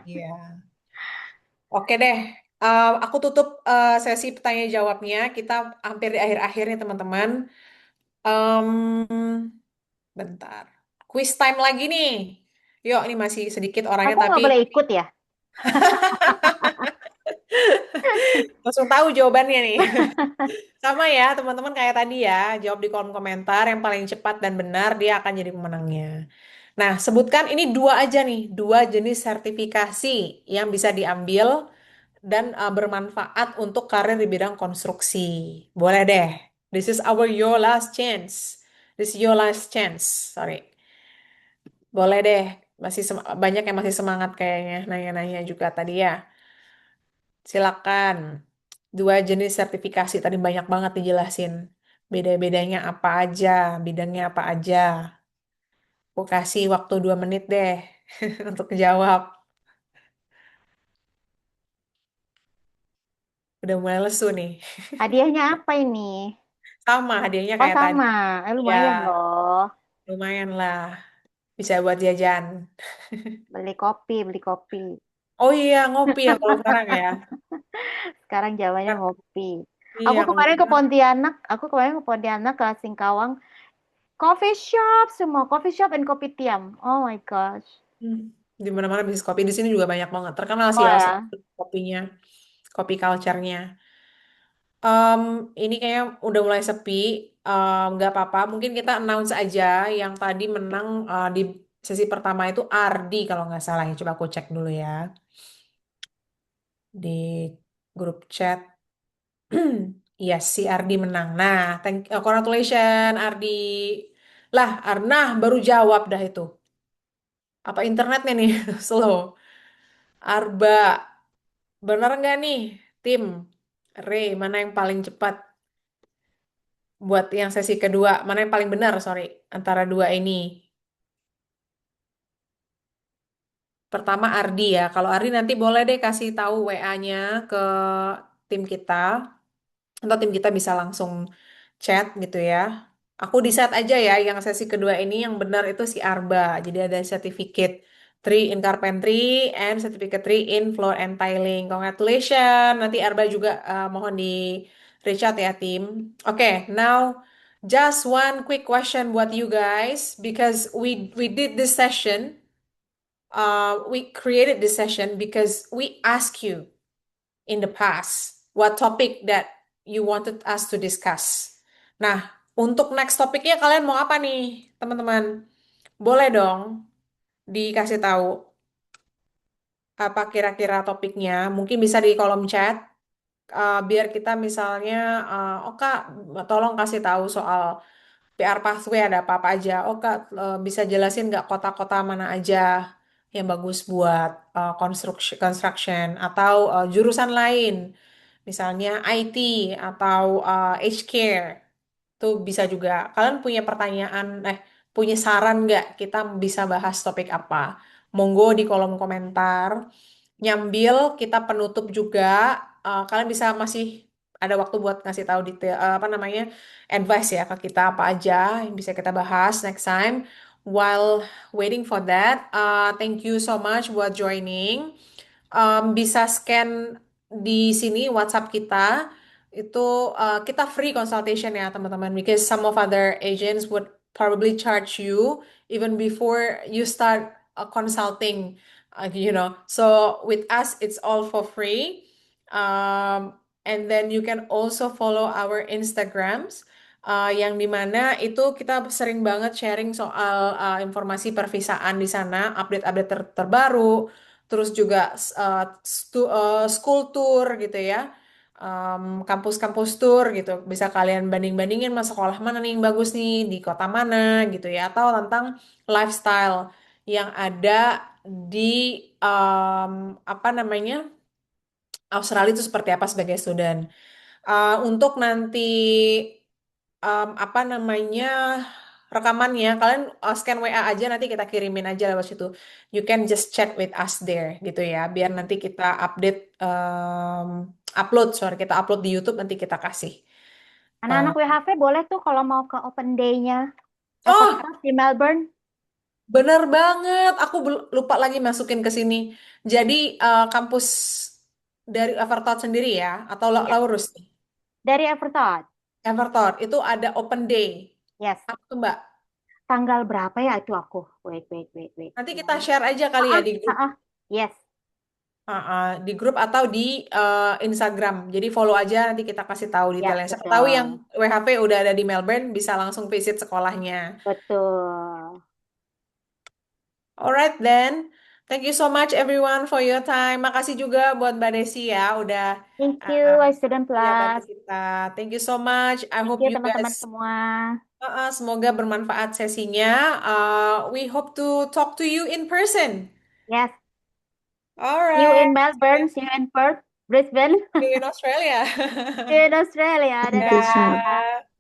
Iya. Oke deh. Aku tutup sesi tanya jawabnya. Kita hampir di akhir-akhir nih teman-teman. Bentar. Quiz time lagi nih. Yuk, ini masih sedikit orangnya Aku tapi nggak boleh ikut ya? langsung tahu jawabannya nih. Sama ya, teman-teman kayak tadi ya. Jawab di kolom komentar yang paling cepat dan benar dia akan jadi pemenangnya. Nah, sebutkan ini dua aja nih, dua jenis sertifikasi yang bisa diambil dan bermanfaat untuk karir di bidang konstruksi. Boleh deh. This is your last chance. This is your last chance. Sorry. Boleh deh. Masih banyak yang masih semangat kayaknya nanya-nanya juga tadi ya. Silakan. Dua jenis sertifikasi tadi banyak banget dijelasin. Beda-bedanya apa aja, bidangnya apa aja. Aku kasih waktu 2 menit deh untuk jawab. Udah mulai lesu nih. Hadiahnya apa ini? Sama hadiahnya Oh kayak tadi. sama, Ya, lumayan loh. lumayan lah. Bisa buat jajan. Beli kopi, beli kopi. Oh iya, ngopi ya kalau sekarang ya. Sekarang zamannya Nah, ngopi. iya, kalau sekarang. Aku kemarin ke Pontianak ke Singkawang, coffee shop and kopi tiam. Oh my gosh. Hmm, di mana-mana bisnis kopi. Di sini juga banyak banget. Terkenal Oh sih Austin ya, kopinya, kopi culture-nya. Em, ini kayaknya udah mulai sepi. Nggak apa-apa. Mungkin kita announce aja yang tadi menang di sesi pertama itu Ardi kalau nggak salah ya. Coba aku cek dulu ya di grup chat. Iya, si Ardi menang. Nah, congratulations Ardi. Lah, Arnah baru jawab dah itu. Apa internetnya nih slow? Arba, bener nggak nih tim? Ray, mana yang paling cepat buat yang sesi kedua? Mana yang paling benar, sorry, antara dua ini? Pertama Ardi ya. Kalau Ardi nanti boleh deh kasih tahu WA-nya ke tim kita. Atau tim kita bisa langsung chat gitu ya. Aku di set aja ya yang sesi kedua ini yang benar itu si Arba. Jadi ada certificate 3 in carpentry and certificate 3 in floor and tiling. Congratulations. Nanti Arba juga mohon di reach out ya tim. Oke, now just one quick question buat you guys because we did this session. We created this session because we asked you in the past what topic that you wanted us to discuss. Nah, untuk next topiknya kalian mau apa nih, teman-teman? Boleh dong dikasih tahu apa kira-kira topiknya. Mungkin bisa di kolom chat. Biar kita misalnya, oh Kak, tolong kasih tahu soal PR Pathway ada apa-apa aja. Oh Kak, bisa jelasin nggak kota-kota mana aja yang bagus buat construction atau jurusan lain, misalnya IT atau healthcare. Tuh bisa juga. Kalian punya pertanyaan, punya saran nggak? Kita bisa bahas topik apa? Monggo di kolom komentar. Nyambil, kita penutup juga. Kalian bisa masih ada waktu buat ngasih tahu detail, apa namanya, advice ya ke kita apa aja yang bisa kita bahas next time. While waiting for that, thank you so much buat joining. Bisa scan di sini WhatsApp kita itu, kita free consultation ya teman-teman, because some of other agents would probably charge you even before you start consulting, so with us it's all for free. And then you can also follow our Instagrams, yang dimana itu kita sering banget sharing soal informasi pervisaan di sana, update-update terbaru. Terus juga school tour gitu ya, kampus-kampus tour gitu. Bisa kalian banding-bandingin mas sekolah mana nih yang bagus nih di kota mana gitu ya, atau tentang lifestyle yang ada di apa namanya, Australia itu seperti apa sebagai student. Untuk nanti apa namanya, rekamannya kalian scan WA aja, nanti kita kirimin aja lewat situ. You can just chat with us there gitu ya, biar nanti kita update, kita upload di YouTube, nanti kita kasih. Anak-anak WHV boleh tuh kalau mau ke open day-nya Oh, Evertop di Melbourne. bener banget, aku lupa lagi masukin ke sini. Jadi kampus dari Evertot sendiri ya, atau Ya, Laurus nih? dari Evertop. Evertot itu ada open day. Yes. Apa tuh Mbak? Tanggal berapa ya itu aku? Wait. Nanti kita share aja kali ya di grup. Yes. Di grup atau di Instagram. Jadi follow aja, nanti kita kasih tahu Ya, detailnya. Siapa betul. tahu yang WHP udah ada di Melbourne bisa langsung visit sekolahnya. Betul. Alright then. Thank you so much everyone for your time. Makasih juga buat Mbak Desi ya udah Thank you, Student ya bantu Plus. kita. Thank you so much. I Thank hope you you teman-teman guys, semua. semoga bermanfaat sesinya. We hope to talk to you in person. Yes. See you Alright. in Melbourne. See you in Perth, Brisbane. See you in Australia. See you in Australia. Thank you so much. Dadah.